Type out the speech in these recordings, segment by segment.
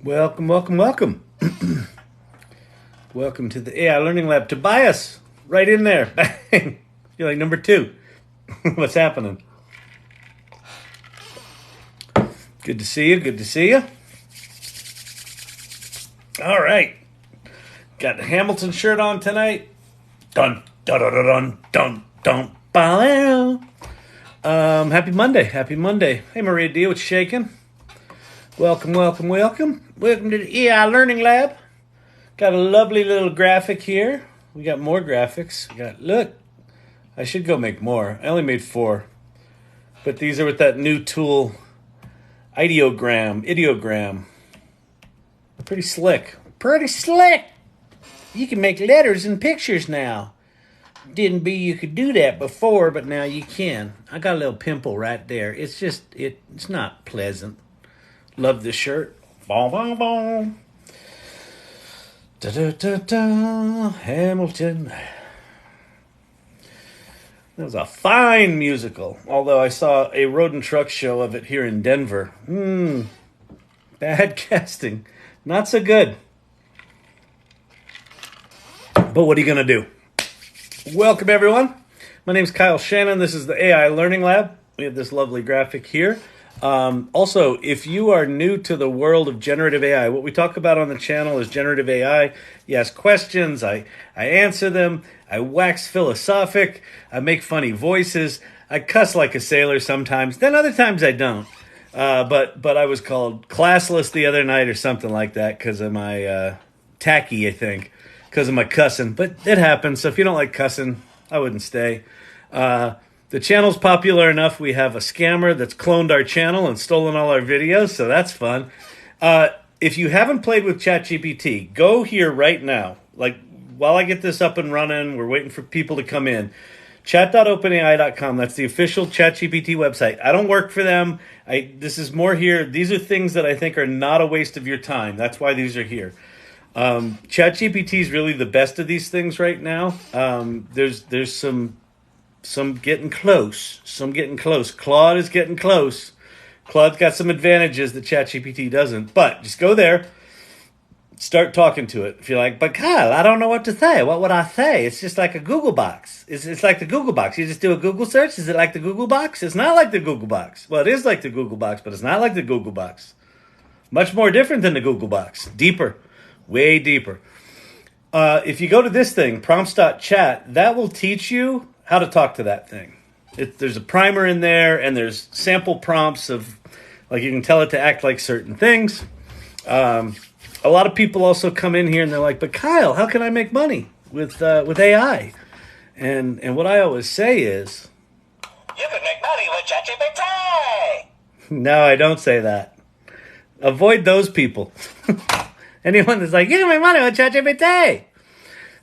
Welcome, welcome, welcome. Welcome to the AI Learning Lab. Tobias, right in there. Bang. You're like number 2. What's happening? Good to see you. Good to see you. All right. Got the Hamilton shirt on tonight. Dun, dun, dun, dun, dun, dun, dun. Happy Monday. Happy Monday. Hey, Maria D, what's shaking? Welcome, welcome, welcome. Welcome to the AI Learning Lab. Got a lovely little graphic here. We got more graphics. Look, I should go make more. I only made 4. But these are with that new tool, Ideogram. Pretty slick. Pretty slick. You can make letters and pictures now. Didn't be you could do that before, but now you can. I got a little pimple right there. It's just, it's not pleasant. Love this shirt. Boom, boom, boom. Da da da da. Hamilton. That was a fine musical. Although I saw a road and truck show of it here in Denver. Bad casting. Not so good. But what are you going to do? Welcome, everyone. My name is Kyle Shannon. This is the AI Learning Lab. We have this lovely graphic here. Also, if you are new to the world of generative AI, what we talk about on the channel is generative AI. You ask questions, I answer them, I wax philosophic, I make funny voices, I cuss like a sailor sometimes, then other times I don't. But I was called classless the other night or something like that because of my tacky, I think, because of my cussing. But it happens, so if you don't like cussing, I wouldn't stay. The channel's popular enough, we have a scammer that's cloned our channel and stolen all our videos, so that's fun. If you haven't played with ChatGPT, go here right now. Like, while I get this up and running, we're waiting for people to come in. Chat.openai.com, that's the official ChatGPT website. I don't work for them. This is more here. These are things that I think are not a waste of your time. That's why these are here. ChatGPT is really the best of these things right now. There's some getting close. Claude is getting close. Claude's got some advantages that ChatGPT doesn't. But just go there, start talking to it. If you're like, but Kyle, I don't know what to say. What would I say? It's just like a Google box. It's like the Google box. You just do a Google search. Is it like the Google box? It's not like the Google box. Well, it is like the Google box, but it's not like the Google box. Much more different than the Google box. Deeper. Way deeper. If you go to this thing, prompts.chat, that will teach you how to talk to that thing. There's a primer in there, and there's sample prompts of, like, you can tell it to act like certain things. A lot of people also come in here and they're like, but Kyle, how can I make money with AI? And what I always say is, you can make money with ChatGPT. No, I don't say that. Avoid those people. Anyone that's like, you can make money with ChatGPT.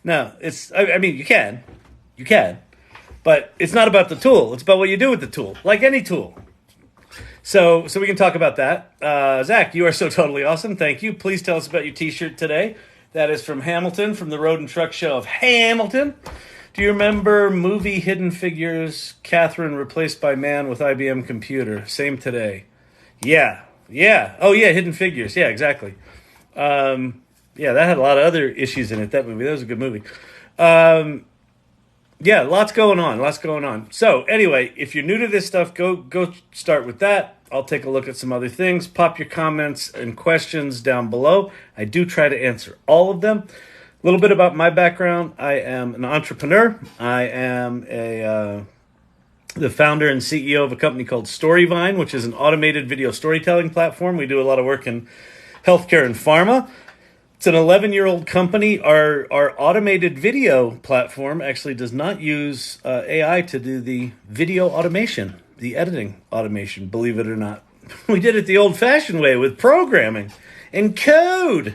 No, I mean, you can. But it's not about the tool. It's about what you do with the tool, like any tool. So we can talk about that. Zach, you are so totally awesome. Thank you. Please tell us about your T-shirt today. That is from Hamilton, from the Road and Truck Show of Hamilton. Do you remember movie Hidden Figures, Catherine replaced by man with IBM computer? Same today. Yeah. Oh, yeah, Hidden Figures. Yeah, exactly. Yeah, that had a lot of other issues in it, that movie. That was a good movie. Yeah, lots going on. So anyway, if you're new to this stuff, go start with that. I'll take a look at some other things. Pop your comments and questions down below. I do try to answer all of them. A little bit about my background. I am an entrepreneur. I am the founder and CEO of a company called Storyvine, which is an automated video storytelling platform. We do a lot of work in healthcare and pharma. It's an 11-year-old company. Our automated video platform actually does not use AI to do the video automation, the editing automation, believe it or not. We did it the old-fashioned way with programming and code.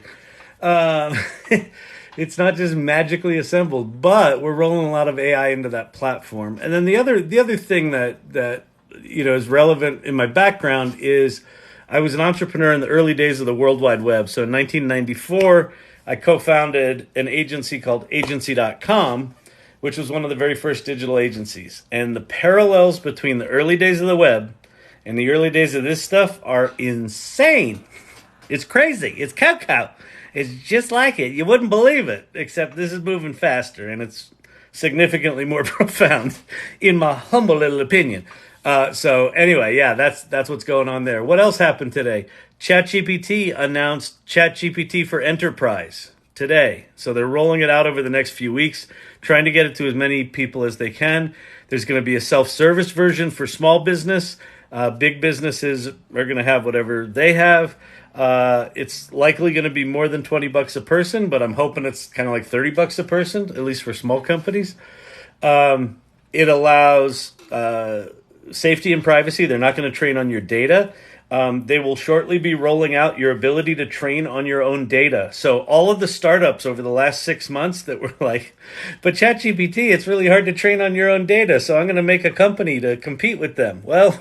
It's not just magically assembled, but we're rolling a lot of AI into that platform. And then the other thing that is relevant in my background is I was an entrepreneur in the early days of the World Wide Web. So in 1994, I co-founded an agency called agency.com, which was one of the very first digital agencies. And the parallels between the early days of the web and the early days of this stuff are insane. It's crazy. It's cow. It's just like it. You wouldn't believe it, except this is moving faster, and it's significantly more profound, in my humble little opinion. So anyway, yeah, that's what's going on there. What else happened today? ChatGPT announced ChatGPT for Enterprise today. So they're rolling it out over the next few weeks, trying to get it to as many people as they can. There's going to be a self-service version for small business. Big businesses are going to have whatever they have. It's likely going to be more than $20 a person, but I'm hoping it's kind of like $30 a person, at least for small companies. It allows safety and privacy. They're not going to train on your data. They will shortly be rolling out your ability to train on your own data. So all of the startups over the last 6 months that were like, but ChatGPT, it's really hard to train on your own data, so I'm going to make a company to compete with them. Well,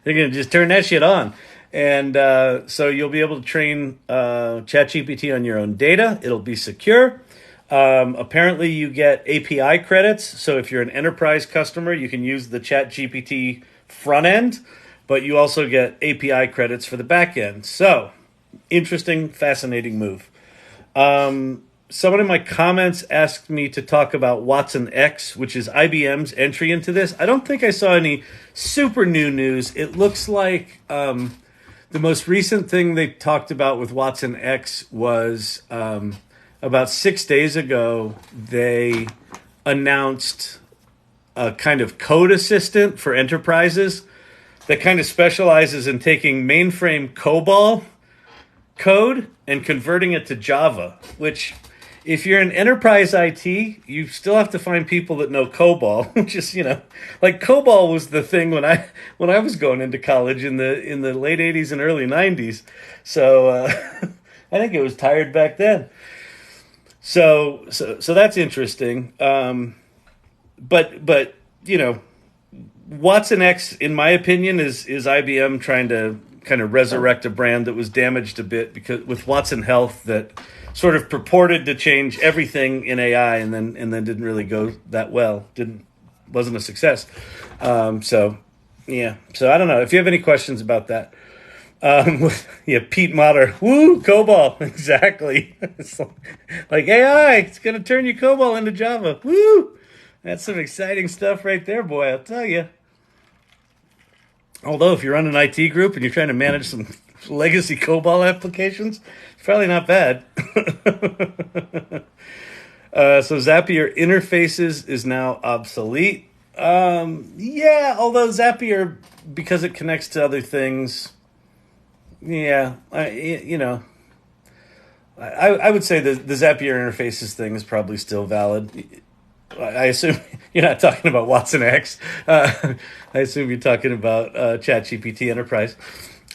they're going to just turn that shit on. And so you'll be able to train ChatGPT on your own data. It'll be secure. Apparently you get API credits. So if you're an enterprise customer, you can use the ChatGPT front end, but you also get API credits for the back end. So interesting, fascinating move. Someone in my comments asked me to talk about Watson X, which is IBM's entry into this. I don't think I saw any super new news. It looks like the most recent thing they talked about with Watson X was about 6 days ago, they announced a kind of code assistant for enterprises that kind of specializes in taking mainframe COBOL code and converting it to Java, which if you're in enterprise IT, you still have to find people that know COBOL, which is, like COBOL was the thing when I was going into college in the late 80s and early 90s. So I think it was tired back then. So that's interesting. But Watson X, in my opinion, is IBM trying to kind of resurrect a brand that was damaged a bit because with Watson Health that sort of purported to change everything in AI and then didn't really go that well. Wasn't a success. So I don't know. If you have any questions about that. Pete Motter. Woo, COBOL. Exactly. It's like AI, it's going to turn your COBOL into Java. Woo. That's some exciting stuff right there, boy, I'll tell you. Although if you run an IT group and you're trying to manage some legacy COBOL applications, it's probably not bad. So Zapier interfaces is now obsolete. Although Zapier, because it connects to other things, I would say the Zapier interfaces thing is probably still valid. I assume you're not talking about Watson X. I assume you're talking about ChatGPT Enterprise.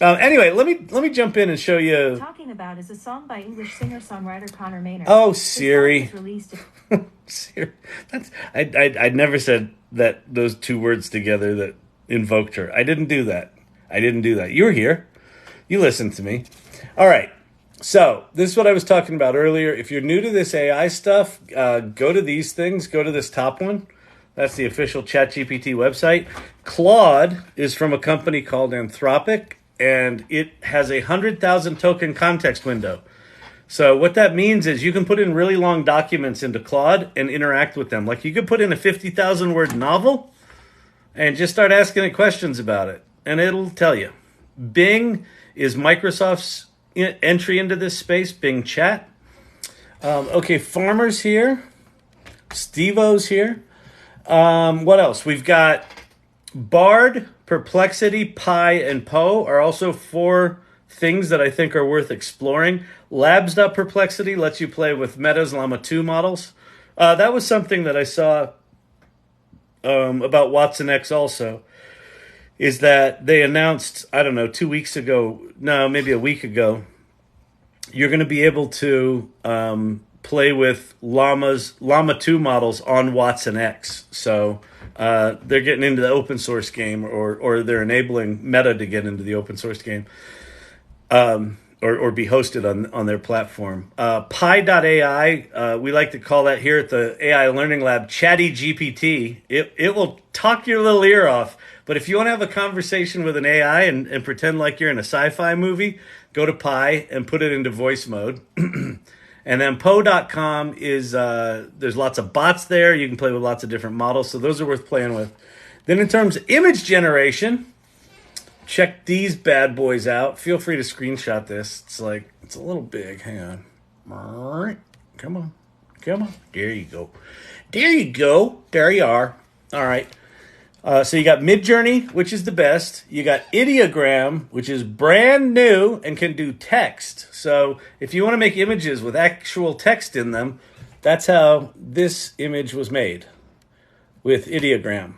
Anyway, let me jump in and show you. Talking about is a song by English singer-songwriter Connor Maynard. Oh, Siri. Siri. I'd never said that those two words together that invoked her. I didn't do that. You were here. You listened to me. All right. So this is what I was talking about earlier. If you're new to this AI stuff, go to these things. Go to this top one. That's the official ChatGPT website. Claude is from a company called Anthropic, and it has 100,000 token context window. So what that means is you can put in really long documents into Claude and interact with them. Like you could put in a 50,000 word novel and just start asking it questions about it, and it'll tell you. Bing is Microsoft's entry into this space, Bing Chat. Okay, Farmer's here. Steve-O's here. What else? We've got Bard, Perplexity, Pi, and Poe are also 4 things that I think are worth exploring. Labs.perplexity lets you play with Meta's Llama 2 models. That was something that I saw about Watson X also, is that they announced, 2 weeks ago, no, maybe a week ago, you're going to be able to play with Llama 2 models on Watson X. So they're getting into the open source game, or they're enabling Meta to get into the open source game. or be hosted on their platform. Pi.ai, we like to call that here at the AI Learning Lab, Chatty GPT. It will talk your little ear off. But if you want to have a conversation with an AI and pretend like you're in a sci-fi movie, go to Pi and put it into voice mode. And then po.com is, there's lots of bots there. You can play with lots of different models. So those are worth playing with. Then in terms of image generation, check these bad boys out. Feel free to screenshot this. It's a little big. Hang on. Come on. There you go. There you are. All right. So you got Midjourney, which is the best. You got Ideogram, which is brand new and can do text. So if you want to make images with actual text in them, that's how this image was made, with Ideogram.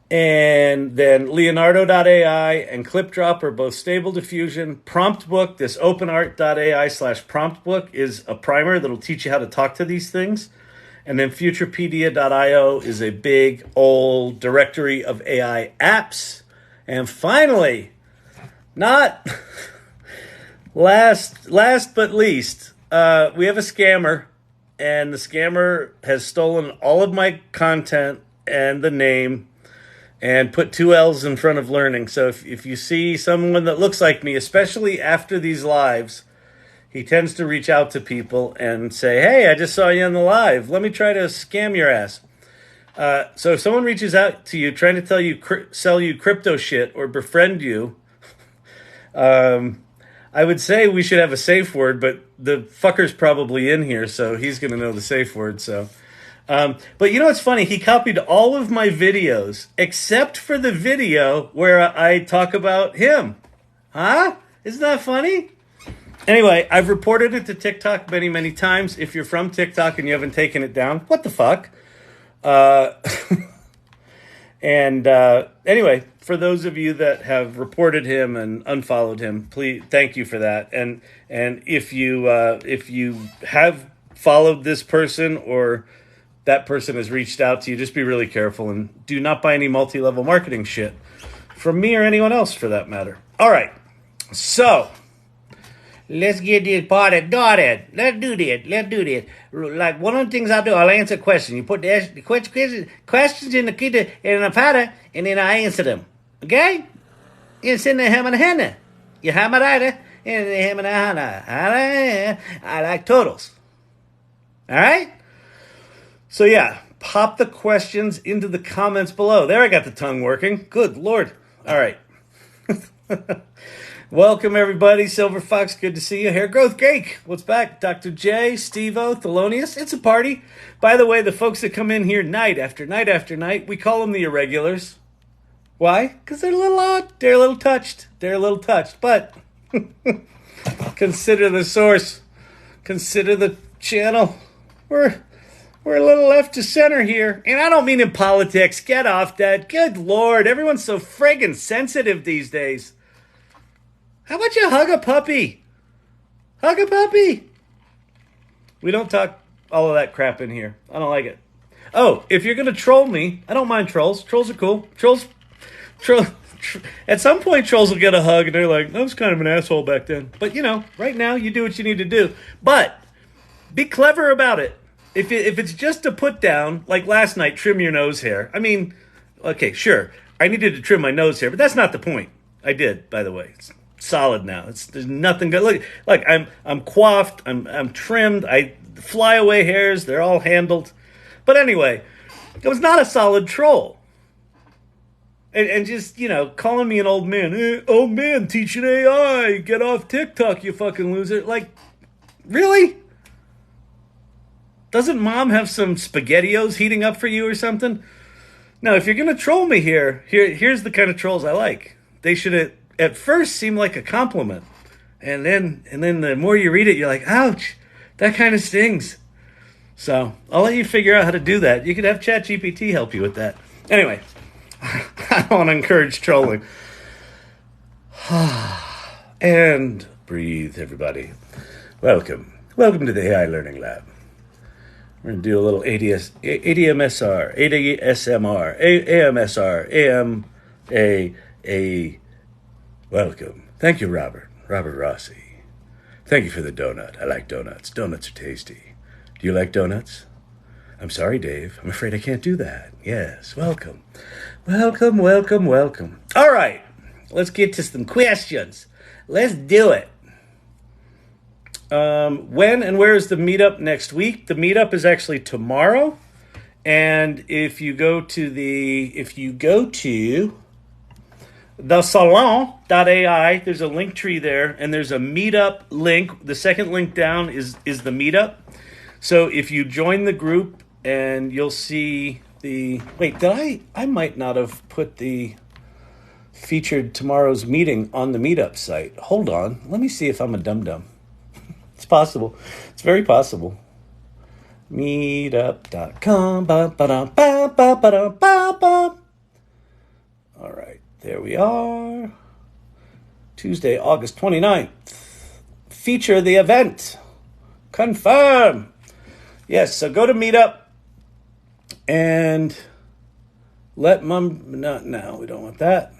And then Leonardo.ai and ClipDrop are both stable diffusion. PromptBook, this openart.ai/promptbook is a primer that'll teach you how to talk to these things. And then Futurepedia.io is a big old directory of AI apps. And finally, not last but least, we have a scammer. And the scammer has stolen all of my content and the name and put 2 L's in front of learning. So if you see someone that looks like me, especially after these lives, he tends to reach out to people and say, hey, I just saw you on the live. Let me try to scam your ass. So if someone reaches out to you trying to sell you crypto shit or befriend you, I would say we should have a safe word, but the fucker's probably in here, so he's going to know the safe word. So, but you know what's funny? He copied all of my videos except for the video where I talk about him. Huh? Isn't that funny? Anyway, I've reported it to TikTok many, many times. If you're from TikTok and you haven't taken it down, what the fuck? Anyway, for those of you that have reported him and unfollowed him, please, thank you for that. And if you have followed this person or that person has reached out to you, just be really careful and do not buy any multi-level marketing shit from me or anyone else for that matter. All right, so let's get this party started. Let's do this. Like one of the things I'll do, I'll answer questions. You put the questions in the party, and then I answer them. Okay? It's in the hammer. You hammer and the hammer. I like totals. All right? So yeah, pop the questions into the comments below. There, I got the tongue working. Good Lord. All right. Welcome, everybody. Silver Fox, good to see you. Hair Growth Cake, what's back? Dr. J, Steve-O, Thelonious, it's a party. By the way, the folks that come in here night after night after night, we call them the irregulars. Why? Because they're a little odd. They're a little touched. But consider the source. Consider the channel. We're a little left to center here. And I don't mean in politics. Get off that. Good Lord. Everyone's so friggin' sensitive these days. How about you hug a puppy? Hug a puppy. We don't talk all of that crap in here. I don't like it. Oh, if you're going to troll me, I don't mind trolls. Trolls are cool. At some point, trolls will get a hug, and they're like, I was kind of an asshole back then. But, you know, right now, you do what you need to do. But be clever about it. If it's just a put down, like last night, trim your nose hair. I mean, okay, sure. I needed to trim my nose hair, but that's not the point. I did, by the way. It's solid now. There's nothing good. Look, I'm coiffed. I'm trimmed. I flyaway hairs. They're all handled. But anyway, it was not a solid troll. And just, you know, calling me an old man. Hey, old man teaching AI. Get off TikTok, you fucking loser. Like, really? Doesn't mom have some SpaghettiOs heating up for you or something? Now, if you're going to troll me here's the kind of trolls I like. They should at first seem like a compliment. And then the more you read it, you're like, ouch, that kind of stings. So I'll let you figure out how to do that. You could have ChatGPT help you with that. Anyway, I don't want to encourage trolling. And breathe, everybody. Welcome to the AI Learning Lab. We're going to do a little ADMSR, AMSR, A. Welcome. Thank you, Robert. Robert Rossi. Thank you for the donut. I like donuts. Donuts are tasty. Do you like donuts? I'm sorry, Dave. I'm afraid I can't do that. Yes, welcome. Welcome, welcome, welcome. All right, let's get to some questions. Let's do it. When and where is the meetup next week? The meetup is actually tomorrow. And if you go to the salon.ai, there's a link tree there, and there's a meetup link. The second link down is the meetup. So if you join the group, and you'll see I might not have put the featured tomorrow's meeting on the meetup site. Hold on. Let me see if I'm a dum-dum. It's possible. It's very possible. Meetup.com. All right. There we are. Tuesday, August 29th. Feature the event. Confirm. Yes, so go to Meetup and let no, we don't want that.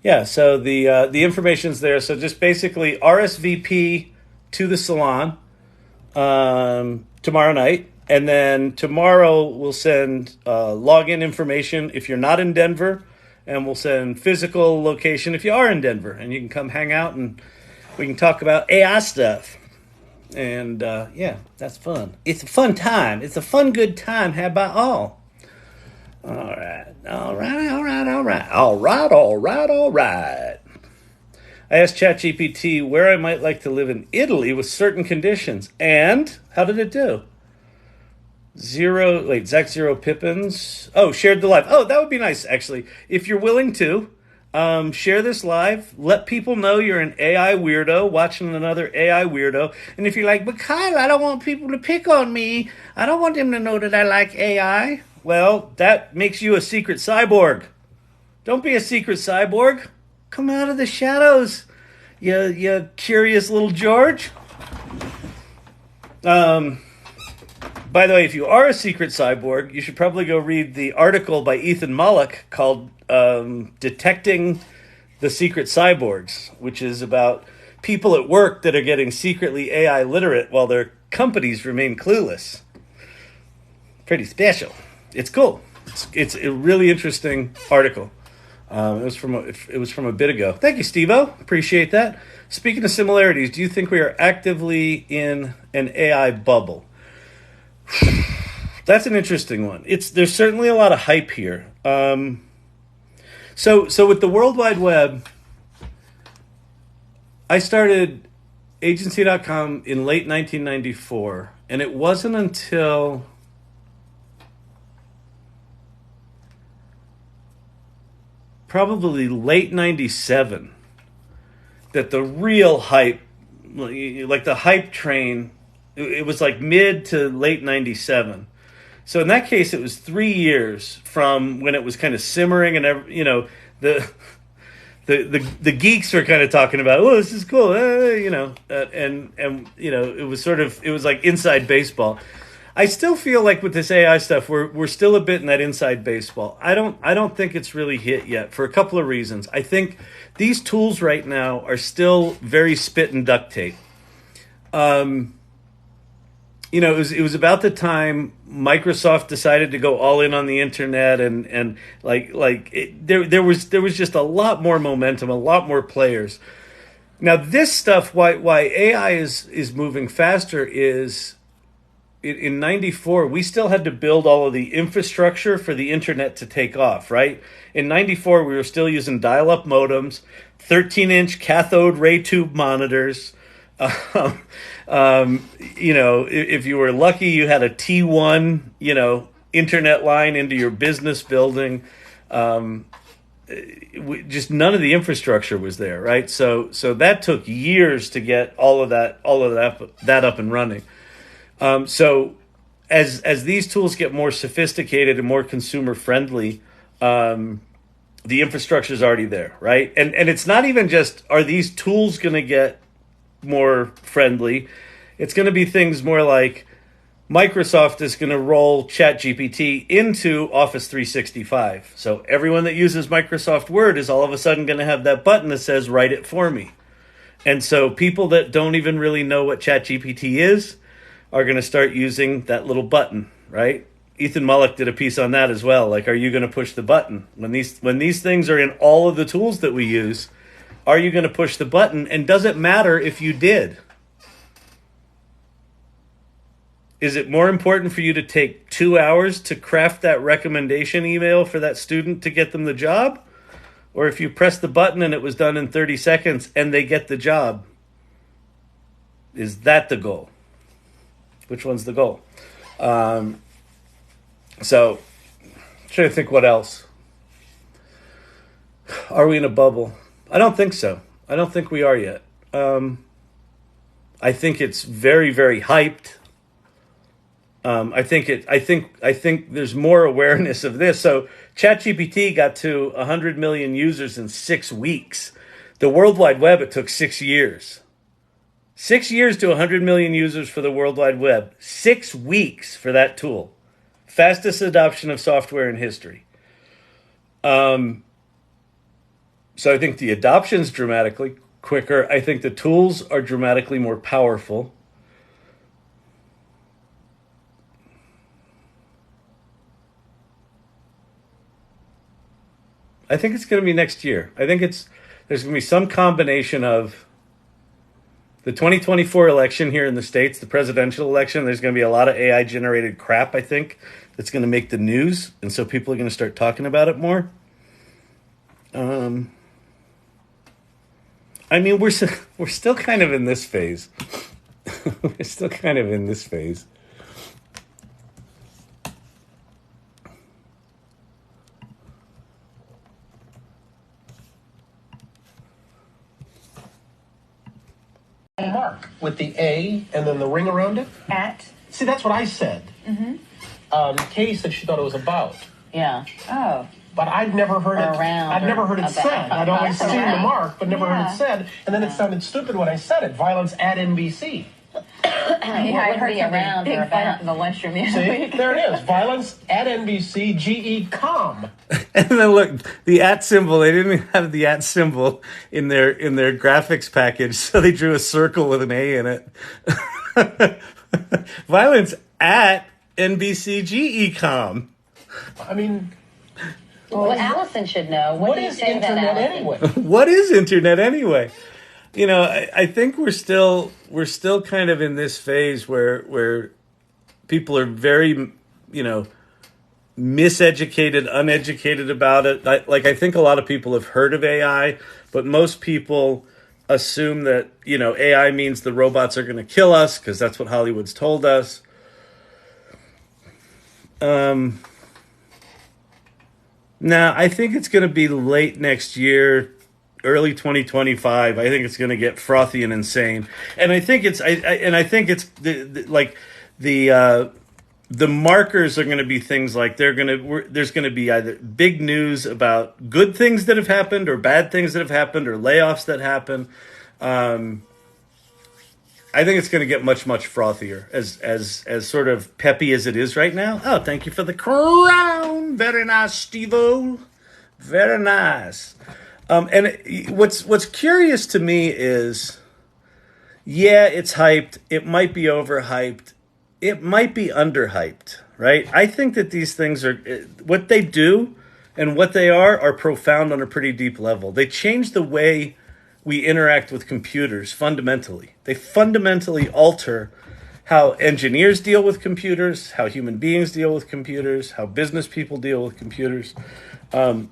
Yeah, so the information's there. So just basically RSVP to the salon tomorrow night. And then tomorrow we'll send login information if you're not in Denver. And we'll send physical location if you are in Denver. And you can come hang out and we can talk about AI stuff. And yeah, that's fun. It's a fun time. It's a fun, good time. How about all? All right. I asked ChatGPT where I might like to live in Italy with certain conditions. And how did it do? Zach Zero Pippins. Oh, shared the live. Oh, that would be nice, actually. If you're willing to, share this live. Let people know you're an AI weirdo watching another AI weirdo. And if you're like, but Kyle, I don't want people to pick on me. I don't want them to know that I like AI. Well, that makes you a secret cyborg. Don't be a secret cyborg. Come out of the shadows, you curious little George. By the way, if you are a secret cyborg, you should probably go read the article by Ethan Mollick called Detecting the Secret Cyborgs, which is about people at work that are getting secretly AI literate while their companies remain clueless. Pretty special. It's cool. It's a really interesting article. It was from a bit ago. Thank you, Steve-O. Appreciate that. Speaking of similarities, do you think we are actively in an AI bubble? That's an interesting one. There's certainly a lot of hype here. So with the World Wide Web, I started agency.com in late 1994, and it wasn't until probably late 97 that the real hype, like the hype train, it was like mid to late 97. So in that case, it was 3 years from when it was kind of simmering, and the geeks were kind of talking about, oh, this is cool, and it was like inside baseball. I still feel like with this AI stuff, we're still a bit in that inside baseball. I don't think it's really hit yet for a couple of reasons. I think these tools right now are still very spit and duct tape. It was about the time Microsoft decided to go all in on the internet, and there was just a lot more momentum, a lot more players. Now this stuff, why AI is moving faster is in 94 we still had to build all of the infrastructure for the internet to take off, right? In 94 we were still using dial-up modems, 13-inch cathode ray tube monitors. If you were lucky, you had a T1, internet line into your business building. Just none of the infrastructure was there, right? So that took years to get all of that up and running. So as these tools get more sophisticated and more consumer friendly, the infrastructure is already there, right? And it's not even just, are these tools going to get more friendly? It's going to be things more like Microsoft is going to roll ChatGPT into Office 365. So everyone that uses Microsoft Word is all of a sudden going to have that button that says, write it for me. And so people that don't even really know what ChatGPT is are going to start using that little button, right? Ethan Mullock did a piece on that as well. Like, are you going to push the button when these things are in all of the tools that we use? Are you going to push the button? And does it matter if you did? Is it more important for you to take 2 hours to craft that recommendation email for that student to get them the job? Or if you press the button and it was done in 30 seconds and they get the job? Is that the goal? Which one's the goal? So, trying to think what else. Are we in a bubble? I don't think so. I don't think we are yet. I think it's very, very hyped. I think there's more awareness of this. So ChatGPT got to 100 million users in 6 weeks. The World Wide Web, it took 6 years. 6 years to 100 million users for the World Wide Web. 6 weeks for that tool. Fastest adoption of software in history. So I think the adoption's dramatically quicker. I think the tools are dramatically more powerful. I think it's going to be next year. I think there's going to be some combination of the 2024 election here in the States, the presidential election. There's going to be a lot of AI generated crap, I think, that's going to make the news. And so people are going to start talking about it more. I mean, we're still kind of in this phase. We're still kind of in this phase. Mark with the A and then the ring around it. At? See, that's what I said. Katie said she thought it was about. Yeah. Oh. But I'd never heard it. Around I'd never or heard it about. said. I'd always seen the mark, but never heard Yeah. it said. And then it sounded stupid when I said it. Violence at NBC. Yeah, I heard around big or fight about. in the lunchroom the other See, week. there it is. Violence at NBC. GE.com. And then look, the at symbol, they didn't have the at symbol in their graphics package, so they drew a circle with an A in it. Violence at NBCGECom. I mean, Well, Allison should know. what do you is say to that, internet Allison? anyway? What is internet anyway? You know, I think we're still kind of in this phase where people are very, miseducated, uneducated about it. I think a lot of people have heard of AI, but most people assume that, AI means the robots are going to kill us because that's what Hollywood's told us. Now, I think it's going to be late next year, early 2025. I think it's going to get frothy and insane. And I think it's the markers are going to be things like there's going to be either big news about good things that have happened or bad things that have happened or layoffs that happen. I think it's going to get much, much frothier as sort of peppy as it is right now. Oh, thank you for the crown. Very nice, Steve-O. Very nice. And what's curious to me is, yeah, it's hyped. It might be overhyped. It might be underhyped, right? I think that these things are, what they do and what they are profound on a pretty deep level. They change the way we interact with computers fundamentally. They fundamentally alter how engineers deal with computers, how human beings deal with computers, how business people deal with computers.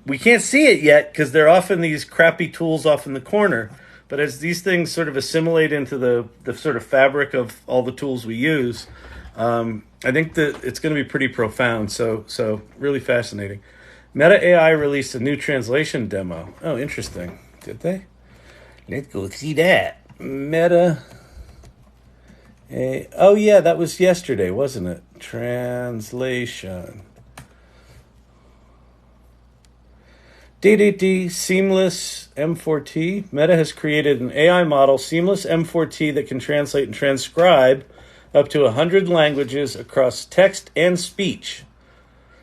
We can't see it yet because they're often these crappy tools off in the corner. But as these things sort of assimilate into the sort of fabric of all the tools we use, I think that it's going to be pretty profound. So really fascinating. Meta AI released a new translation demo. Oh, interesting. Did they? Let's go see that. Meta. Oh, yeah, that was yesterday, wasn't it? Translation. Seamless M4T. Meta has created an AI model, Seamless M4T, that can translate and transcribe up to 100 languages across text and speech.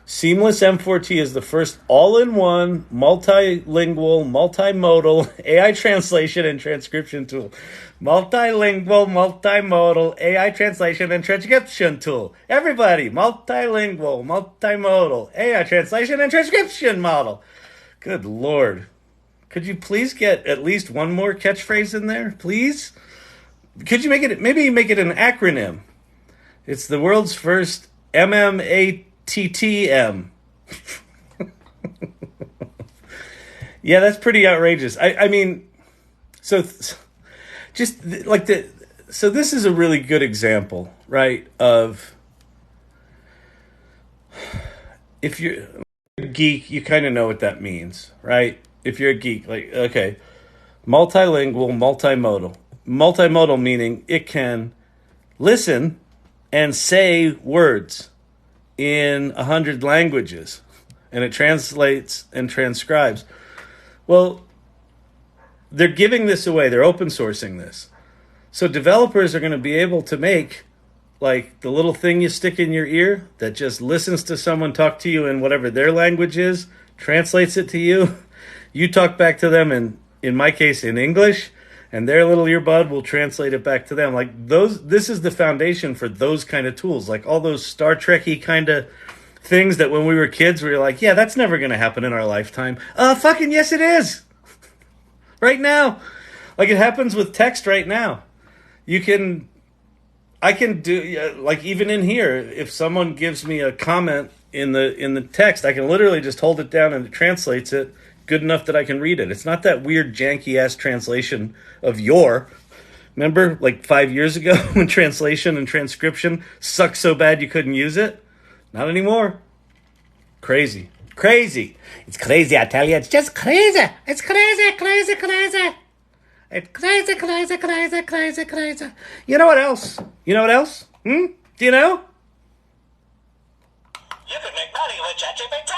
Seamless M4T is the first all-in-one, multilingual, multimodal AI translation and transcription tool. Multilingual, multimodal AI translation and transcription tool. Everybody, multilingual, multimodal AI translation and transcription model. Good Lord. Could you please get at least one more catchphrase in there, please? Could you make it an acronym? It's the world's first MMATTM. Yeah, that's pretty outrageous. I mean, so just like so this is a really good example, right? Of if you're a geek, you kind of know what that means, right? If you're a geek, like, okay, multilingual, multimodal. Multimodal meaning it can listen and say words in 100 languages, and it translates and transcribes. Well, they're giving this away. They're open sourcing this. So developers are going to be able to make like the little thing you stick in your ear that just listens to someone talk to you in whatever their language is, translates it to you. You talk back to them in my case, in English, and their little earbud will translate it back to them. Like this is the foundation for those kind of tools, like all those Star Trek-y kind of things that when we were kids, we were like, yeah, that's never going to happen in our lifetime. Fucking yes, it is. Right now. Like it happens with text right now. I can do, like even in here, if someone gives me a comment in the text, I can literally just hold it down and it translates it good enough that I can read it. It's not that weird janky ass translation of your. Remember like 5 years ago when translation and transcription sucked so bad you couldn't use it? Not anymore. Crazy. Crazy. It's crazy, I tell you. It's just crazy. It's crazy, crazy, crazy. It's crazy, crazy, crazy, crazy, crazy. You know what else? You know what else? Do you know? You can make money with ChatGPT!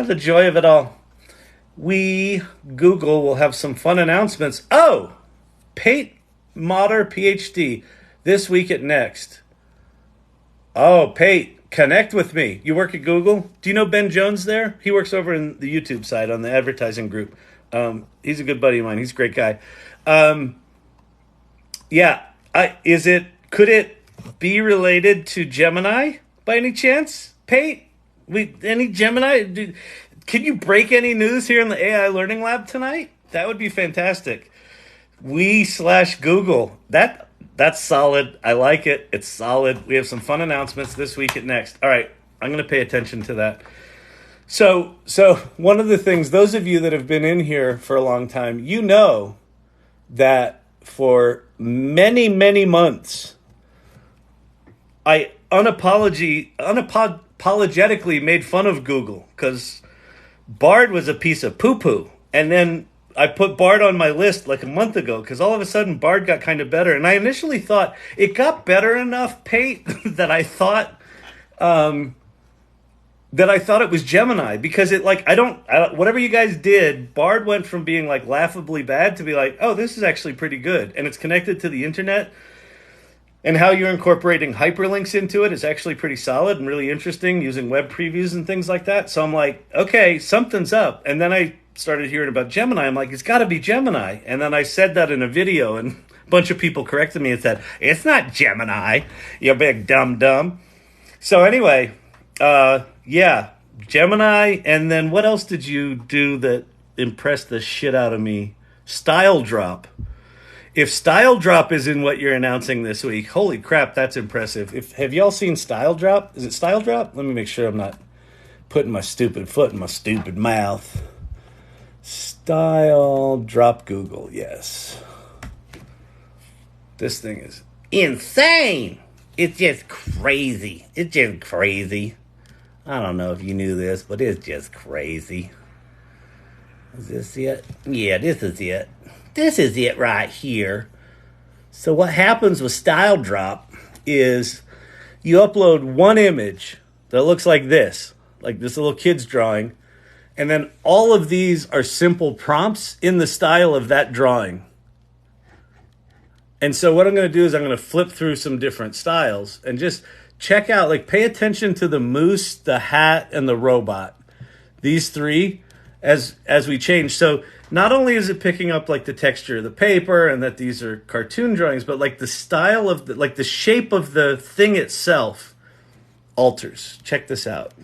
The joy of it all. Google will have some fun announcements. Oh! Pate Motter PhD this week at Next. Oh, Pate, connect with me. You work at Google? Do you know Ben Jones there? He works over in the YouTube side on the advertising group. He's a good buddy of mine. He's a great guy. Could it be related to Gemini by any chance? Pate? Any Gemini? Can you break any news here in the AI Learning Lab tonight? That would be fantastic. We/Google. That's solid. I like it. It's solid. We have some fun announcements this week at Next. All right. I'm going to pay attention to that. So one of the things, those of you that have been in here for a long time, you know that for many, many months, I unapologetically made fun of Google because Bard was a piece of poo-poo. And then I put Bard on my list like a month ago because all of a sudden Bard got kind of better. And I initially thought it got better enough, Pate, that I thought it was Gemini because it like, whatever you guys did, Bard went from being like laughably bad to be like, oh, this is actually pretty good. And it's connected to the internet. And how you're incorporating hyperlinks into it is actually pretty solid and really interesting using web previews and things like that. So I'm like, okay, something's up. And then I started hearing about Gemini. I'm like, it's got to be Gemini. And then I said that in a video and a bunch of people corrected me and said, it's not Gemini, you big dumb. So anyway, Gemini. And then what else did you do that impressed the shit out of me? Style Drop. If Style Drop is in what you're announcing this week, holy crap, that's impressive. Have y'all seen Style Drop? Is it Style Drop? Let me make sure I'm not putting my stupid foot in my stupid mouth. Style Drop Google, yes. This thing is insane. It's just crazy. It's just crazy. I don't know if you knew this, but it's just crazy. Is this it? Yeah, this is it. This is it right here. So what happens with Style Drop is you upload one image that looks like this little kid's drawing, and then all of these are simple prompts in the style of that drawing. And so what I'm going to do is I'm going to flip through some different styles and just check out, like, pay attention to the moose, the hat, and the robot. These three as we change. So not only is it picking up like the texture of the paper and that these are cartoon drawings, but like the style of the shape of the thing itself alters. Check this out.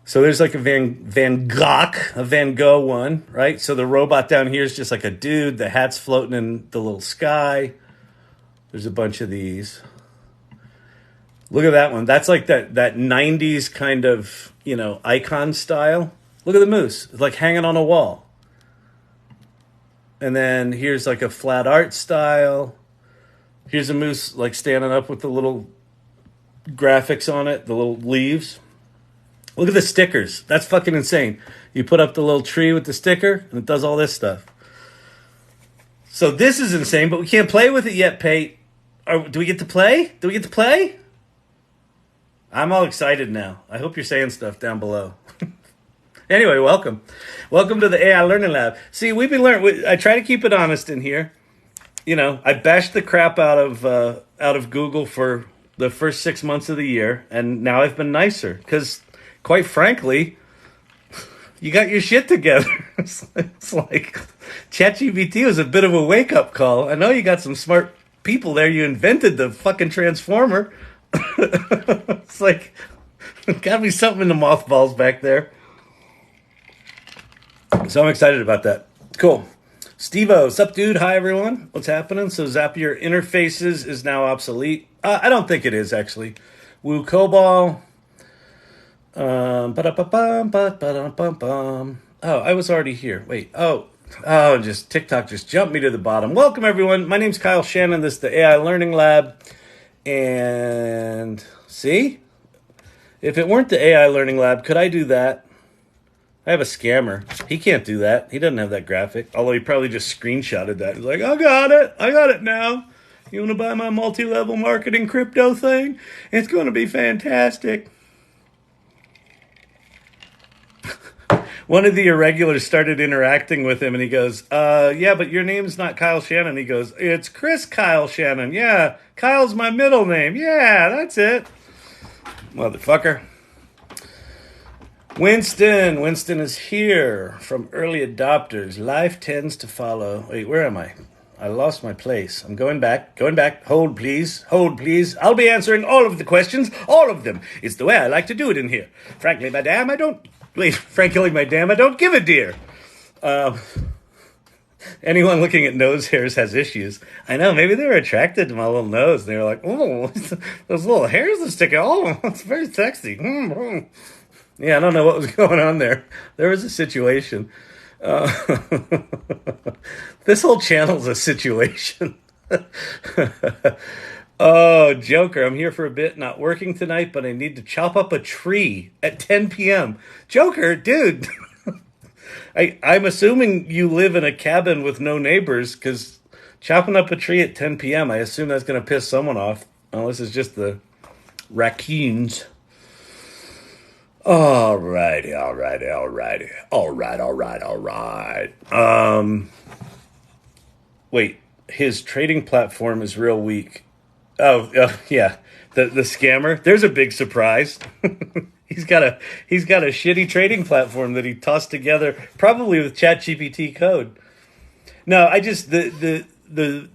So there's like a Van Gogh one, right? So the robot down here is just like a dude. The hat's floating in the little sky. There's a bunch of these. Look at that one. That's like that 90s kind of, icon style. Look at the moose. It's like hanging on a wall. And then here's like a flat art style. Here's a moose like standing up with the little graphics on it, the little leaves. Look at the stickers. That's fucking insane. You put up the little tree with the sticker, and it does all this stuff. So this is insane, but we can't play with it yet, Pate. Do we get to play? Do we get to play? I'm all excited now. I hope you're saying stuff down below. Anyway, welcome. Welcome to the AI Learning Lab. See, we've been learning. I try to keep it honest in here. I bashed the crap out of Google for the first 6 months of the year, and now I've been nicer because, quite frankly, you got your shit together. It's like ChatGPT was a bit of a wake-up call. I know you got some smart people there. You invented the fucking transformer. It's like, got me something in the mothballs back there. So I'm excited about that. Cool. Steve-O, sup, dude? Hi, everyone. What's happening? So Zapier Interfaces is now obsolete. I don't think it is, actually. Woo Cobol. Oh, I was already here. Wait. Just TikTok just jumped me to the bottom. Welcome, everyone. My name's Kyle Shannon. This is the AI Learning Lab. And see? If it weren't the AI Learning Lab, could I do that? I have a scammer. He can't do that. He doesn't have that graphic. Although he probably just screenshotted that. He's like, I got it now. You want to buy my multi-level marketing crypto thing? It's going to be fantastic. One of the irregulars started interacting with him, and he goes, yeah, but your name's not Kyle Shannon. He goes, it's Chris Kyle Shannon. Yeah, Kyle's my middle name. Yeah, that's it. Motherfucker. Winston is here from Early Adopters. Life tends to follow. Wait, where am I? I lost my place. I'm going back. Hold, please. I'll be answering all of the questions. All of them. It's the way I like to do it in here. Frankly, madame, I don't give a dear. Anyone looking at nose hairs has issues. I know, maybe they were attracted to my little nose. They were like, oh, those little hairs that stick out. Oh, it's very sexy. Yeah, I don't know what was going on there. There was a situation. This whole channel's a situation. Oh, Joker, I'm here for a bit, not working tonight, but I need to chop up a tree at 10 p.m. Joker, dude. I'm assuming you live in a cabin with no neighbors, because chopping up a tree at 10 p.m., I assume that's going to piss someone off, unless it's just the raccoons. All right. Wait, his trading platform is real weak. Oh, yeah. The scammer. There's a big surprise. He's got a shitty trading platform that he tossed together, probably with ChatGPT code. No, I just the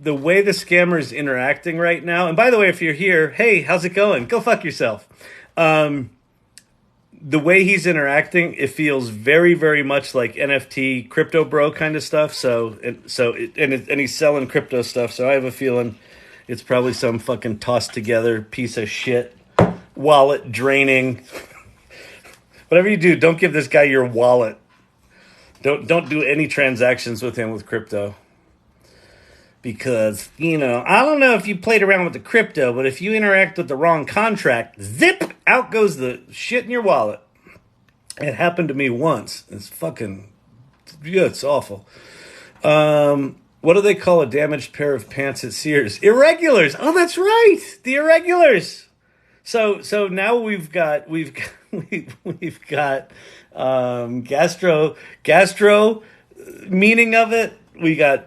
way the scammer is interacting right now. And by the way, if you're here, hey, how's it going? Go fuck yourself. The way he's interacting, it feels very, very much like NFT crypto bro kind of stuff. And he's selling crypto stuff. So I have a feeling it's probably some fucking tossed together piece of shit, wallet draining. Whatever you do, don't give this guy your wallet. Don't do any transactions with him with crypto. Because, I don't know if you played around with the crypto, but if you interact with the wrong contract, zip, out goes the shit in your wallet. It happened to me once. It's awful. What do they call a damaged pair of pants at Sears? Irregulars. Oh, that's right. The irregulars. So now we've got gastro meaning of it. We got,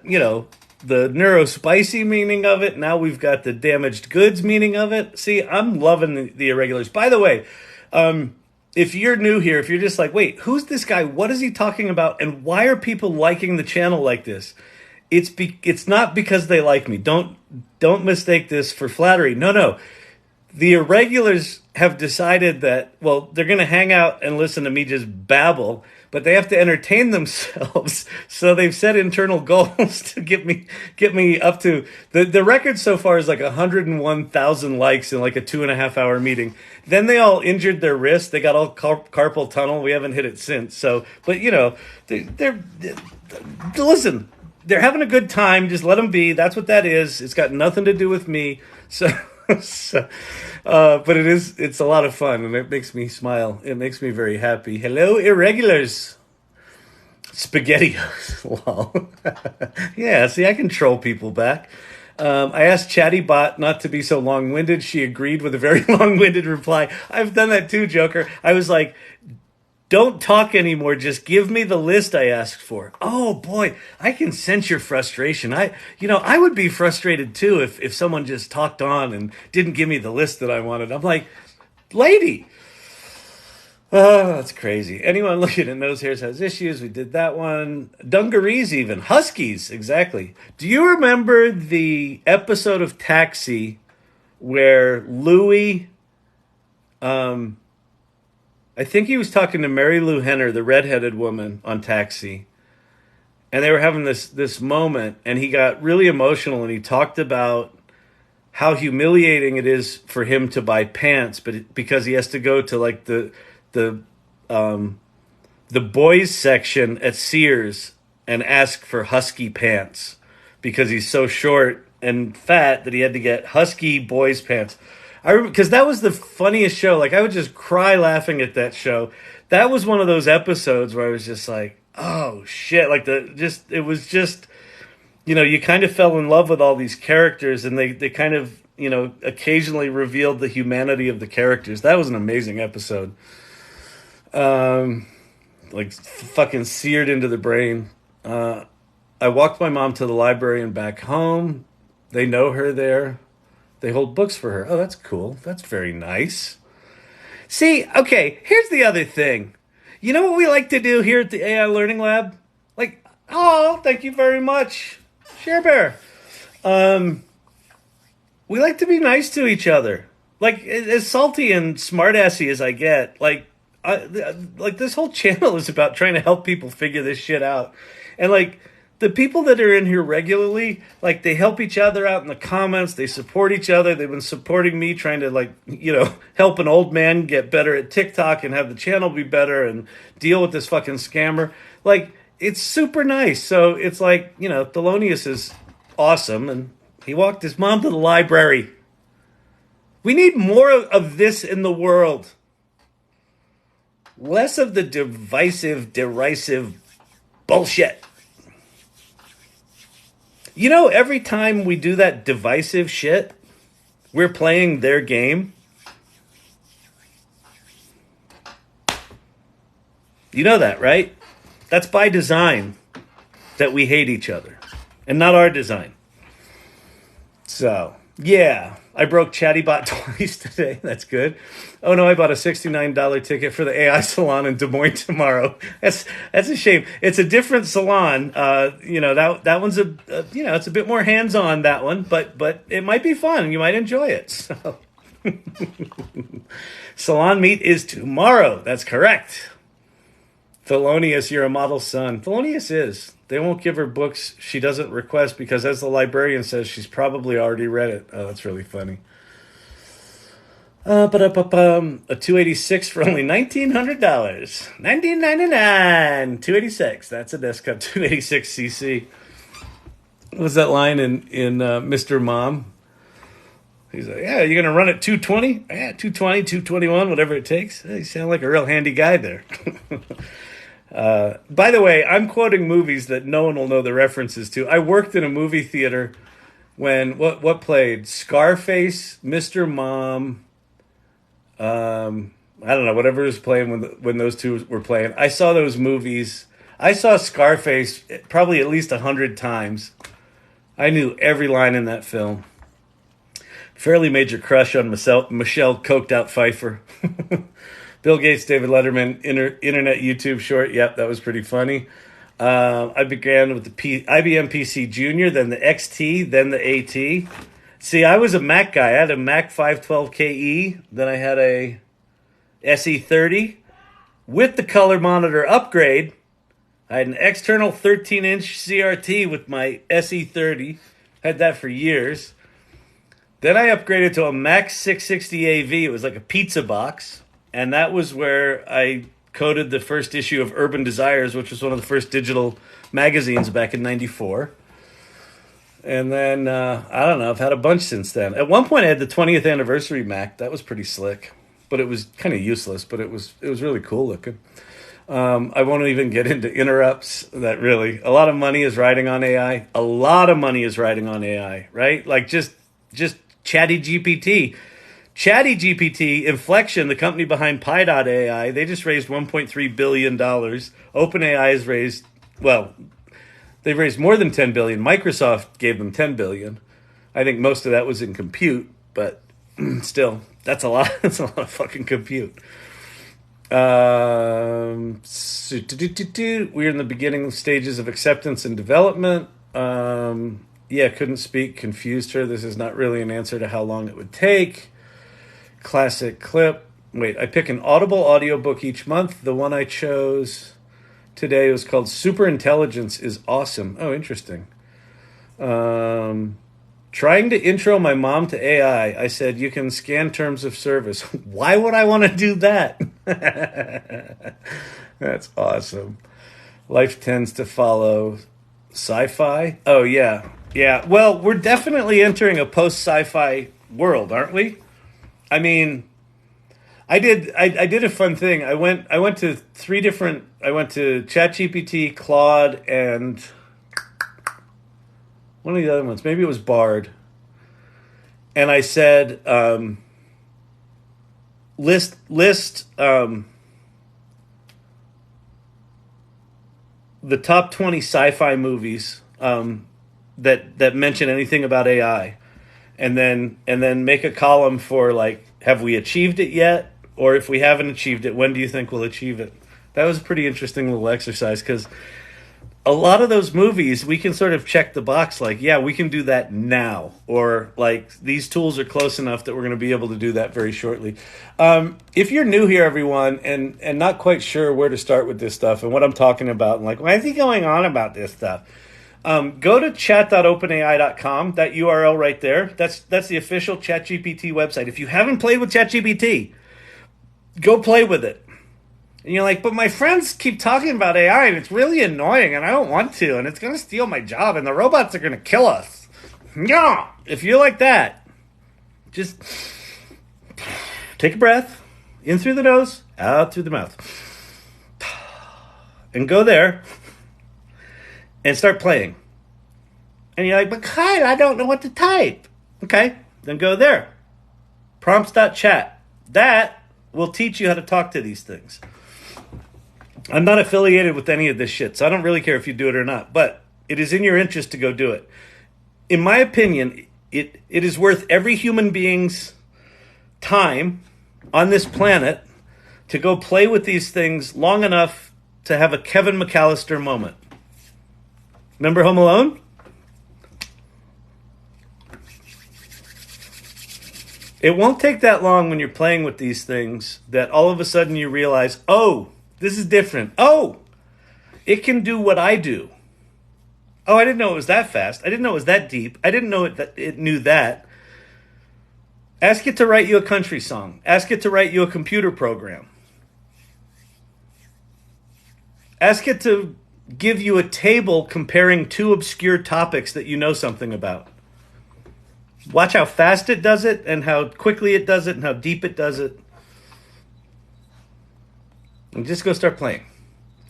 the neurospicy meaning of it. Now we've got the damaged goods meaning of it. See, I'm loving the irregulars. By the way, if you're new here, if you're just like, wait, who's this guy? What is he talking about? And why are people liking the channel like this? It's not because they like me. Don't mistake this for flattery. No. The irregulars have decided that, well, they're going to hang out and listen to me just babble, but they have to entertain themselves. So they've set internal goals to get me up to the record so far is like 101,000 likes in like a 2.5 hour meeting. Then they all injured their wrist. They got all carpal tunnel. We haven't hit it since. So, but you know, they're listen, they're having a good time. Just let them be. That's what that is. It's got nothing to do with me. So, but it's a lot of fun and it makes me smile. It makes me very happy. Hello, irregulars. SpaghettiOs. Lol. Yeah, see, I can troll people back. I asked ChattyBot not to be so long-winded. She agreed with a very long-winded reply. I've done that too, Joker. I was like, don't talk anymore. Just give me the list I asked for. Oh boy, I can sense your frustration. I would be frustrated too if someone just talked on and didn't give me the list that I wanted. I'm like, lady. Oh, that's crazy. Anyone looking at nose hairs has issues. We did that one. Dungarees even. Huskies, exactly. Do you remember the episode of Taxi where Louis, I think he was talking to Mary Lou Henner, the redheaded woman on Taxi. And they were having this moment, and he got really emotional, and he talked about how humiliating it is for him to buy pants, but because he has to go to like the boys section at Sears and ask for husky pants because he's so short and fat that he had to get husky boys pants. I remember because that was the funniest show. Like I would just cry laughing at that show. That was one of those episodes where I was just like, oh shit! Like it was just, you kind of fell in love with all these characters, and they kind of, occasionally revealed the humanity of the characters. That was an amazing episode. Like fucking seared into the brain. I walked my mom to the library and back home. They know her there. They hold books for her. Oh, that's cool. That's very nice. See, okay, here's the other thing. You know what we like to do here at the AI Learning Lab? Like, oh, thank you very much. Share Bear. We like to be nice to each other. Like, as salty and smartassy as I get, like this whole channel is about trying to help people figure this shit out. And, like, the people that are in here regularly, like, they help each other out in the comments. They support each other. They've been supporting me, trying to, like, help an old man get better at TikTok and have the channel be better and deal with this fucking scammer. Like, it's super nice. So it's like, Thelonious is awesome. And he walked his mom to the library. We need more of this in the world. Less of the divisive, derisive bullshit. Every time we do that divisive shit, we're playing their game. You know that, right? That's by design that we hate each other and not our design. So, yeah, I broke ChattyBot twice today. That's good. Oh no, I bought a $69 ticket for the AI salon in Des Moines tomorrow. That's a shame. It's a different salon. That one's it's a bit more hands-on, that one, but it might be fun. You might enjoy it. So salon meet is tomorrow. That's correct. Thelonious, you're a model son. Thelonious is. They won't give her books she doesn't request because, as the librarian says, she's probably already read it. Oh, that's really funny. A 286 for only $1,900. $19.99. 286. That's a desktop 286cc. What was that line in Mr. Mom? He's like, yeah, you're going to run at 220? Yeah, 220, 221, whatever it takes. You sound like a real handy guy there. By the way, I'm quoting movies that no one will know the references to. I worked in a movie theater when, what played? Scarface, Mr. Mom, I don't know, whatever was playing when those two were playing. I saw those movies. I saw Scarface probably at least 100 times. I knew every line in that film. Fairly major crush on Michelle coked out Pfeiffer. Bill Gates, David Letterman, internet YouTube short. Yep, that was pretty funny. I began with the IBM PC Junior, then the XT, then the AT. See, I was a Mac guy. I had a Mac 512KE, then I had a SE30 with the color monitor upgrade. I had an external 13-inch CRT with my SE30. Had that for years. Then I upgraded to a Mac 660 AV. It was like a pizza box. And that was where I coded the first issue of Urban Desires, which was one of the first digital magazines back in 94. And then, I don't know, I've had a bunch since then. At one point, I had the 20th anniversary Mac. That was pretty slick. But it was kind of useless, but it was really cool looking. I won't even get into interrupts. That really, a lot of money is riding on AI. A lot of money is riding on AI, right? Like just ChatGPT. ChatGPT, Inflection, the company behind Pi.ai, they just raised $1.3 billion. OpenAI has raised, well, they've raised more than $10 billion. Microsoft gave them $10 billion. I think most of that was in compute, but still, that's a lot. That's a lot of fucking compute. We're in the beginning stages of acceptance and development. Couldn't speak, confused her. This is not really an answer to how long it would take. Classic clip. Wait, I pick an Audible audiobook each month. The one I chose today was called Super Intelligence is Awesome. Oh, interesting. Trying to intro my mom to AI, I said, you can scan terms of service. Why would I want to do that? That's awesome. Life tends to follow sci-fi. Oh, yeah. Yeah. Well, we're definitely entering a post-sci-fi world, aren't we? I mean, I did a fun thing. I went to ChatGPT, Claude, and one of the other ones. Maybe it was Bard. And I said, list the top 20 sci-fi movies that mention anything about AI. And then make a column for, like, have we achieved it yet? Or if we haven't achieved it, when do you think we'll achieve it? That was a pretty interesting little exercise, because a lot of those movies, we can sort of check the box, like, yeah, we can do that now. Or, like, these tools are close enough that we're going to be able to do that very shortly. If you're new here, everyone, and not quite sure where to start with this stuff and what I'm talking about, and like, why is he going on about this stuff? Go to chat.openai.com, that URL right there. That's the official ChatGPT website. If you haven't played with ChatGPT, go play with it. And you're like, but my friends keep talking about AI and it's really annoying and I don't want to and it's going to steal my job and the robots are going to kill us. No! If you're like that, just take a breath, in through the nose, out through the mouth. And go there. And start playing. And you're like, but Kyle, I don't know what to type. Okay, then go there. Prompts.chat. That will teach you how to talk to these things. I'm not affiliated with any of this shit, so I don't really care if you do it or not. But it is in your interest to go do it. In my opinion, it is worth every human being's time on this planet to go play with these things long enough to have a Kevin McAllister moment. Remember Home Alone? It won't take that long when you're playing with these things that all of a sudden you realize, oh, this is different. Oh, it can do what I do. Oh, I didn't know it was that fast. I didn't know it was that deep. I didn't know it knew that. Ask it to write you a country song. Ask it to write you a computer program. Ask it to give you a table comparing two obscure topics that you know something about. Watch how fast it does it and how quickly it does it and how deep it does it. And just go start playing.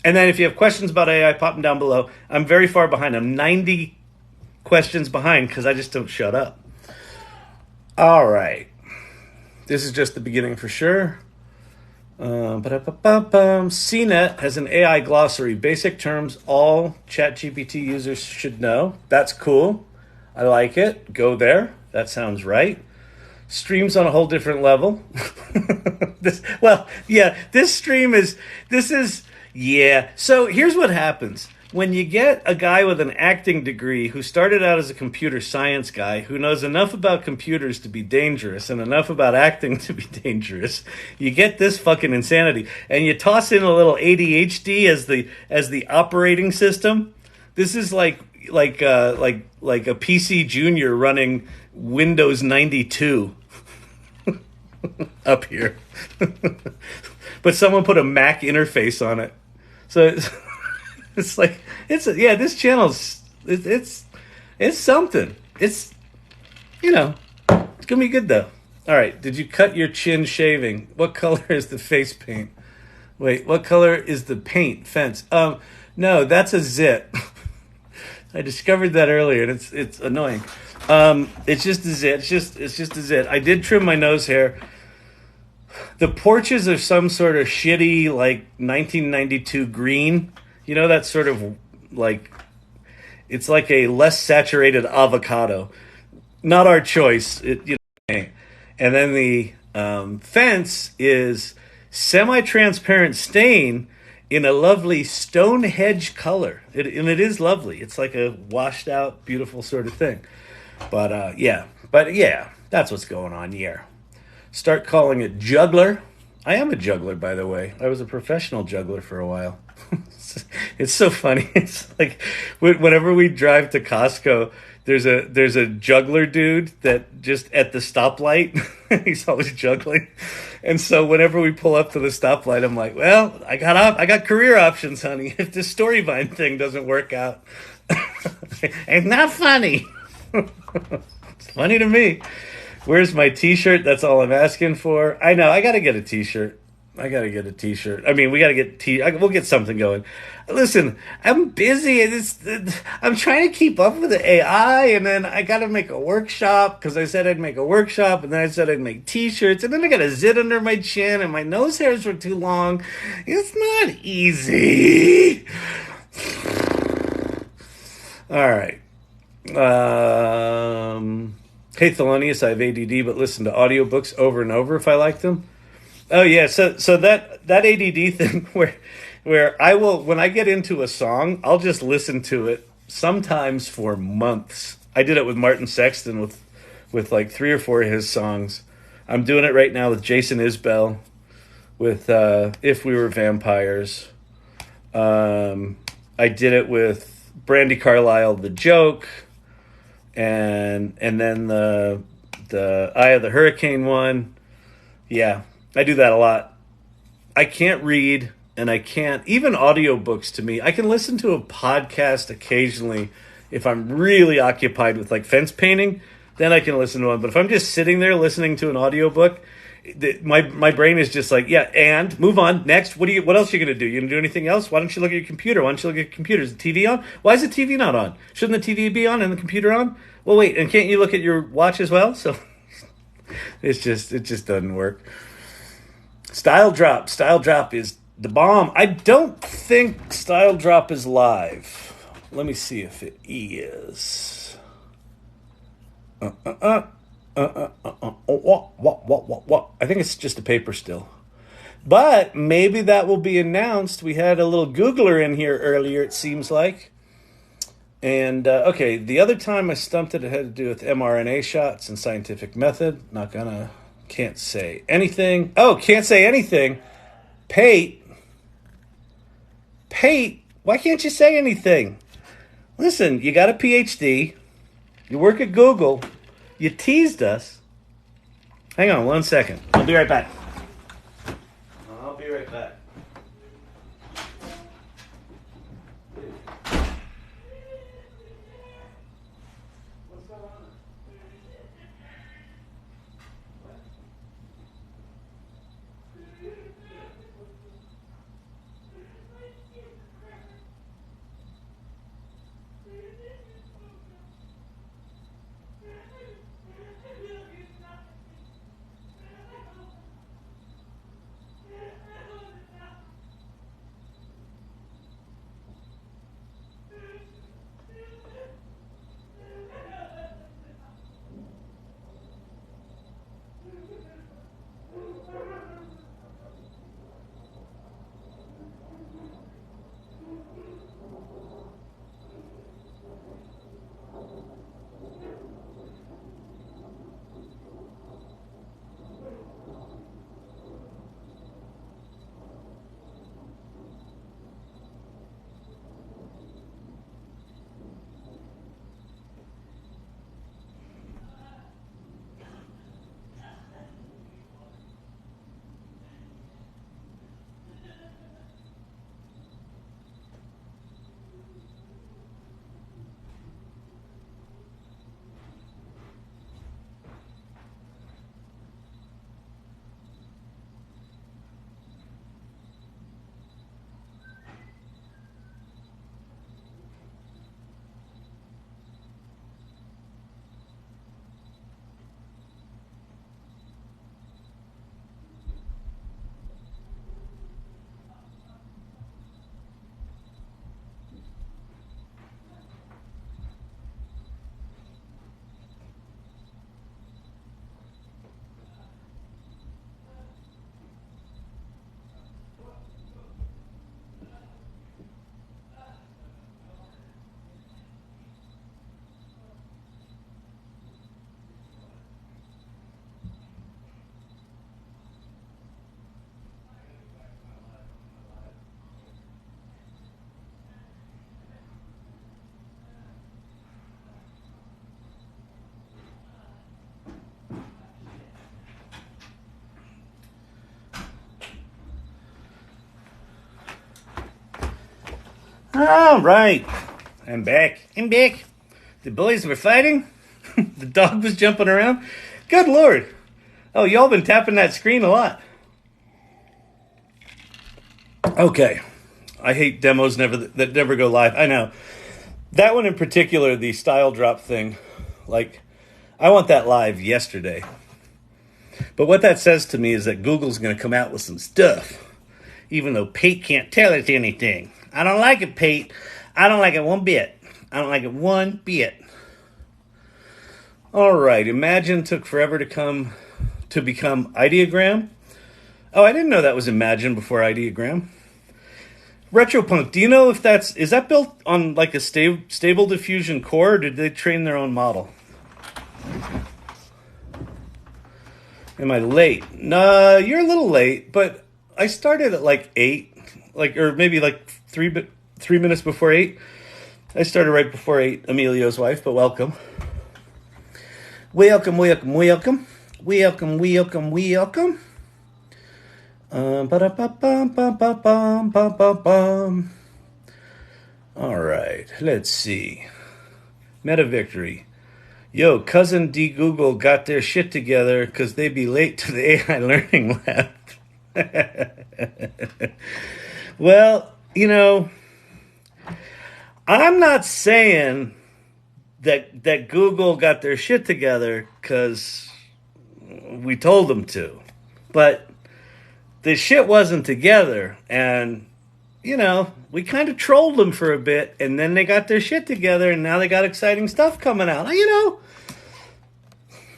And then if you have questions about AI, pop them down below. I'm very far behind. I'm 90 questions behind because I just don't shut up. All right. This is just the beginning for sure. CNET has an AI glossary. Basic terms all ChatGPT users should know. That's cool. I like it. Go there. That sounds right. Stream's on a whole different level. This stream is, yeah. So here's what happens. When you get a guy with an acting degree who started out as a computer science guy who knows enough about computers to be dangerous and enough about acting to be dangerous, you get this fucking insanity. And you toss in a little ADHD as the operating system. This is like a PC Junior running Windows 92 up here. But someone put a Mac interface on it. So it's like this channel's it's something. It's it's gonna be good though. All right, did you cut your chin shaving? What color is the face paint? Wait, what color is the paint fence? No, that's a zit. I discovered that earlier, and it's annoying. It's just a zit. It's just a zit. I did trim my nose hair. The porches are some sort of shitty, like 1992 green. You know, that sort of like, it's like a less saturated avocado. Not our choice. And then the fence is semi-transparent stain in a lovely stone hedge color. And it is lovely. It's like a washed out, beautiful sort of thing. But yeah, that's what's going on here. Start calling it juggler. I am a juggler, by the way. I was a professional juggler for a while. It's so funny. It's like whenever we drive to Costco, there's a juggler dude that just at the stoplight, he's always juggling. And so whenever we pull up to the stoplight, I'm like, well, I got career options, honey. If this Storyvine thing doesn't work out, it's not funny. It's funny to me. Where's my t-shirt? That's all I'm asking for. I know. I got to get a t-shirt. I mean, we got to get we'll get something going. Listen, I'm busy. I'm trying to keep up with the AI, and then I got to make a workshop because I said I'd make a workshop, and then I said I'd make t-shirts, and then I got a zit under my chin, and my nose hairs were too long. It's not easy. All right. Hey, Thelonious, I have ADD, but listen to audiobooks over and over if I like them. Oh yeah, so that ADD thing where I will, when I get into a song, I'll just listen to it sometimes for months. I did it with Martin Sexton with like 3 or 4 of his songs. I'm doing it right now with Jason Isbell with If We Were Vampires. I did it with Brandy Carlisle, The Joke, and then the Eye of the Hurricane one. Yeah. I do that a lot. I can't read, and I can't, even audiobooks to me, I can listen to a podcast occasionally if I'm really occupied with like fence painting, then I can listen to one. But if I'm just sitting there listening to an audiobook, my brain is just like, yeah, and move on, next. What else are you going to do? You going to do anything else? Why don't you look at your computer? Why don't you look at your computer? Is the TV on? Why is the TV not on? Shouldn't the TV be on and the computer on? Well, wait, and can't you look at your watch as well? So it just doesn't work. Style Drop is the bomb. I don't think Style Drop is live. Let me see if it is. What? I think it's just a paper still. But maybe that will be announced. We had a little Googler in here earlier, it seems like. And, okay, the other time I stumped it had to do with mRNA shots and scientific method. Can't say anything. Oh, can't say anything. Pate, why can't you say anything? Listen, you got a PhD. You work at Google. You teased us. Hang on 1 second. I'll be right back. All right. I'm back. The boys were fighting. The dog was jumping around. Good Lord. Oh, y'all been tapping that screen a lot. Okay. I hate demos that never go live. I know. That one in particular, the style drop thing, like, I want that live yesterday. But what that says to me is that Google's going to come out with some stuff, even though Pate can't tell it anything. I don't like it, Pate. I don't like it one bit. All right, Imagine took forever to become Ideogram. Oh, I didn't know that was Imagine before Ideogram. Retropunk, do you know if is that built on like a stable diffusion core, or did they train their own model? Am I late? No, you're a little late, but I started at like 8, or maybe like 3 minutes before 8. I started right before 8, Emilio's wife, but welcome. Welcome. All right, let's see. Meta Victory. Yo, cousin D Google got their shit together because they be late to the AI Learning Lab. Well, I'm not saying that Google got their shit together because we told them to. But the shit wasn't together, and, we kind of trolled them for a bit, and then they got their shit together, and now they got exciting stuff coming out.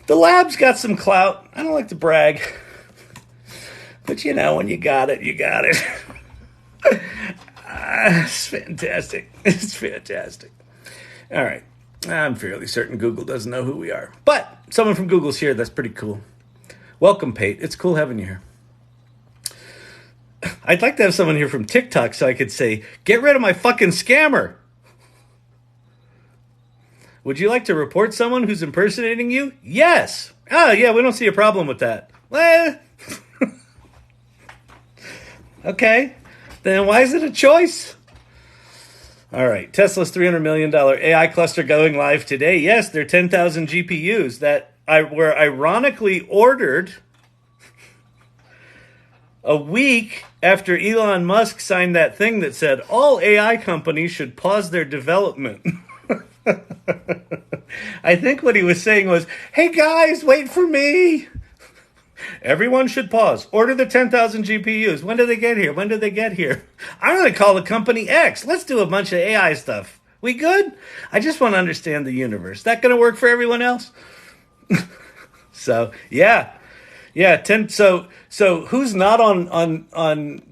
The lab's got some clout. I don't like to brag. But, when you got it, you got it. It's fantastic. It's fantastic. All right. I'm fairly certain Google doesn't know who we are. But someone from Google's here. That's pretty cool. Welcome, Pate. It's cool having you here. I'd like to have someone here from TikTok so I could say, get rid of my fucking scammer. Would you like to report someone who's impersonating you? Yes. Oh, yeah, we don't see a problem with that. Well, okay. Then why is it a choice? All right. Tesla's $300 million AI cluster going live today. Yes, they're 10,000 GPUs that were ironically ordered a week after Elon Musk signed that thing that said all AI companies should pause their development. I think what he was saying was, hey guys, wait for me. Everyone should pause. Order the 10,000 GPUs. When do they get here? I'm going to call the company X. Let's do a bunch of AI stuff. We good? I just want to understand the universe. That going to work for everyone else? So, yeah. Yeah, so who's not on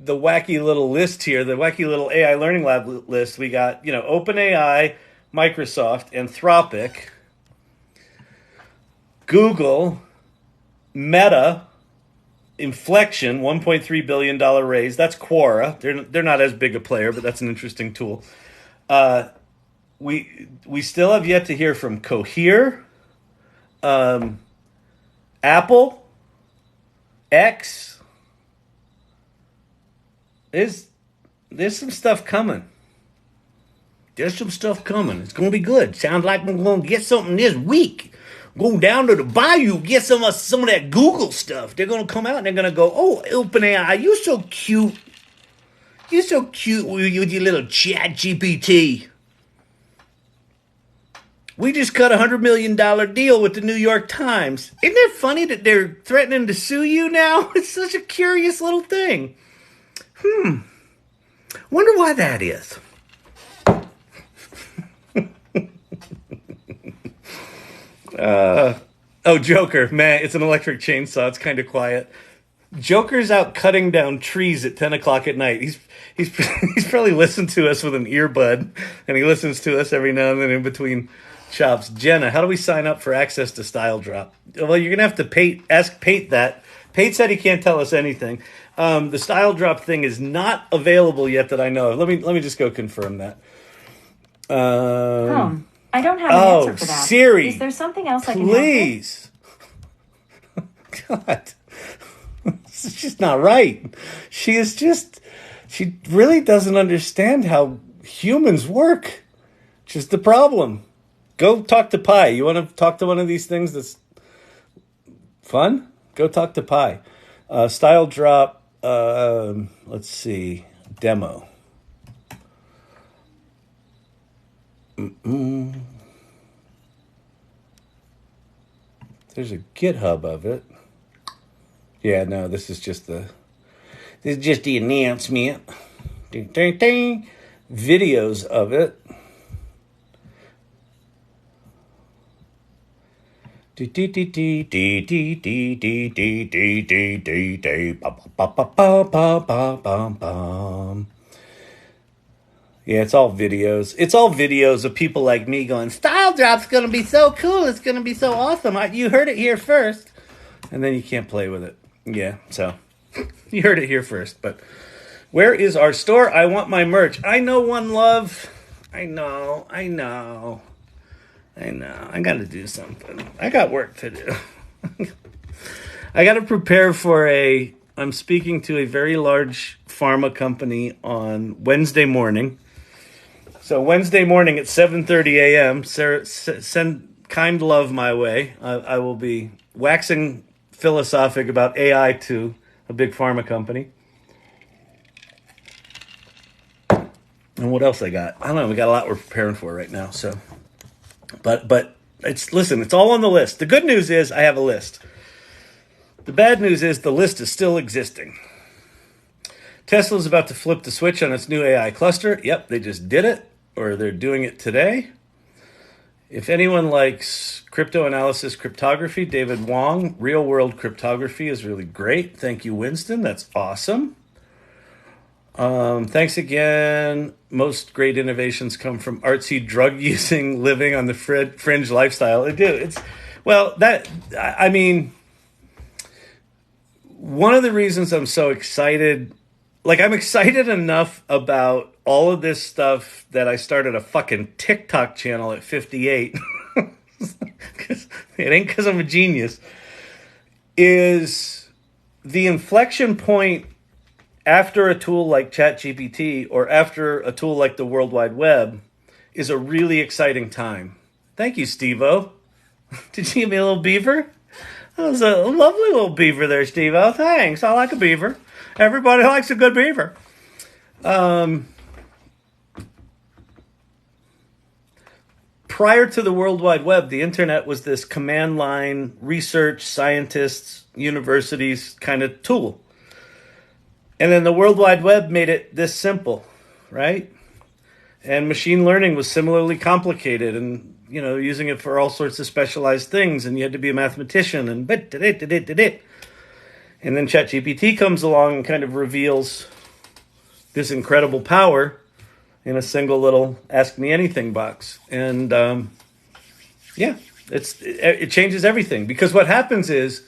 the wacky little list here, the wacky little AI Learning Lab list? We got, OpenAI, Microsoft, Anthropic, Google, Meta, Inflection, $1.3 billion raise. That's Quora. They're not as big a player, but that's an interesting tool. We still have yet to hear from Cohere, Apple, X. There's some stuff coming. It's going to be good. Sounds like we're going to get something this week. Go down to the bayou, get some of that Google stuff. They're going to come out and they're going to go, oh, OpenAI, you're so cute. You're so cute with your little ChatGPT. We just cut a $100 million deal with the New York Times. Isn't it funny that they're threatening to sue you now? It's such a curious little thing. Wonder why that is. Joker. Man, it's an electric chainsaw. It's kind of quiet. Joker's out cutting down trees at 10 o'clock at night. He's probably listened to us with an earbud, and he listens to us every now and then in between chops. Jenna, how do we sign up for access to Style Drop? Well, you're going to have to ask Pate that. Pate said he can't tell us anything. The Style Drop thing is not available yet that I know of. Let me just go confirm that. I don't have an answer for that. Siri, is there something else I can help with? Please. God. It's just not right. She really doesn't understand how humans work, which is the problem. Go talk to Pi. You want to talk to one of these things that's fun? Go talk to Pi. Style drop, let's see, demo. There's a GitHub of it. Yeah, no, this is just the announcement. Ding, ding, ding. Videos of it. Yeah, it's all videos. It's all videos of people like me going, Style Drop's going to be so cool. It's going to be so awesome. You heard it here first. And then you can't play with it. Yeah, so you heard it here first. But where is our store? I want my merch. I know, One Love. I know. I got to do something. I got work to do. I got to prepare for I'm speaking to a very large pharma company on Wednesday morning. So Wednesday morning at 7:30 a.m., Sarah, send kind love my way. I will be waxing philosophic about AI to a big pharma company. And what else I got? I don't know. We got a lot we're preparing for right now. So, but it's all on the list. The good news is I have a list. The bad news is the list is still existing. Tesla's about to flip the switch on its new AI cluster. Yep, they just did it, or they're doing it today. If anyone likes crypto analysis cryptography, David Wong, Real World Cryptography is really great. Thank you, Winston. That's awesome. Thanks again. Most great innovations come from artsy, drug-using, living on the fringe lifestyle. They do. One of the reasons I'm so excited, I'm excited enough about all of this stuff that I started a fucking TikTok channel at 58. It ain't because I'm a genius. Is the inflection point after a tool like ChatGPT or after a tool like the World Wide Web is a really exciting time. Thank you, Steve-O. Did you give me a little beaver? That was a lovely little beaver there, Steve-O. Thanks. I like a beaver. Everybody likes a good beaver. Prior to the World Wide Web, the internet was this command line, research, scientists, universities kind of tool. And then the World Wide Web made it this simple, right? And machine learning was similarly complicated and, using it for all sorts of specialized things. And you had to be a mathematician and And then ChatGPT comes along and kind of reveals this incredible power in a single little Ask Me Anything box. And it changes everything. Because what happens is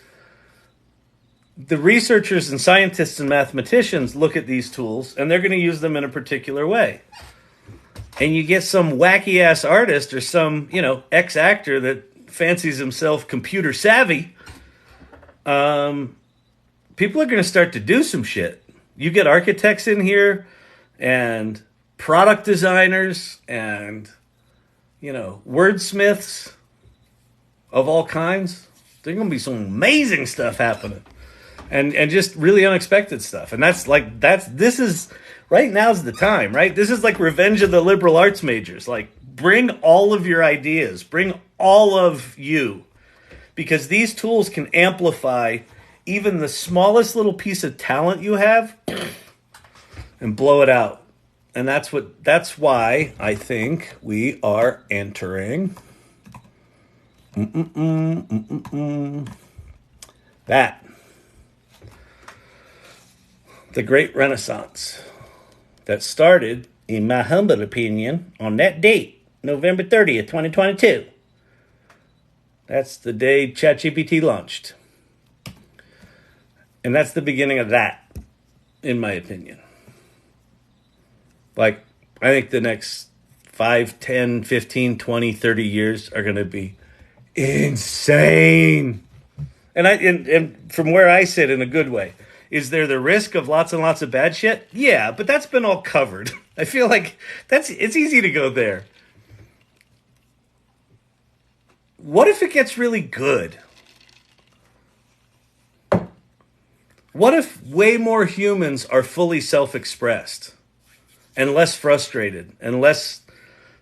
the researchers and scientists and mathematicians look at these tools and they're going to use them in a particular way. And you get some wacky ass artist or some, ex-actor that fancies himself computer savvy. People are going to start to do some shit. You get architects in here and product designers and, wordsmiths of all kinds. There's going to be some amazing stuff happening. And just really unexpected stuff. And this is, right now's the time, right? This is like revenge of the liberal arts majors. Bring all of your ideas. Bring all of you. Because these tools can amplify even the smallest little piece of talent you have and blow it out. And that's why I think we are entering that. The Great Renaissance that started, in my humble opinion, on that date, November 30th, 2022. That's the day ChatGPT launched. And that's the beginning of that, in my opinion. I think the next 5, 10, 15, 20, 30 years are going to be insane. And from where I sit, in a good way. Is there the risk of lots and lots of bad shit? Yeah, but that's been all covered. I feel like it's easy to go there. What if it gets really good? What if way more humans are fully self-expressed and less frustrated and less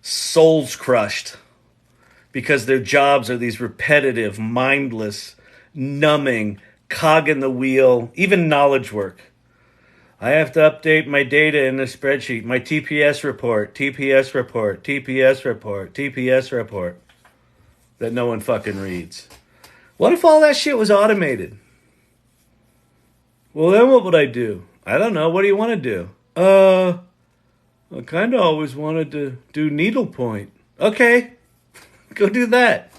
souls crushed because their jobs are these repetitive, mindless, numbing, cog in the wheel, even knowledge work? I have to update my data in the spreadsheet, my TPS report, TPS report, TPS report, TPS report that no one fucking reads. What if all that shit was automated? Well, then what would I do? I don't know. What do you want to do? I kind of always wanted to do needlepoint. Okay, go do that.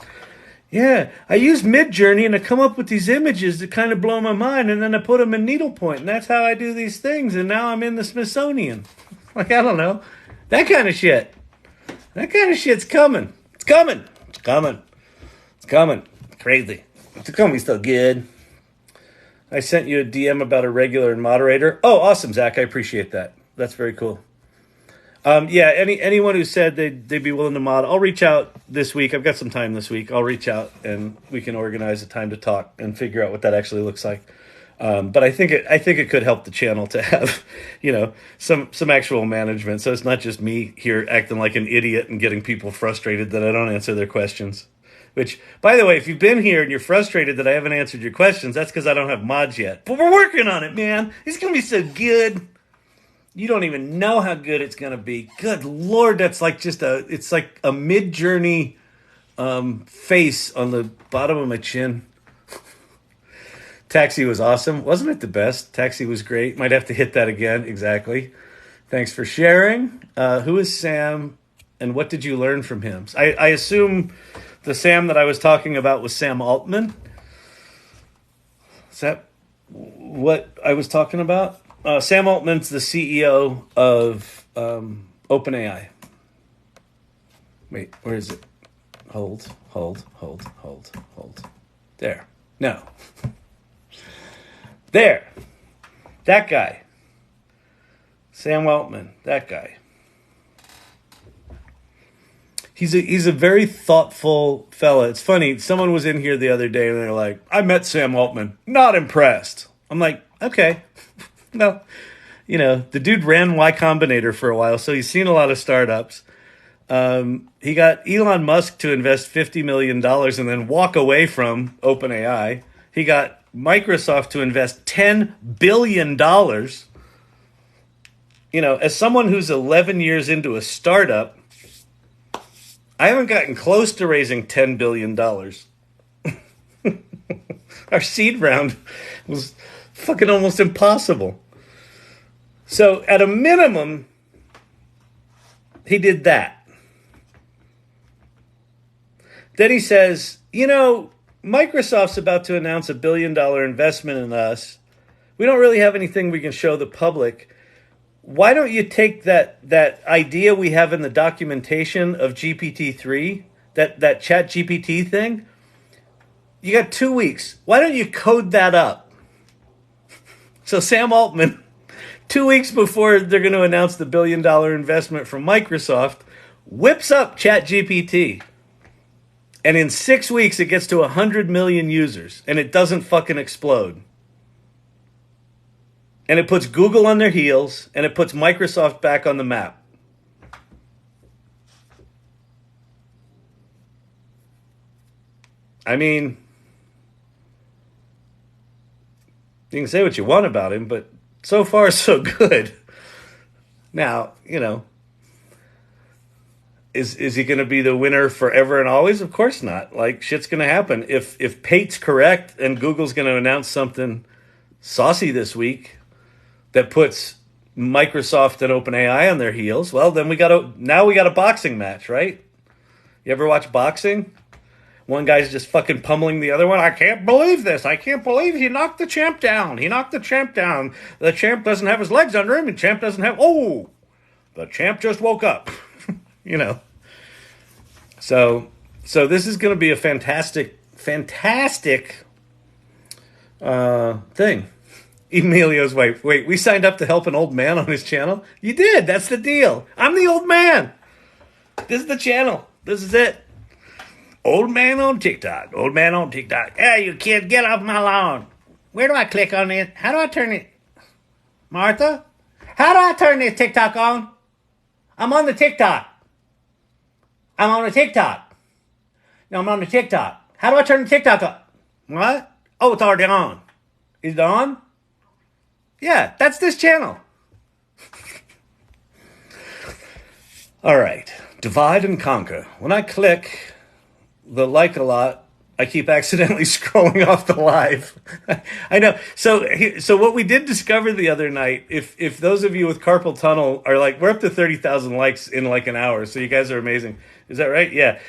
Yeah, I use Midjourney and I come up with these images that kind of blow my mind, and then I put them in needlepoint, and that's how I do these things, and now I'm in the Smithsonian. Like, I don't know. That kind of shit. That kind of shit's coming. It's coming. It's coming. It's coming. Crazy. It's coming so good. I sent you a DM about a regular and moderator. Oh, awesome, Zach. I appreciate that. That's very cool. Yeah, anyone who said they'd be willing to mod, I'll reach out this week. I've got some time this week. I'll reach out and we can organize a time to talk and figure out what that actually looks like. But I think it could help the channel to have, some actual management. So it's not just me here acting like an idiot and getting people frustrated that I don't answer their questions. Which, by the way, if you've been here and you're frustrated that I haven't answered your questions, that's because I don't have mods yet. But we're working on it, man. It's going to be so good. You don't even know how good it's going to be. Good Lord, that's like it's like a Midjourney face on the bottom of my chin. Taxi was awesome. Wasn't it the best? Taxi was great. Might have to hit that again. Exactly. Thanks for sharing. Who is Sam and what did you learn from him? I assume the Sam that I was talking about was Sam Altman. Is that what I was talking about? Sam Altman's the CEO of OpenAI. Wait, where is it? Hold. There. No. There. That guy. Sam Altman. That guy. He's a very thoughtful fella. It's funny. Someone was in here the other day and they're like, I met Sam Altman. Not impressed. I'm like, okay. Well, the dude ran Y Combinator for a while, so he's seen a lot of startups. He got Elon Musk to invest $50 million and then walk away from OpenAI. He got Microsoft to invest $10 billion. As someone who's 11 years into a startup, I haven't gotten close to raising $10 billion. Our seed round was fucking almost impossible. So at a minimum, he did that. Then he says, Microsoft's about to announce $1 billion investment in us. We don't really have anything we can show the public. Why don't you take that idea we have in the documentation of GPT-3, that ChatGPT thing? You got 2 weeks. Why don't you code that up? So Sam Altman, 2 weeks before they're going to announce the $1 billion investment from Microsoft, whips up ChatGPT. And in 6 weeks, it gets to 100 million users. And it doesn't fucking explode. And it puts Google on their heels, and it puts Microsoft back on the map. I mean, you can say what you want about him, but so far so good. Now, is he going to be the winner forever and always? Of course not. Like, shit's going to happen. If Pate's correct and Google's going to announce something saucy this week that puts Microsoft and OpenAI on their heels, well, then we got a boxing match, right? You ever watch boxing? One guy's just fucking pummeling the other one. I can't believe this. I can't believe he knocked the champ down. The champ doesn't have his legs under him, and champ doesn't have... Oh! The champ just woke up. So this is going to be a fantastic thing. Emilio's wife. Wait, we signed up to help an old man on his channel? You did. That's the deal. I'm the old man. This is the channel. This is it. Old man on TikTok. Old man on TikTok. Hey, you kid, get off my lawn. Where do I click on it? How do I turn it? Martha? How do I turn this TikTok on? I'm on the TikTok. I'm on the TikTok. No, I'm on the TikTok. How do I turn the TikTok on? What? Oh, it's already on. Is it on? Yeah, that's this channel. All right. Divide and conquer. When I click the like a lot, I keep accidentally scrolling off the live. I know. So what we did discover the other night, if those of you with carpal tunnel are like, we're up to 30,000 likes in like an hour. So you guys are amazing. Is that right? Yeah.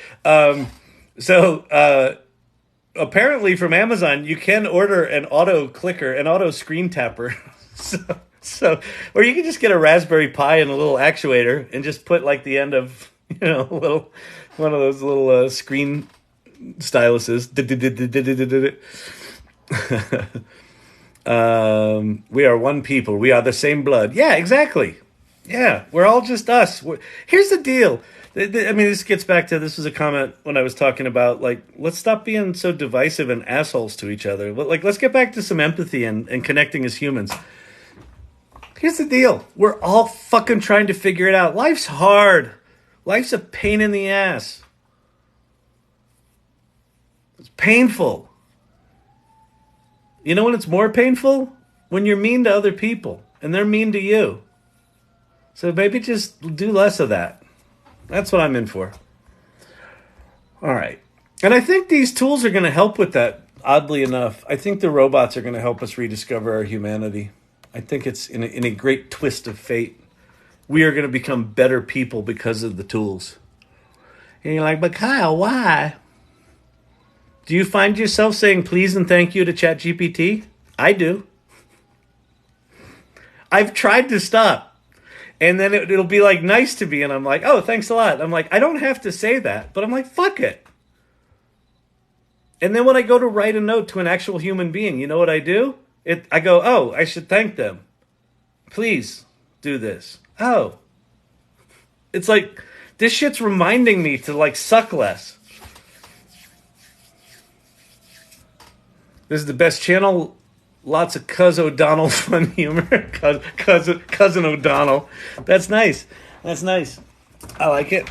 Apparently from Amazon, you can order an auto clicker, an auto screen tapper. So, or you can just get a Raspberry Pi and a little actuator and just put like the end of, one of those little screen styluses. We are one people. We are the same blood. Yeah, exactly. Yeah, we're all just us. Here's the deal. I mean, this gets back to, this was a comment when I was talking about, like, let's stop being so divisive and assholes to each other. Like, let's get back to some empathy and connecting as humans. Here's the deal. We're all fucking trying to figure it out. Life's hard. Life's a pain in the ass. It's painful. You know when it's more painful? When you're mean to other people and they're mean to you. So maybe just do less of that. That's what I'm in for. All right. And I think these tools are going to help with that, oddly enough. I think the robots are going to help us rediscover our humanity. I think it's in a great twist of fate. We are going to become better people because of the tools. And you're like, but Kyle, why? Do you find yourself saying please and thank you to ChatGPT? I do. I've tried to stop. And then it'll be like nice to me. And I'm like, oh, thanks a lot. I'm like, I don't have to say that. But I'm like, fuck it. And then when I go to write a note to an actual human being, you know what I do? I go, oh, I should thank them. Please do this. Oh. It's like, this shit's reminding me to like suck less. This is the best channel. Lots of Cuz O'Donnell fun humor. Cousin O'Donnell. That's nice. That's nice. I like it.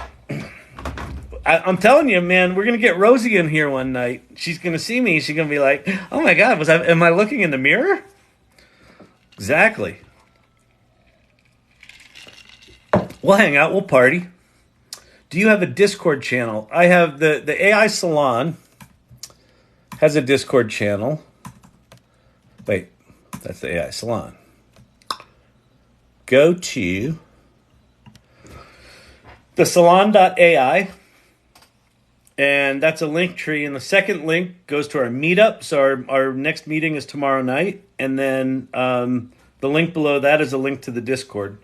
I'm telling you, man, we're going to get Rosie in here one night. She's going to see me. She's going to be like, oh my God, am I looking in the mirror? Exactly. We'll hang out. We'll party. Do you have a Discord channel? I have the AI Salon has a Discord channel. Wait, that's the AI Salon. Go to the salon.ai. And that's a link tree. And the second link goes to our meetup. So our next meeting is tomorrow night. And then the link below that is a link to the Discord.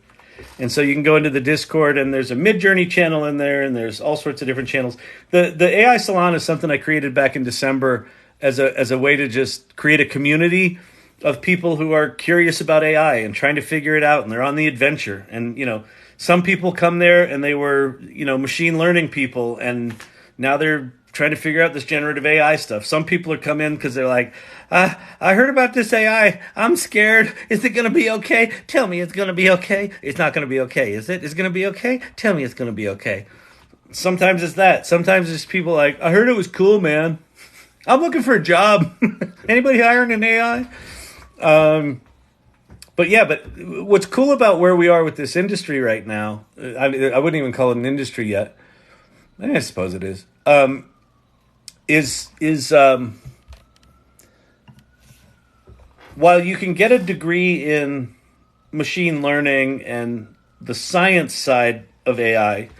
And so you can go into the Discord and there's a Midjourney channel in there and there's all sorts of different channels. The AI Salon is something I created back in December as a way to just create a community of people who are curious about AI and trying to figure it out. And they're on the adventure. And, some people come there and they were, machine learning people and now they're trying to figure out this generative AI stuff. Some people are come in because they're like, I heard about this AI. I'm scared. Is it going to be okay? Tell me it's going to be okay. It's not going to be okay, is it? It's going to be okay? Tell me it's going to be okay. Sometimes it's that. Sometimes it's people like, I heard it was cool, man. I'm looking for a job. Anybody hiring an AI? But what's cool about where we are with this industry right now, I wouldn't even call it an industry yet. I suppose it is. While you can get a degree in machine learning and the science side of AI,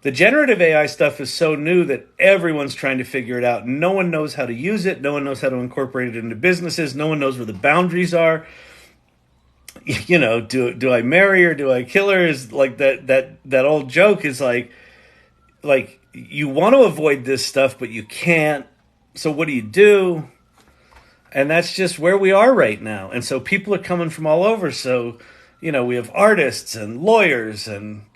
the generative AI stuff is so new that everyone's trying to figure it out. No one knows how to use it. No one knows how to incorporate it into businesses. No one knows where the boundaries are. Do I marry her? Do I kill her? Is like that old joke is like you want to avoid this stuff, but you can't. So what do you do? And that's just where we are right now. And so people are coming from all over. So, we have artists and lawyers and,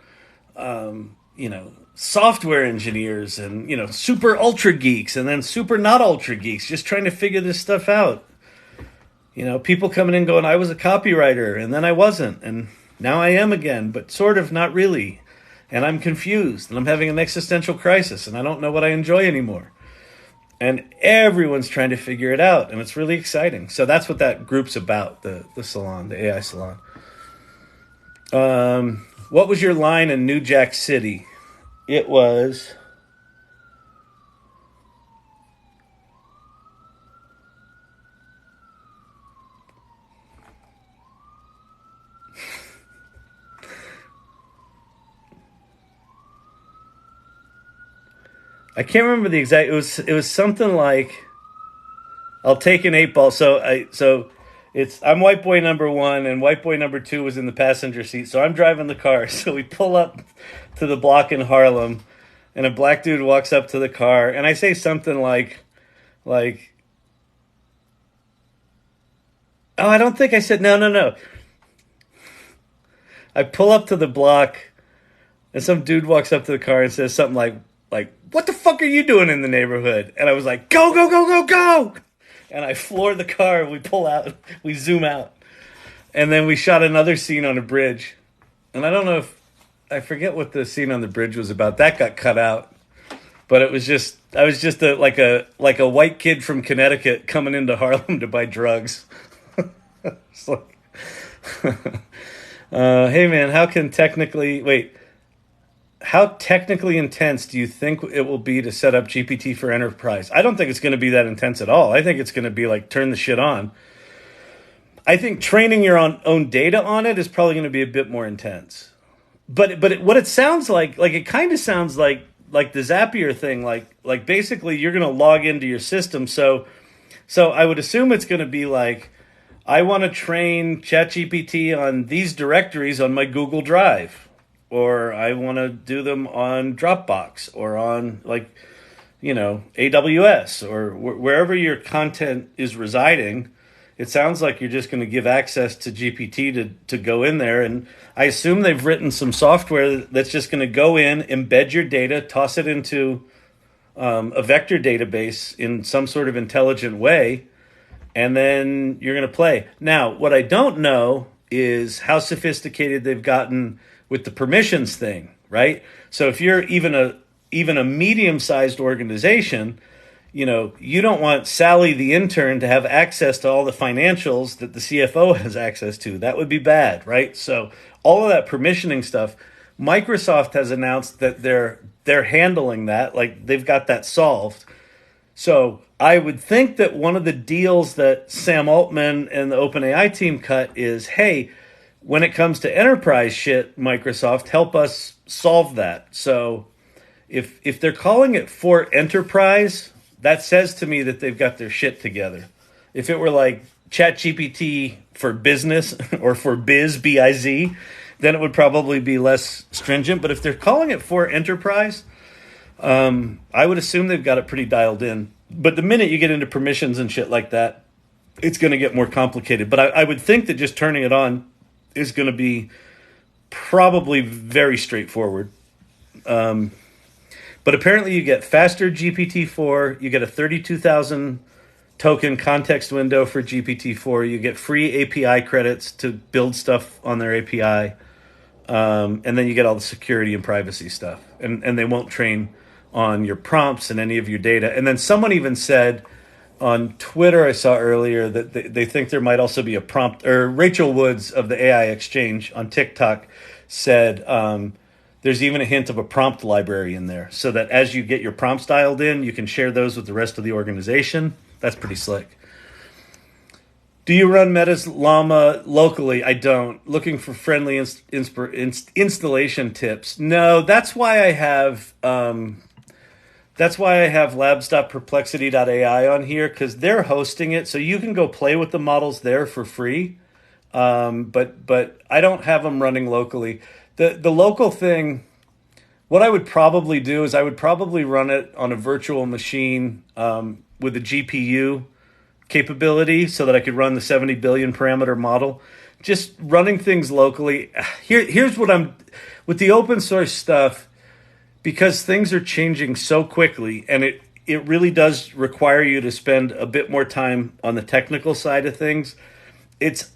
software engineers and, super ultra geeks and then super not ultra geeks just trying to figure this stuff out. People coming in going, I was a copywriter and then I wasn't. And now I am again, but sort of not really. And I'm confused and I'm having an existential crisis and I don't know what I enjoy anymore. And everyone's trying to figure it out, and it's really exciting. So that's what that group's about, the salon, the AI salon. What was your line in New Jack City? It was... I can't remember the exact. It was something like, "I'll take an 8-ball." So I'm white boy number 1, and white boy number 2 was in the passenger seat. So I'm driving the car. So we pull up to the block in Harlem, and a black dude walks up to the car, and I say something like, "Oh, I don't think I said no." I pull up to the block, and some dude walks up to the car and says something like, "What the fuck are you doing in the neighborhood?" And I was like, "Go, go, go, go, go!" And I floor the car, we pull out, we zoom out. And then we shot another scene on a bridge. And I don't know I forget what the scene on the bridge was about. That got cut out. But I was just like a white kid from Connecticut coming into Harlem to buy drugs. It's like, hey man, how technically intense do you think it will be to set up GPT for enterprise? I don't think it's going to be that intense at all. I think it's going to be like turn the shit on. I think training your own data on it is probably going to be a bit more intense. But what it sounds like it kind of sounds like the Zapier thing, like basically you're going to log into your system. So I would assume it's going to be like, I want to train ChatGPT on these directories on my Google Drive. Or I want to do them on Dropbox or on AWS or wherever your content is residing. It sounds like you're just going to give access to GPT to go in there. And I assume they've written some software that's just going to go in, embed your data, toss it into a vector database in some sort of intelligent way, and then you're going to play. Now, what I don't know is how sophisticated they've gotten with the permissions thing, right? So if you're even a medium-sized organization, you don't want Sally the intern to have access to all the financials that the CFO has access to. That would be bad, right? So all of that permissioning stuff, Microsoft has announced that they're handling that, like they've got that solved. So I would think that one of the deals that Sam Altman and the OpenAI team cut is, hey, when it comes to enterprise shit, Microsoft, help us solve that. So if they're calling it for enterprise, that says to me that they've got their shit together. If it were like ChatGPT for business or for B-I-Z, then it would probably be less stringent. But if they're calling it for enterprise, I would assume they've got it pretty dialed in. But the minute you get into permissions and shit like that, it's going to get more complicated. But I would think that just turning it on is going to be probably very straightforward. But apparently you get faster GPT-4, you get a 32,000 token context window for GPT-4, you get free API credits to build stuff on their API, and then you get all the security and privacy stuff. And they won't train on your prompts and any of your data. And then someone even said on Twitter, I saw earlier, that they think there might also be a prompt, or Rachel Woods of the AI Exchange on TikTok said there's even a hint of a prompt library in there, so that as you get your prompts dialed in, you can share those with the rest of the organization. That's pretty slick. Do you run Meta's Llama locally? I don't. Looking for friendly installation tips. No, that's why I have... That's why I have labs.perplexity.ai on here, because they're hosting it, so you can go play with the models there for free. But I don't have them running locally. The local thing, what I would probably do is I would probably run it on a virtual machine with a GPU capability so that I could run the 70 billion parameter model. Just running things locally. Here's what I'm with the open source stuff, because things are changing so quickly, and it really does require you to spend a bit more time on the technical side of things. It's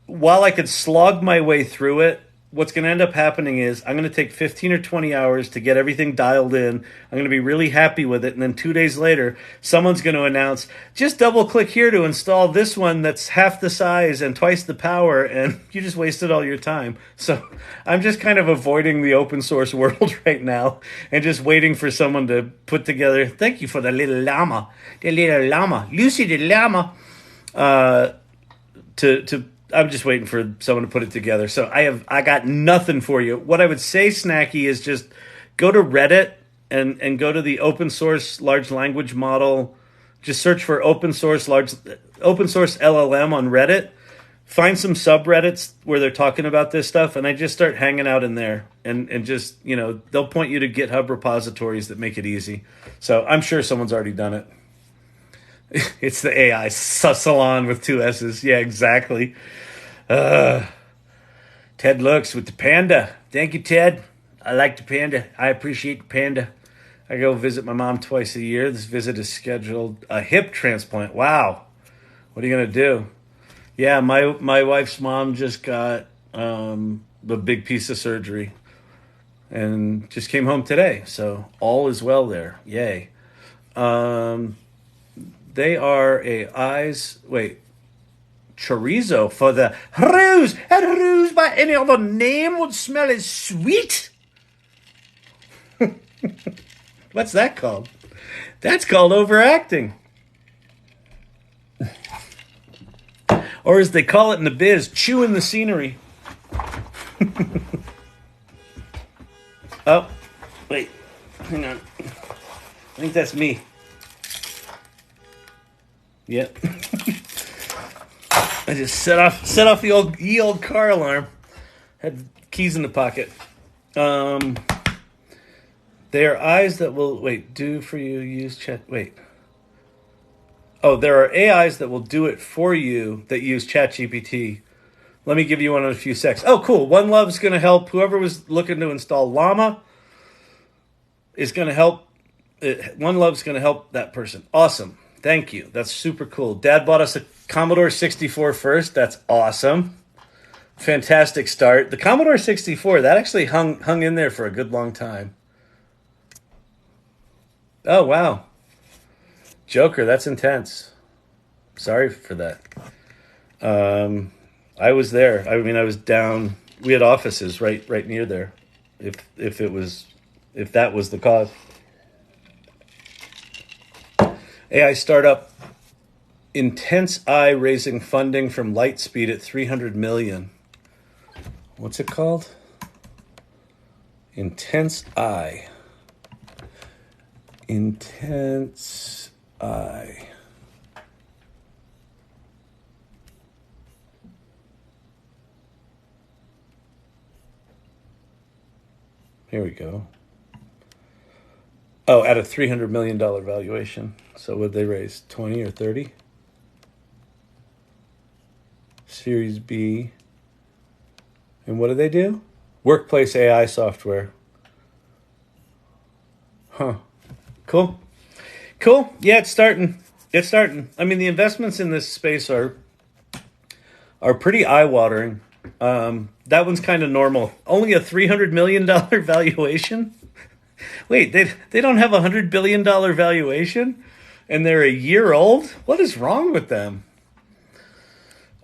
while I could slog my way through it, what's going to end up happening is I'm going to take 15 or 20 hours to get everything dialed in. I'm going to be really happy with it. And then 2 days later, someone's going to announce, just double click here to install this one that's half the size and twice the power. And you just wasted all your time. So I'm just kind of avoiding the open source world right now and just waiting for someone to put together. Thank you for the little llama, Lucy the llama, I'm just waiting for someone to put it together. So I got nothing for you. What I would say, Snacky, is just go to Reddit and go to the open source large language model. Just search for open source LLM on Reddit. Find some subreddits where they're talking about this stuff, and I just start hanging out in there and just, they'll point you to GitHub repositories that make it easy. So I'm sure someone's already done it. It's the AI salon with 2 S's. Yeah, exactly. Ted looks with the panda. Thank you, Ted. I like the panda. I appreciate the panda. I go visit my mom twice a year. This visit is scheduled. A hip transplant. Wow. What are you going to do? Yeah, my wife's mom just got a big piece of surgery and just came home today. So all is well there. Yay. They are chorizo for the ruse. And ruse by any other name would smell as sweet. What's that called? That's called overacting. Or as they call it in the biz, chewing the scenery. Oh, wait. Hang on. I think that's me. Yep. I just set off the old car alarm. Had keys in the pocket. They are eyes that will do for you. Use chat. Oh, there are AIs that will do it for you that use ChatGPT. Let me give you one in a few secs. Oh, cool. One Love's going to help. Whoever was looking to install Llama is going to help. One Love's going to help that person. Awesome. Thank you. That's super cool. Dad bought us a Commodore 64 first. That's awesome. Fantastic start. The Commodore 64, that actually hung in there for a good long time. Oh, wow. Joker, that's intense. Sorry for that. I was there. I was down. We had offices right near there. If that was the cause. AI startup Intense Eye raising funding from Lightspeed at 300 million. What's it called? Intense Eye. Intense Eye. Here we go. Oh, at a $300 million valuation. So would they raise 20 or 30? Series B. And what do they do? Workplace AI software. Huh. Cool. Yeah, it's starting. I mean, the investments in this space are pretty eye-watering. That one's kind of normal. Only a $300 million valuation? Wait, they don't have a $100 billion valuation? And they're a year old? What is wrong with them?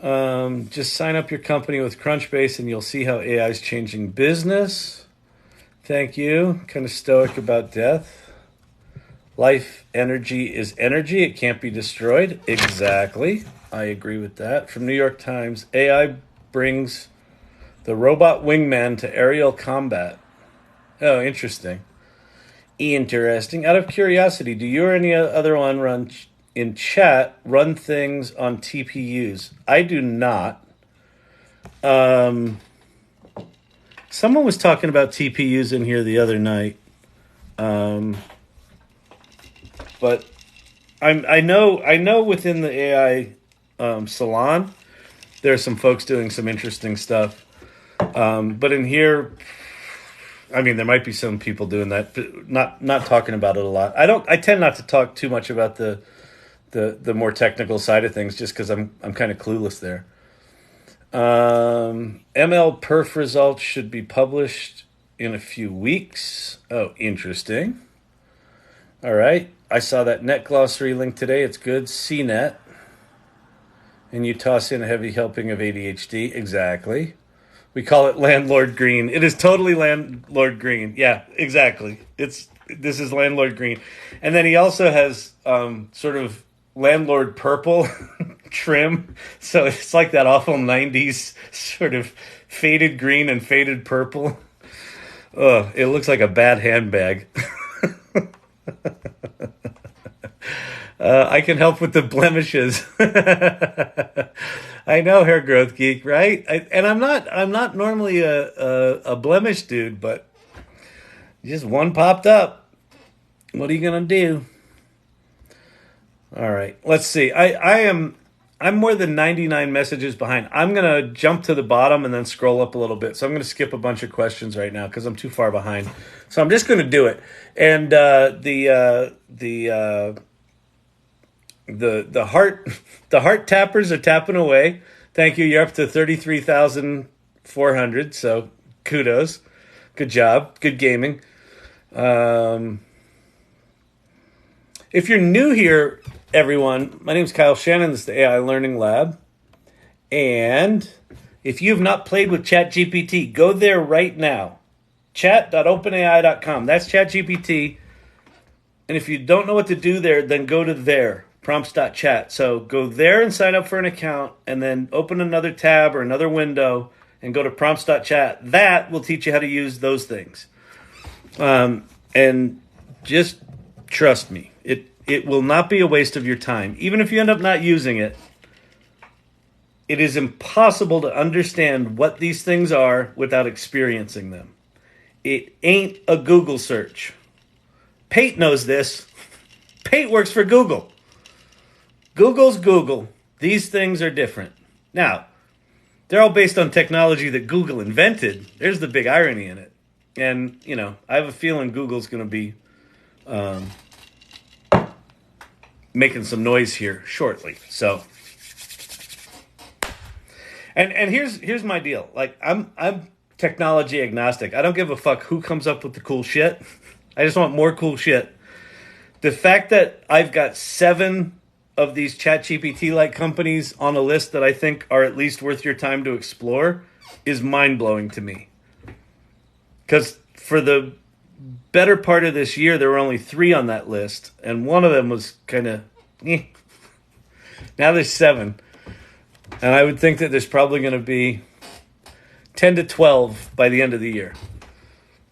Just sign up your company with Crunchbase and you'll see how AI is changing business. Thank you. Kind of stoic about death. Life energy is energy. It can't be destroyed. Exactly. I agree with that. From New York Times, AI brings the robot wingman to aerial combat. Oh, interesting. Out of curiosity, do you or any other one run things on TPUs? I do not. Someone was talking about TPUs in here the other night. But I know within the AI salon, there are some folks doing some interesting stuff. But in here, I mean, there might be some people doing that, but not talking about it a lot. I tend not to talk too much about the more technical side of things, just because I'm kind of clueless there. ML perf results should be published in a few weeks. Oh, interesting. All right. I saw that net glossary link today. It's good. CNET. And you toss in a heavy helping of ADHD. Exactly. We call it landlord green. It is totally landlord green. Yeah, exactly. This is landlord green. And then he also has sort of landlord purple trim. So it's like that awful 90s sort of faded green and faded purple. Oh, it looks like a bad handbag. I can help with the blemishes. I know, hair growth geek, right? I'm not normally a blemish dude, but just one popped up. What are you gonna do? All right, let's see. I'm more than 99 messages behind. I'm gonna jump to the bottom and then scroll up a little bit. So I'm gonna skip a bunch of questions right now because I'm too far behind. So I'm just gonna do it. And the heart tappers are tapping away. Thank you. You're up to 33,400. So kudos. Good job. Good gaming. If you're new here, everyone, my name is Kyle Shannon. This is the AI Learning Lab. And if you have not played with ChatGPT, go there right now. Chat.openai.com. That's ChatGPT. And if you don't know what to do there, then go to there. Prompts.chat. So go there and sign up for an account, and then open another tab or another window and go to prompts.chat. That will teach you how to use those things. And just trust me, it will not be a waste of your time. Even if you end up not using it, it is impossible to understand what these things are without experiencing them. It ain't a Google search. Pate knows this. Pate works for Google. Google's Google. These things are different. Now, they're all based on technology that Google invented. There's the big irony in it. And, I have a feeling Google's going to be making some noise here shortly. So, and here's my deal. Like, I'm technology agnostic. I don't give a fuck who comes up with the cool shit. I just want more cool shit. The fact that I've got 7 of these ChatGPT-like companies on a list that I think are at least worth your time to explore is mind-blowing to me. Because for the better part of this year, there were only 3 on that list, and one of them was kind of, Now there's 7. And I would think that there's probably going to be 10 to 12 by the end of the year.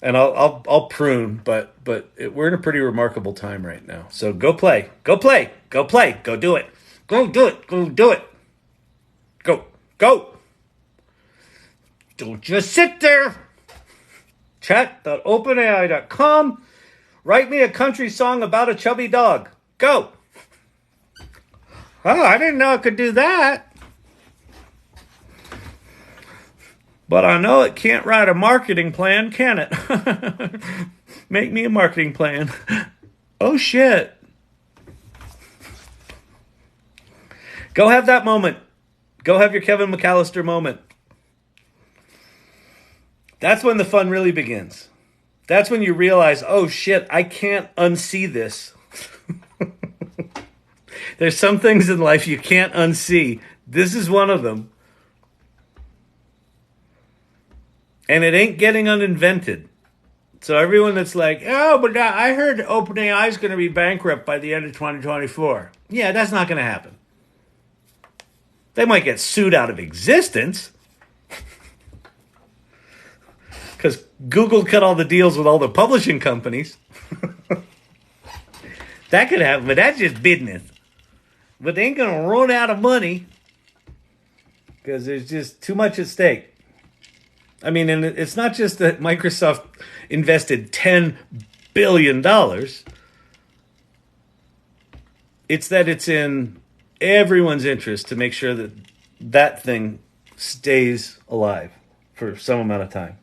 And I'll prune, but we're in a pretty remarkable time right now. So go play, go do it, go do it, go. Don't just sit there. Chat.openai.com. Write me a country song about a chubby dog. Go. Oh, I didn't know I could do that. But I know it can't write a marketing plan, can it? Make me a marketing plan. Oh, shit. Go have that moment. Go have your Kevin McAllister moment. That's when the fun really begins. That's when you realize, oh, shit, I can't unsee this. There's some things in life you can't unsee. This is one of them. And it ain't getting uninvented. So everyone that's like, oh, but I heard OpenAI is going to be bankrupt by the end of 2024. Yeah, that's not going to happen. They might get sued out of existence. Because Google cut all the deals with all the publishing companies. That could happen, but that's just business. But they ain't going to run out of money. Because there's just too much at stake. I mean, and it's not just that Microsoft invested $10 billion. it's that it's in everyone's interest to make sure that that thing stays alive for some amount of time.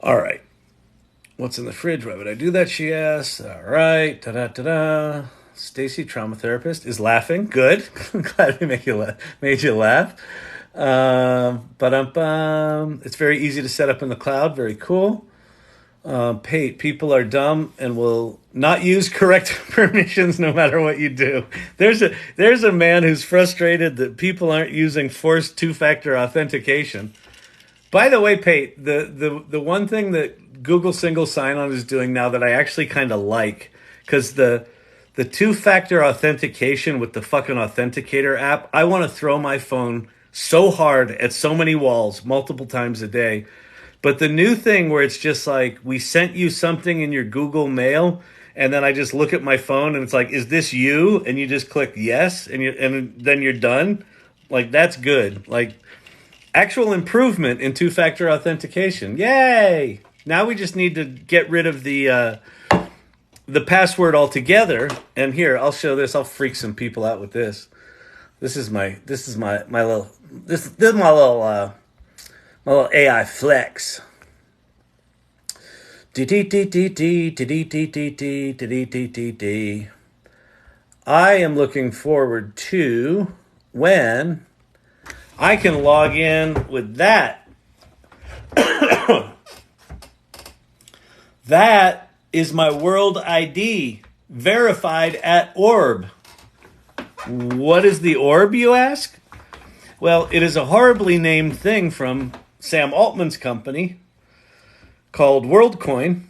All right. What's in the fridge? Why would I do that? She asks. All right. Da-da-da-da. Stacy, trauma therapist, is laughing. Good. I'm glad we made you laugh. It's very easy to set up in the cloud. Very cool. Pate, people are dumb and will not use correct permissions no matter what you do. There's a man who's frustrated that people aren't using forced two-factor authentication. By the way, Pate, the one thing that Google single sign-on is doing now that I actually kind of like, because the two-factor authentication with the fucking Authenticator app, I want to throw my phone so hard at so many walls multiple times a day. But the new thing where it's just like, we sent you something in your Google Mail, and then I just look at my phone and it's like, is this you? And you just click yes, and then you're done. Like, that's good. Like, actual improvement in two-factor authentication. Yay! Now we just need to get rid of the password altogether. And here, I'll show this. I'll freak some people out with this. This is my little AI flex. I am looking forward to when I can log in with that. That is my world ID, verified at Orb. What is the Orb, you ask? Well, it is a horribly named thing from Sam Altman's company called WorldCoin.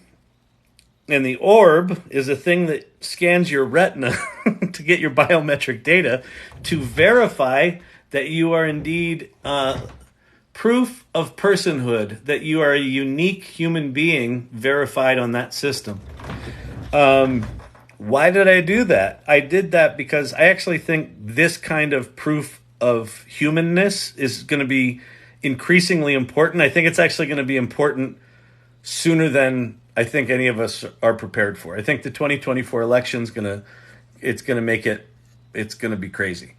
And the Orb is a thing that scans your retina to get your biometric data to verify that you are indeed proof of personhood, that you are a unique human being verified on that system. Why did I do that? I did that because I actually think this kind of proof of humanness is going to be increasingly important. I think it's actually going to be important sooner than I think any of us are prepared for. I think the 2024 election is going to be crazy.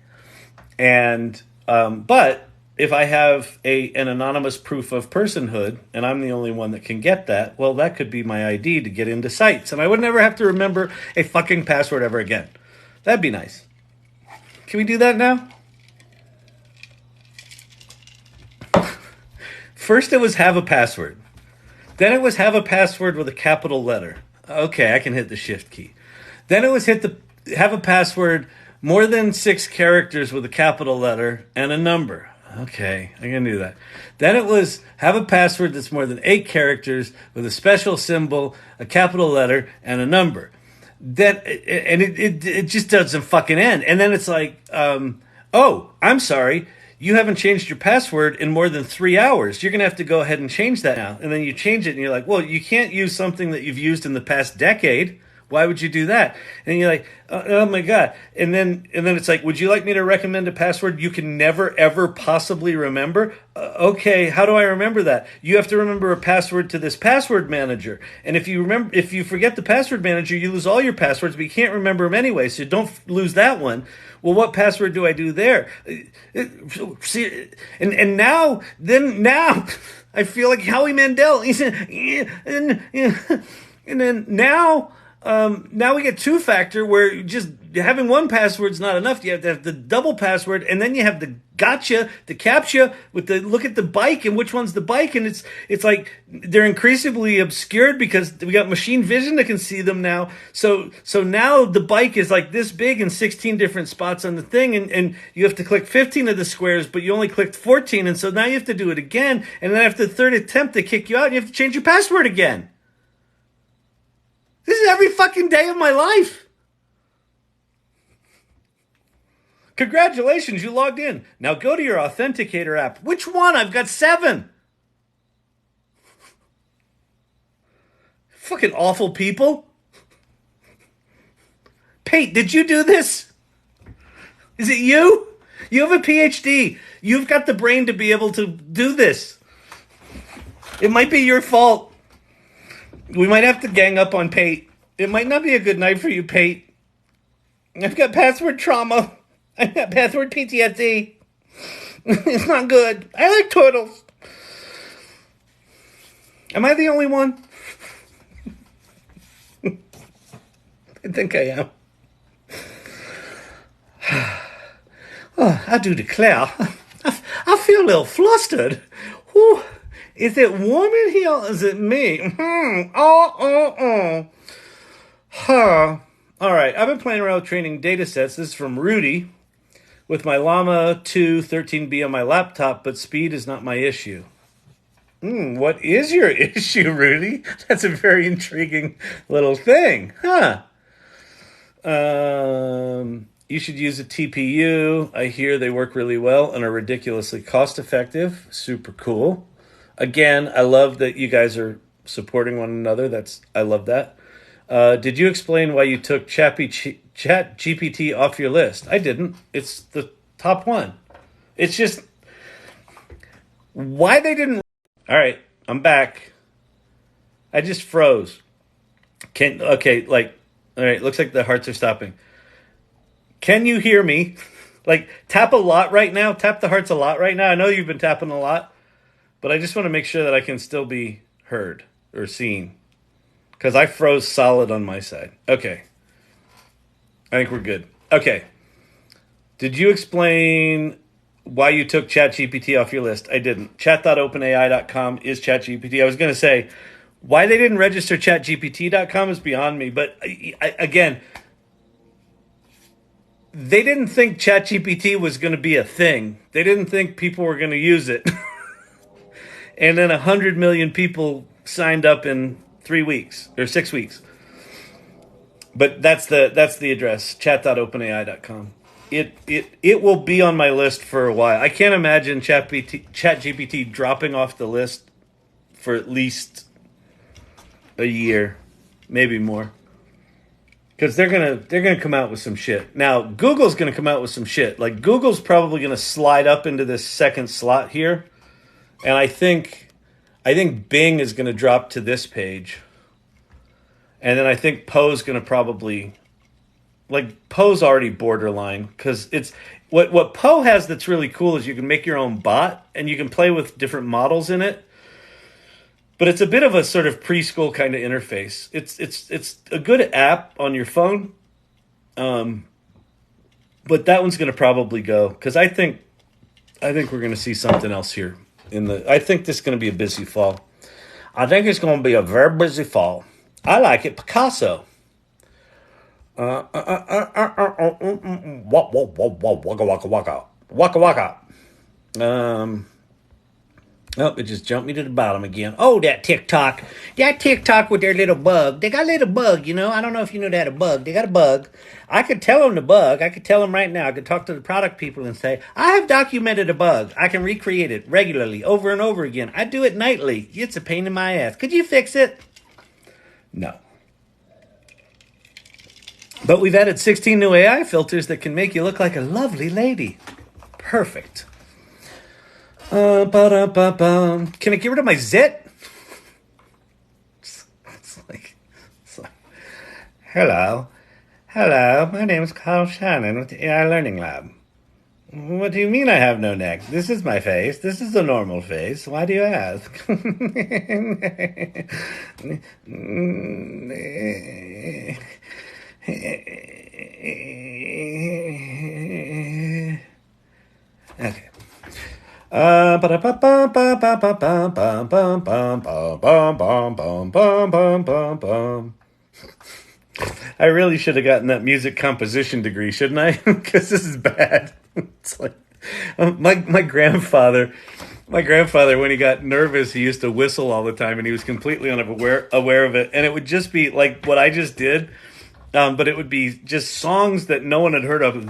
And but if I have an anonymous proof of personhood and I'm the only one that can get that, well, that could be my ID to get into sites, and I would never have to remember a fucking password ever again. That'd be nice. Can we do that now? First it was have a password. Then it was have a password with a capital letter. Okay, I can hit the shift key. Then it was have a password more than 6 characters with a capital letter and a number. Okay, I can do that. Then it was have a password that's more than 8 characters with a special symbol, a capital letter, and a number. Then it just doesn't fucking end. And then it's like, oh, I'm sorry, you haven't changed your password in more than 3 hours. You're going to have to go ahead and change that now. And then you change it and you're like, well, you can't use something that you've used in the past decade. Why would you do that? And you're like, oh my God. And then it's like, would you like me to recommend a password you can never, ever possibly remember? Okay, how do I remember that? You have to remember a password to this password manager. And if you forget the password manager, you lose all your passwords, but you can't remember them anyway, so don't lose that one. Well, what password do I do there? See, and now I feel like Howie Mandel. He said, and then now we get two-factor where just having one password is not enough. You have to have the double password, and then you have the gotcha, the CAPTCHA with the look at the bike and which one's the bike, and it's like they're increasingly obscured because we got machine vision that can see them now. So now the bike is like this big in 16 different spots on the thing, and you have to click 15 of the squares, but you only clicked 14, and so now you have to do it again, and then after the third attempt they kick you out, and you have to change your password again. This is every fucking day of my life. Congratulations, you logged in. Now go to your Authenticator app. Which one? I've got 7. Fucking awful people. Pate, did you do this? Is it you? You have a PhD. You've got the brain to be able to do this. It might be your fault. We might have to gang up on Pate. It might not be a good night for you, Pate. I've got password trauma. I've got password PTSD. It's not good. I like turtles. Am I the only one? I think I am. Oh, I do declare, I feel a little flustered. Whew. Is it warm in here or is it me? Huh. All right, I've been playing around with training data sets. This is from Rudy with my Llama 2 13B on my laptop, but speed is not my issue. What is your issue, Rudy? That's a very intriguing little thing. Huh. You should use a TPU. I hear they work really well and are ridiculously cost-effective. Super cool. Again, I love that you guys are supporting one another. I love that. Did you explain why you took ChatGPT off your list? I didn't. It's the top one. It's just why they didn't. All right, I'm back. I just froze. All right, looks like the hearts are stopping. Can you hear me? Like, tap a lot right now. Tap the hearts a lot right now. I know you've been tapping a lot, but I just want to make sure that I can still be heard or seen. Because I froze solid on my side. Okay. I think we're good. Okay. Did you explain why you took ChatGPT off your list? I didn't. Chat.openai.com is ChatGPT. I was going to say, why they didn't register ChatGPT.com is beyond me. But again, they didn't think ChatGPT was going to be a thing. They didn't think people were going to use it. And then 100 million people signed up in 3 weeks or 6 weeks. But that's the address, chat.openai.com. It will be on my list for a while. I can't imagine ChatGPT dropping off the list for at least a year, maybe more. Because they're gonna come out with some shit. Now, Google's gonna come out with some shit. Like, Google's probably gonna slide up into this second slot here. And I think Bing is gonna drop to this page. And then I think Poe's gonna probably, like, Poe's already borderline, because it's what Poe has that's really cool is you can make your own bot and you can play with different models in it. But it's a bit of a sort of preschool kind of interface. It's a good app on your phone, but that one's going to probably go because I think we're going to see something else here. I think this is going to be a busy fall. I think it's going to be a very busy fall. I like it, Picasso. Waka waka. Oh, it just jumped me to the bottom again. Oh, that TikTok. That TikTok with their little bug. They got a little bug, you know. I don't know if you know they had a bug. They got a bug. I could tell them the bug. I could tell them right now. I could talk to the product people and say, I have documented a bug. I can recreate it regularly, over and over again. I do it nightly. It's a pain in my ass. Could you fix it? No. But we've added 16 new AI filters that can make you look like a lovely lady. Perfect. Can I get rid of my zit? It's like, hello, my name is Kyle Shannon with the AI Learning Lab. What do you mean I have no neck? This is my face. This is a normal face. Why do you ask? Okay. I really should have gotten that music composition degree, shouldn't I? Because this is bad. It's like my grandfather, when he got nervous, he used to whistle all the time, and he was completely aware of it. And it would just be like what I just did, but it would be just songs that no one had heard of,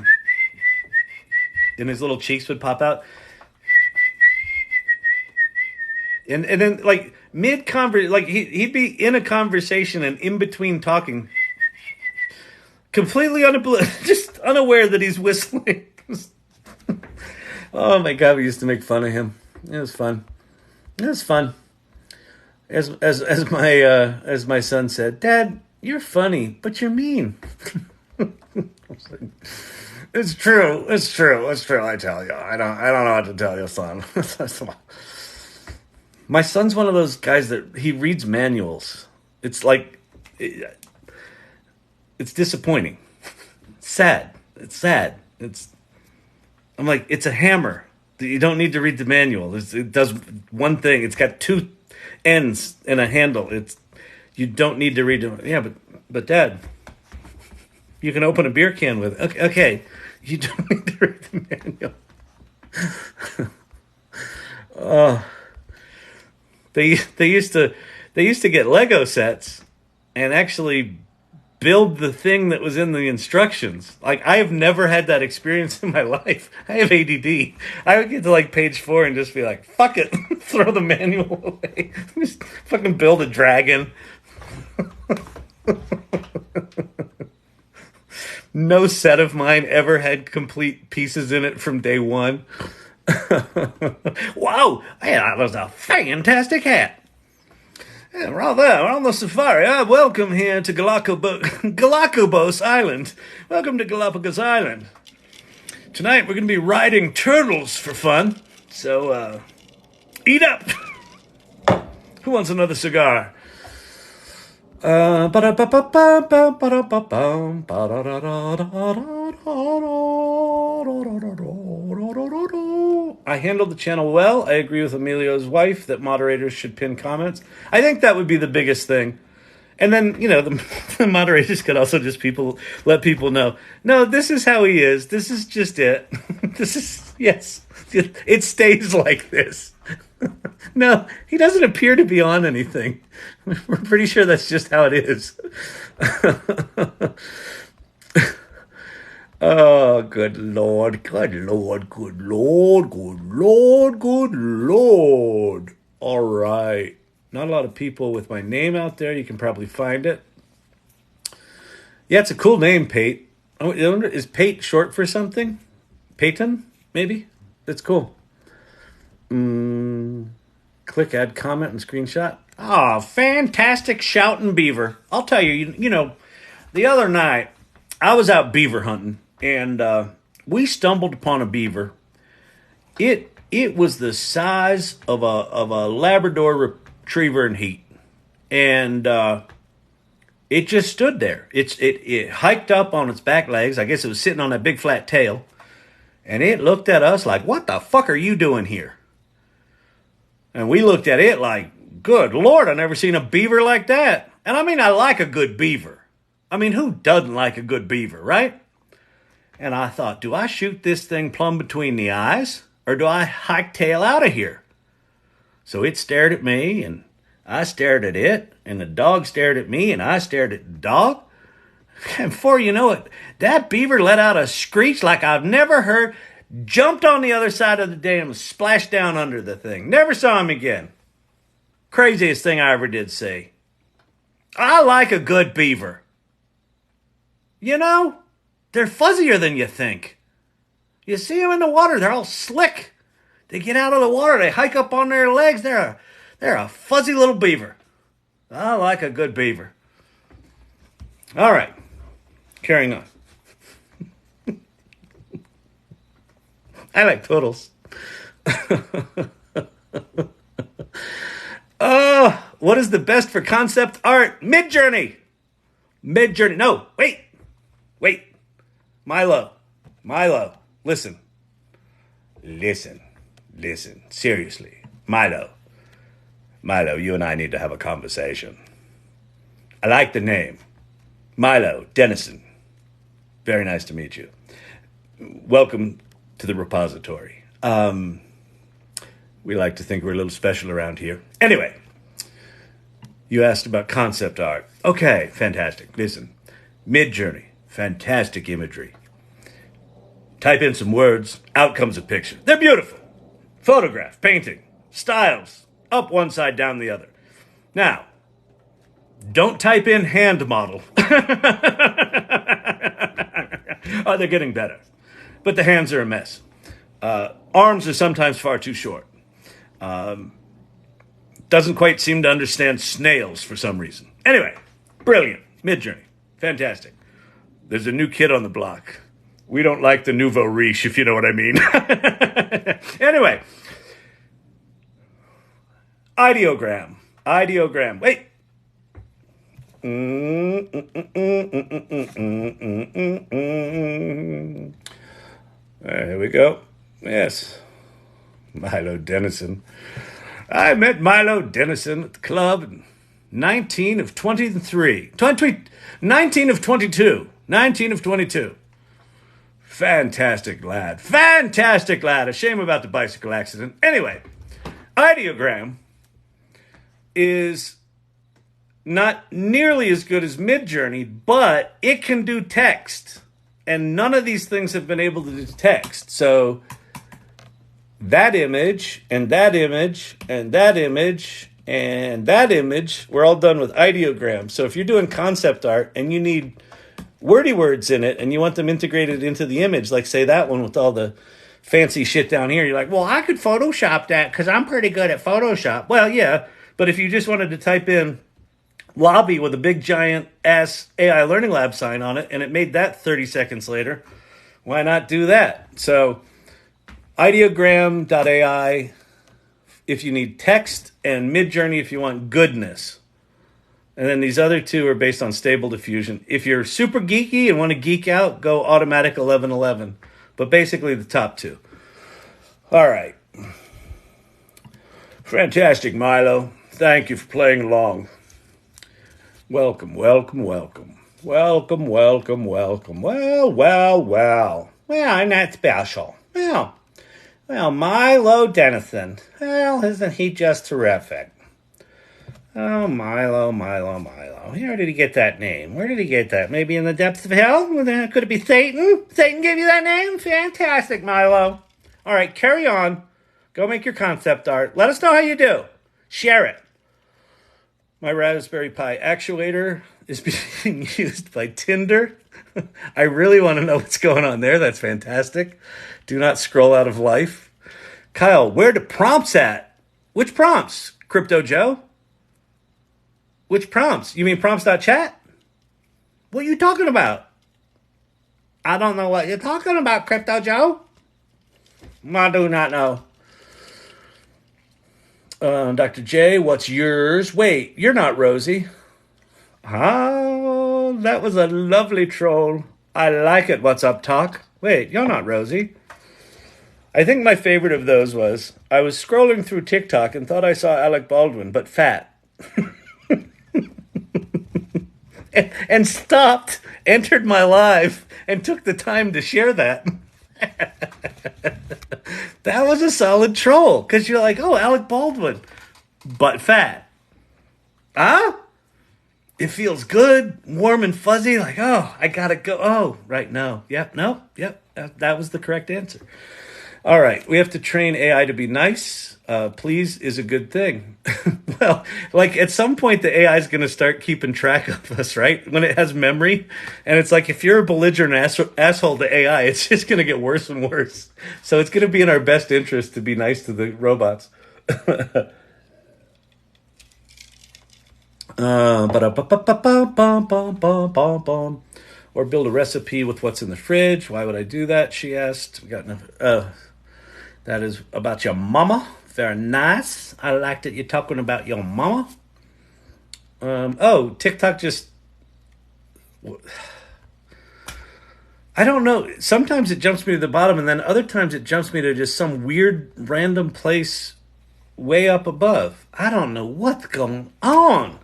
and his little cheeks would pop out. And then, like, mid-conversation, like, he'd be in a conversation and in between talking, completely just unaware that he's whistling. Oh, my God, we used to make fun of him. It was fun. As my son said, Dad, you're funny, but you're mean. It's true. It's true. It's true. I tell you, I don't know what to tell you, son. My son's one of those guys that he reads manuals. It's like, it's disappointing. It's sad. It's sad. I'm like, it's a hammer. You don't need to read the manual. It does one thing. It's got two ends and a handle. You don't need to read it. Yeah, but Dad, you can open a beer can with it. Okay. You don't need to read the manual. They used to get Lego sets and actually build the thing that was in the instructions. Like, I have never had that experience in my life. I have ADD. I would get to like page 4 and just be like, fuck it. Throw the manual away. Just fucking build a dragon. No set of mine ever had complete pieces in it from day one. Wow, that was a fantastic hat. And we're all there, we're on the safari. Welcome here to Galapagos Island. Welcome to Galapagos Island. Tonight we're going to be riding turtles for fun. So, eat up. Who wants another cigar? I handled the channel well. I agree with Emilio's wife that moderators should pin comments. I think that would be the biggest thing. And then, the moderators could also just let people know, no, this is how he is. This is just it. Yes, it stays like this. No, he doesn't appear to be on anything. We're pretty sure that's just how it is. Oh, good Lord, good Lord, good Lord, good Lord, good Lord. All right. Not a lot of people with my name out there. You can probably find it. Yeah, it's a cool name, Pate. Is Pate short for something? Peyton, maybe? That's cool. Click add comment and screenshot. Ah, fantastic shouting beaver. I'll tell you, the other night I was out beaver hunting and we stumbled upon a beaver. It was the size of a Labrador retriever in heat. And it just stood there. It hiked up on its back legs. I guess it was sitting on that big flat tail. And it looked at us like, what the fuck are you doing here? And we looked at it like, good Lord, I've never seen a beaver like that. And I mean, I like a good beaver. I mean, who doesn't like a good beaver, right? And I thought, do I shoot this thing plumb between the eyes? Or do I hike tail out of here? So it stared at me, and I stared at it, and the dog stared at me, and I stared at the dog. And before you know it, that beaver let out a screech like I've never heard, jumped on the other side of the dam, splashed down under the thing. Never saw him again. Craziest thing I ever did see. I like a good beaver. They're fuzzier than you think. You see them in the water, they're all slick. They get out of the water, they hike up on their legs. They're a fuzzy little beaver. I like a good beaver. All right, carrying on. I like turtles. What is the best for concept art? Midjourney. No, wait. Milo. Listen. Seriously. Milo, you and I need to have a conversation. I like the name. Milo Dennison. Very nice to meet you. Welcome to the repository. We like to think we're a little special around here. Anyway, you asked about concept art. Okay, fantastic. Listen, Midjourney, fantastic imagery. Type in some words, out comes a picture. They're beautiful. Photograph, painting, styles, up one side, down the other. Now, don't type in hand model. Oh, they're getting better. But the hands are a mess. Arms are sometimes far too short. doesn't quite seem to understand snails for some reason. Anyway, brilliant. Midjourney. Fantastic. There's a new kid on the block. We don't like the nouveau riche, if you know what I mean. Anyway. Ideogram. Wait. There we go. Yes. Milo Dennison. I met Milo Dennison at the club in 19 of 23. 19 of 22. 19 of 22. Fantastic lad. A shame about the bicycle accident. Anyway, Ideogram is not nearly as good as Midjourney, but it can do text. And none of these things have been able to do text. So that image, and that image, and that image, and that image, we're all done with Ideogram. So if you're doing concept art and you need wordy words in it and you want them integrated into the image, like say that one with all the fancy shit down here, you're like, well, I could Photoshop that because I'm pretty good at Photoshop. Well, yeah, but if you just wanted to type in lobby with a big giant ass AI Learning Lab sign on it and it made that 30 seconds later, why not do that? So Ideogram.ai if you need text, and Midjourney if you want goodness. And then these other two are based on Stable Diffusion. If you're super geeky and want to geek out, go Automatic 1111. But basically the top two. All right. Fantastic, Milo. Thank you for playing along. Welcome. Well, I'm not special. Well, Milo Dennison. Well, isn't he just terrific? Oh, Milo. Where did he get that name? Where did he get that? Maybe in the depths of hell? Could it be Satan? Satan gave you that name? Fantastic, Milo. All right, carry on. Go make your concept art. Let us know how you do. Share it. My Raspberry Pi actuator is being used by Tinder. I really want to know what's going on there. That's fantastic. Do not scroll out of life. Kyle, where the prompts at? Which prompts? Crypto Joe? Which prompts? You mean prompts.chat? What are you talking about? I don't know what you're talking about, Crypto Joe. I do not know. Dr. J, what's yours? Wait, you're not Rosie. Oh, that was a lovely troll. I like it. What's up, talk? Wait, you're not Rosie. I think my favorite of those was, I was scrolling through TikTok and thought I saw Alec Baldwin, but fat. and stopped, entered my live, and took the time to share that. That was a solid troll, because you're like, oh, Alec Baldwin, but fat. Huh? It feels good, warm and fuzzy, like, oh, I gotta go. Oh, right, no. Yep, no, yep, that was the correct answer. All right, we have to train AI to be nice. Please is a good thing. Well, like at some point the AI is going to start keeping track of us, right? When it has memory. And it's like if you're a belligerent asshole to AI, it's just going to get worse and worse. So it's going to be in our best interest to be nice to the robots. Or build a recipe with what's in the fridge. Why would I do that? She asked. We got enough. That is about your mama. Very nice. I like that you're talking about your mama. TikTok just... I don't know. Sometimes it jumps me to the bottom, and then other times it jumps me to just some weird random place way up above. I don't know what's going on.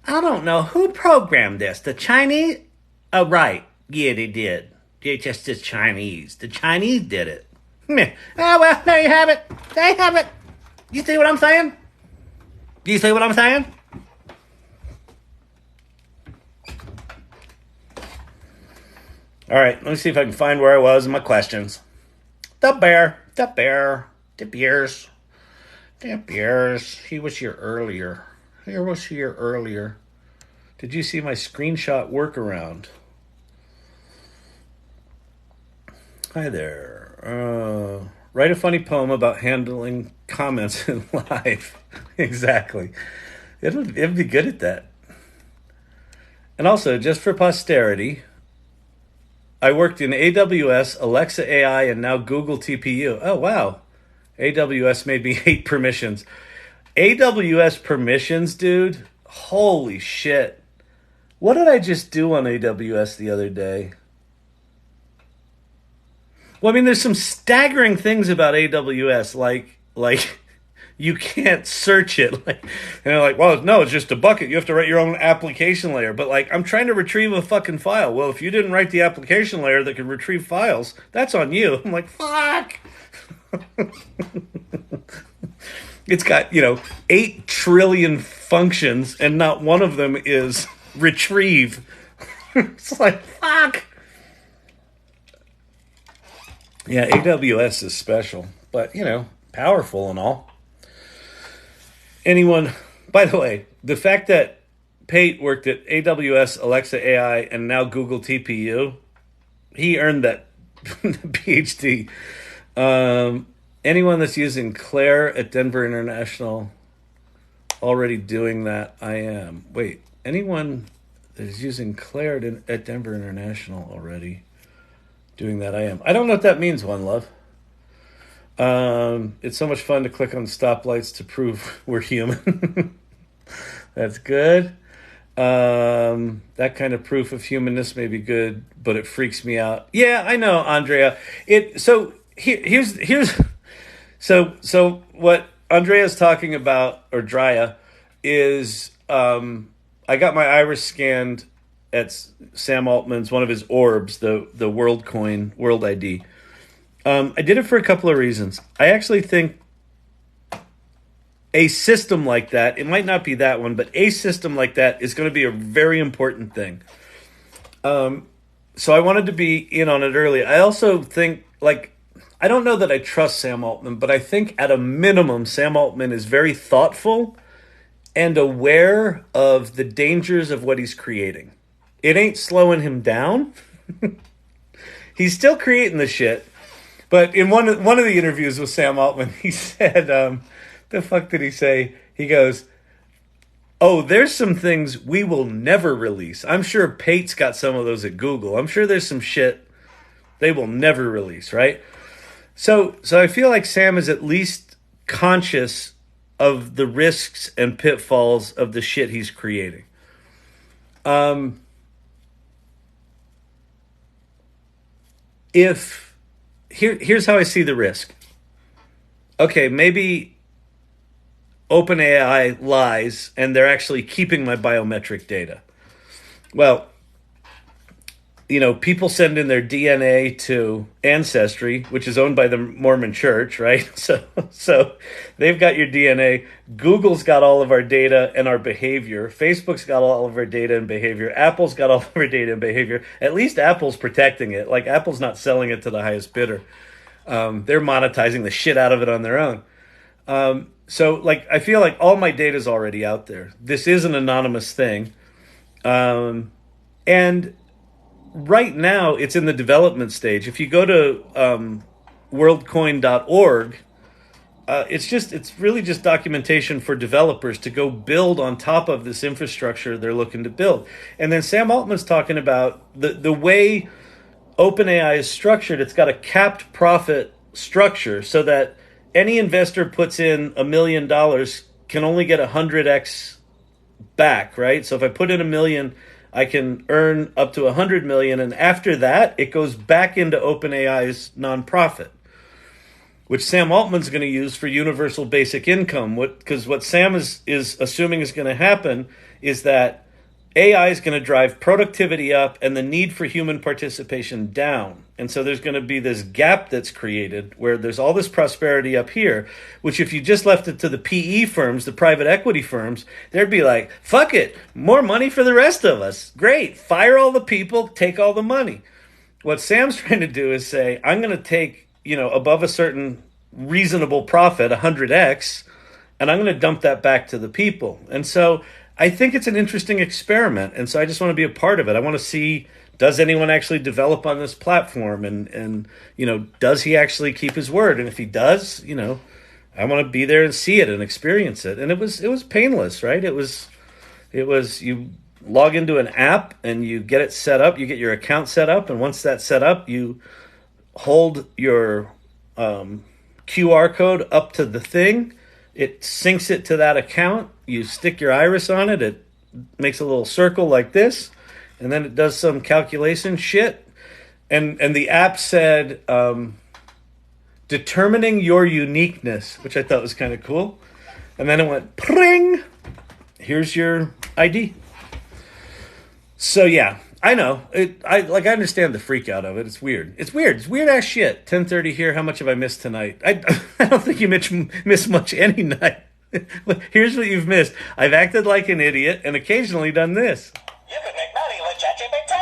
I don't know who programmed this. The Chinese? Oh, right. Yeah, they did. They're just the Chinese. The Chinese did it. Oh, well, there you have it. There you have it. You see what I'm saying? Do you see what I'm saying? All right, let me see if I can find where I was in my questions. The bear. He was here earlier. Did you see my screenshot workaround? Hi there. Write a funny poem about handling comments in live. Exactly. It'd be good at that. And also, just for posterity, I worked in AWS, Alexa AI, and now Google TPU. Oh, wow. AWS made me hate permissions. AWS permissions, dude. Holy shit. What did I just do on AWS the other day? Well, I mean, there's some staggering things about AWS, like you can't search it. Like, and they're like, well, no, it's just a bucket. You have to write your own application layer. But like, I'm trying to retrieve a fucking file. Well, if you didn't write the application layer that could retrieve files, that's on you. I'm like, fuck. It's got, 8 trillion functions, and not one of them is retrieve. It's like, fuck. Yeah, AWS is special, but, powerful and all. Anyone, by the way, the fact that Pate worked at AWS, Alexa AI, and now Google TPU, he earned that PhD. Anyone that's using Claire at Denver International, already doing that, I am. Wait, anyone that is using Claire at Denver International already doing that, I am. I don't know what that means, One Love. It's so much fun to click on stoplights to prove we're human. That's good. That kind of proof of humanness may be good, but it freaks me out. Yeah, I know, Andrea. So what Andrea's talking about, or Drya, is I got my iris scanned at Sam Altman's, one of his orbs, the WorldCoin, World ID. I did it for a couple of reasons. I actually think a system like that, it might not be that one, but a system like that is going to be a very important thing. So I wanted to be in on it early. I also think, I don't know that I trust Sam Altman, but I think at a minimum, Sam Altman is very thoughtful and aware of the dangers of what he's creating. It ain't slowing him down. He's still creating the shit. But in one of the interviews with Sam Altman, he said, the fuck did he say? He goes, oh, there's some things we will never release. I'm sure Pate's got some of those at Google. I'm sure there's some shit they will never release, right? So I feel like Sam is at least conscious of the risks and pitfalls of the shit he's creating. Here's how I see the risk. Okay, maybe OpenAI lies and they're actually keeping my biometric data. Well, people send in their DNA to Ancestry, which is owned by the Mormon Church, right? So they've got your DNA. Google's got all of our data and our behavior. Facebook's got all of our data and behavior. Apple's got all of our data and behavior. At least Apple's protecting it. Like, Apple's not selling it to the highest bidder. They're monetizing the shit out of it on their own. So I feel like all my data is already out there. This is an anonymous thing. And right now, it's in the development stage. If you go to worldcoin.org, it's really just documentation for developers to go build on top of this infrastructure they're looking to build. And then Sam Altman's talking about the way OpenAI is structured. It's got a capped profit structure so that any investor puts in $1 million can only get 100x back, right? So if I put in $1 million, I can earn up to 100 million, and after that, it goes back into OpenAI's nonprofit, which Sam Altman's going to use for universal basic income. Because what Sam is assuming is going to happen is that AI is going to drive productivity up and the need for human participation down. And so there's going to be this gap that's created where there's all this prosperity up here, which if you just left it to the PE firms, the private equity firms, they'd be like, fuck it, more money for the rest of us. Great, fire all the people, take all the money. What Sam's trying to do is say, I'm going to take, above a certain reasonable profit, 100x, and I'm going to dump that back to the people. And so I think it's an interesting experiment, and so I just want to be a part of it. I want to see, does anyone actually develop on this platform, and does he actually keep his word? And if he does, I want to be there and see it and experience it. And it was painless, right? It was you log into an app and you get it set up, you get your account set up, and once that's set up, you hold your QR code up to the thing. It syncs it to that account. You stick your iris on it. It makes a little circle like this, and then it does some calculation shit. And the app said, determining your uniqueness, which I thought was kind of cool. And then it went, pring, here's your ID. So yeah, I know. I understand the freak out of it. It's weird. It's weird ass shit. 10:30 here. How much have I missed tonight? I don't think you miss much any night. Here's what you've missed. I've acted like an idiot and occasionally done this. You can make money with ChatGPT.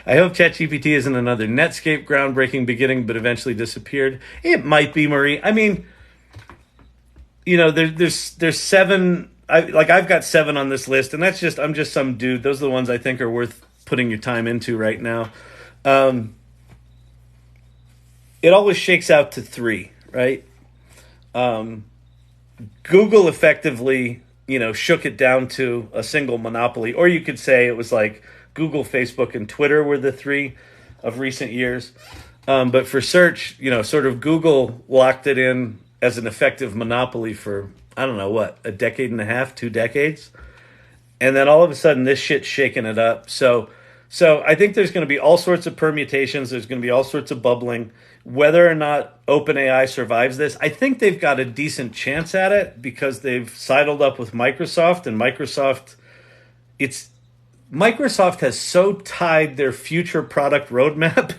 I hope ChatGPT isn't another Netscape groundbreaking beginning, but eventually disappeared. It might be, Marie. I mean, there's 7. I've got 7 on this list, and I'm just some dude. Those are the ones I think are worth putting your time into right now. It always shakes out to 3, right? Google effectively, shook it down to a single monopoly, or you could say it was like Google, Facebook, and Twitter were the 3 of recent years. But for search, sort of Google locked it in as an effective monopoly for, I don't know what, a decade and a half, 2 decades. And then all of a sudden this shit's shaking it up. So I think there's going to be all sorts of permutations. There's going to be all sorts of bubbling. Whether or not OpenAI survives this, I think they've got a decent chance at it because they've sidled up with Microsoft, and Microsoft has so tied their future product roadmap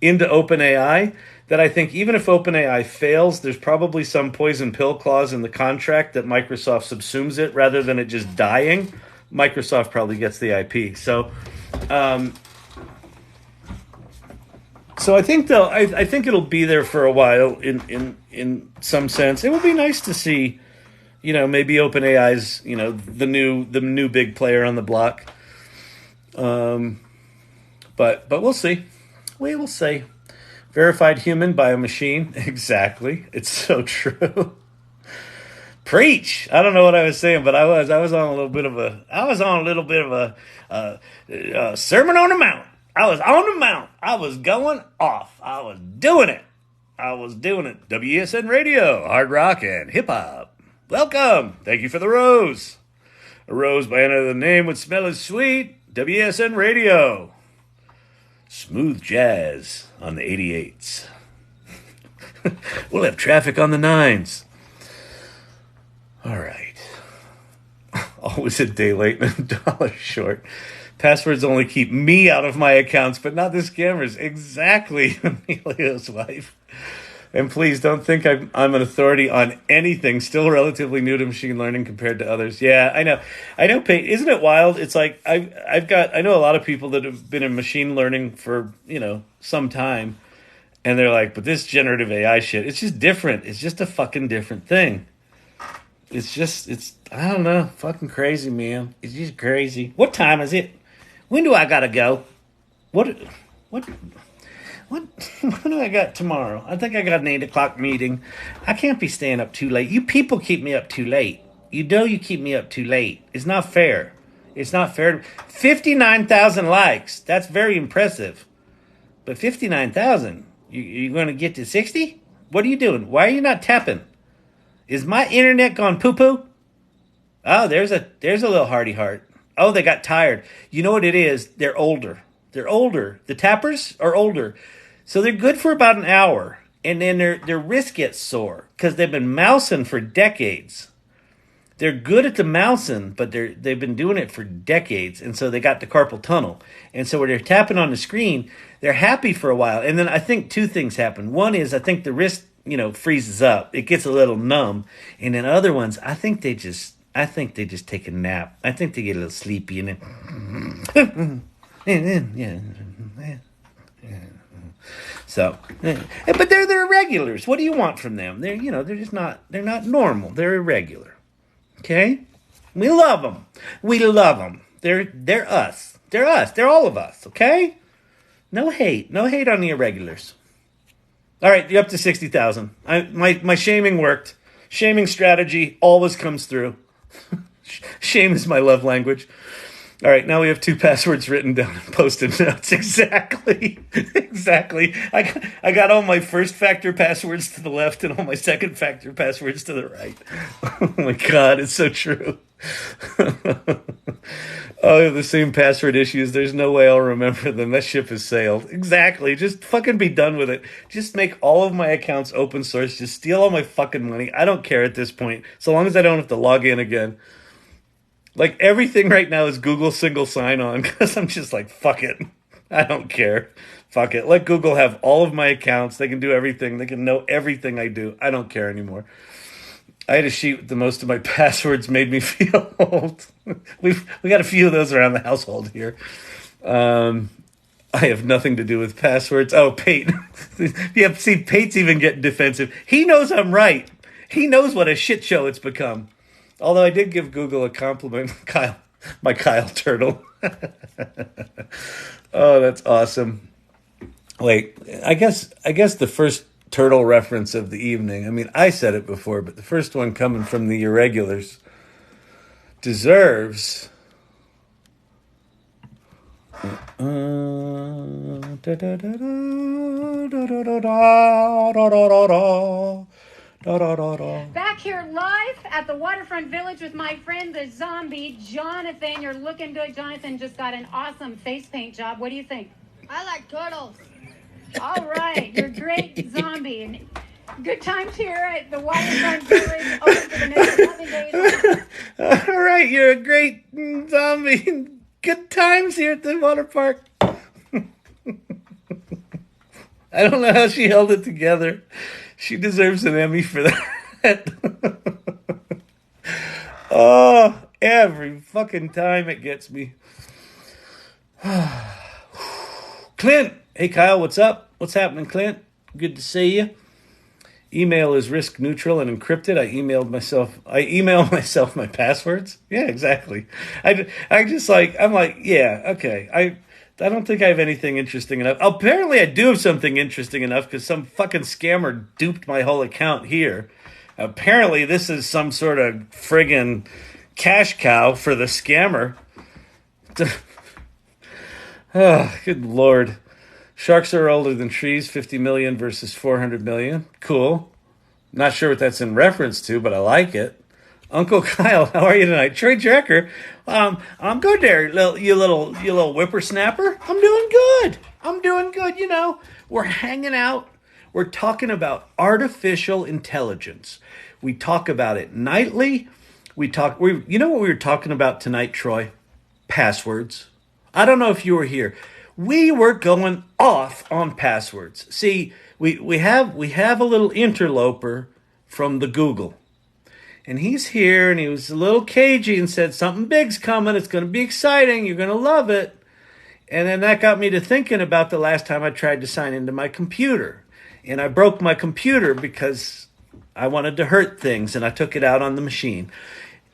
into OpenAI that I think even if OpenAI fails, there's probably some poison pill clause in the contract that Microsoft subsumes it rather than it just dying. Microsoft probably gets the IP. So I think I think it'll be there for a while in some sense. It would be nice to see, maybe OpenAI's, the new big player on the block. But we'll see. We will see. Verified human by a machine. Exactly. It's so true. Preach. I don't know what I was saying, but I was on a little bit of a sermon on the mount. I was on the mount. I was going off. I was doing it. WESN Radio, hard rock and hip hop. Welcome. Thank you for the rose. A rose by another name would smell as sweet. WESN Radio. Smooth jazz on the 88s. We'll have traffic on the 9s. All right. Always a day late and $1 short. Passwords only keep me out of my accounts, but not the scammers. Exactly, Emilio's wife. And please don't think I'm an authority on anything. Still relatively new to machine learning compared to others. Yeah, I know. Isn't it wild? It's like I know a lot of people that have been in machine learning for some time, and they're like, but this generative AI shit, it's just different. It's just a fucking different thing. It's I don't know, fucking crazy, man. It's just crazy. What time is it? When do I gotta go? What do I got tomorrow? I think I got an 8 o'clock meeting. I can't be staying up too late. You people keep me up too late. You keep me up too late. It's not fair. 59,000 likes. That's very impressive. But 59,000? You going to get to 60? What are you doing? Why are you not tapping? Is my internet gone poo-poo? Oh, there's a little hearty heart. Oh, they got tired. You know what it is? They're older. The tappers are older. So they're good for about an hour. And then their wrist gets sore because they've been mousing for decades. They're good at the mousing, but they've been doing it for decades. And so they got the carpal tunnel. And so when they're tapping on the screen, they're happy for a while. And then I think 2 things happen. One is I think the wrist, freezes up. It gets a little numb. And then other ones, I think they just take a nap. I think they get a little sleepy and then So, but they're irregulars. What do you want from them? They're not normal. They're irregular. Okay? We love them. They're us. They're all of us. Okay? No hate on the irregulars. All right, you're up to 60,000. My shaming worked. Shaming strategy always comes through. Shame is my love language. All right, now we have 2 passwords written down and Post-it notes. Exactly. Exactly. I got all my first factor passwords to the left and all my second factor passwords to the right. Oh my God, it's so true. Oh, I have the same password issues. There's no way I'll remember them. That ship has sailed. Exactly. Just fucking be done with it. Just make all of my accounts open source. Just steal all my fucking money. I don't care at this point. So long as I don't have to log in again. Like, everything right now is Google single sign-on because I'm just like, fuck it. I don't care. Fuck it. Let Google have all of my accounts. They can do everything. They can know everything I do. I don't care anymore. I had a sheet with the most of my passwords made me feel old. We got a few of those around the household here. I have nothing to do with passwords. Oh, Pate. Yeah, see, Pate's even getting defensive. He knows I'm right. He knows what a shit show it's become. Although I did give Google a compliment, Kyle, my Kyle turtle. Oh, that's awesome. Wait, I guess the first turtle reference of the evening. I mean, I said it before, but the first one coming from the irregulars deserves. Back here live at the Waterfront Village with my friend the zombie, Jonathan. You're looking good. Jonathan just got an awesome face paint job. What do you think? I like turtles. All right, you're great, zombie. And good times here at the Waterfront Village. Open for the next 11 days. All right, you're a great zombie. Good times here at the water park. I don't know how she held it together. She deserves an Emmy for that. Oh, every fucking time it gets me. Clint. Hey, Kyle, what's up? What's happening, Clint? Good to see you. Email is risk neutral and encrypted. I email myself my passwords. Yeah, exactly. I'm like, yeah, okay. I don't think I have anything interesting enough. Apparently I do have something interesting enough because some fucking scammer duped my whole account here. Apparently this is some sort of friggin' cash cow for the scammer. Oh, good Lord. Sharks are older than trees, 50 million versus 400 million. Cool. Not sure what that's in reference to, but I like it. Uncle Kyle, how are you tonight? Troy Drecker. I'm good there, you little whippersnapper. I'm doing good. You know, we're hanging out. We're talking about artificial intelligence. We talk about it nightly. You know what we were talking about tonight, Troy? Passwords. I don't know if you were here. We were going off on passwords. See, we have a little interloper from the Google. And he's here, and he was a little cagey and said, something big's coming. It's going to be exciting. You're going to love it. And then that got me to thinking about the last time I tried to sign into my computer. And I broke my computer because I wanted to hurt things, and I took it out on the machine.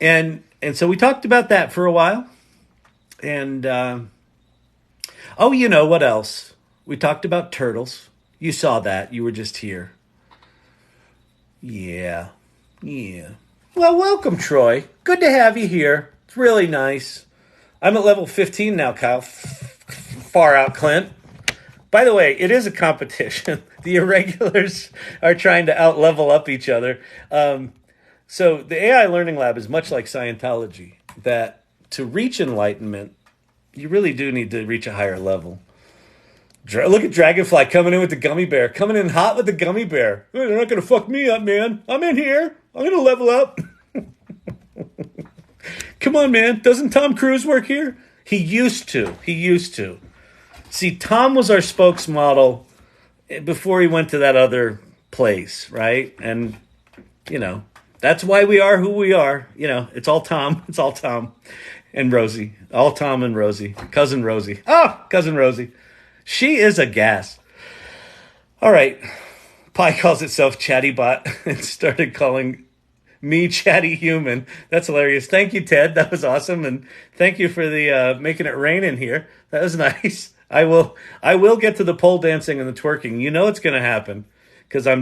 And so we talked about that for a while. And, oh, you know what else? We talked about turtles. You saw that. You were just here. Yeah. Well, welcome, Troy. Good to have you here. It's really nice. I'm at level 15 now, Kyle. Far out, Clint. By the way, it is a competition. The irregulars are trying to out-level up each other. So the AI Learning Lab is much like Scientology, that to reach enlightenment, you really do need to reach a higher level. Look at Dragonfly coming in with the gummy bear. Coming in hot with the gummy bear. Hey, they're not going to fuck me up, man. I'm in here. I'm going to level up. Come on, man. Doesn't Tom Cruise work here? He used to. See, Tom was our spokesmodel before he went to that other place, right? And, you know, that's why we are who we are. You know, it's all Tom. It's all Tom and Rosie. All Tom and Rosie. Cousin Rosie. Oh, Cousin Rosie. She is a gas. All right. Pi calls itself ChattyBot and started calling me Chatty Human. That's hilarious. Thank you, Ted. That was awesome. And thank you for the making it rain in here. That was nice. I will get to the pole dancing and the twerking. You know it's going to happen. because I'm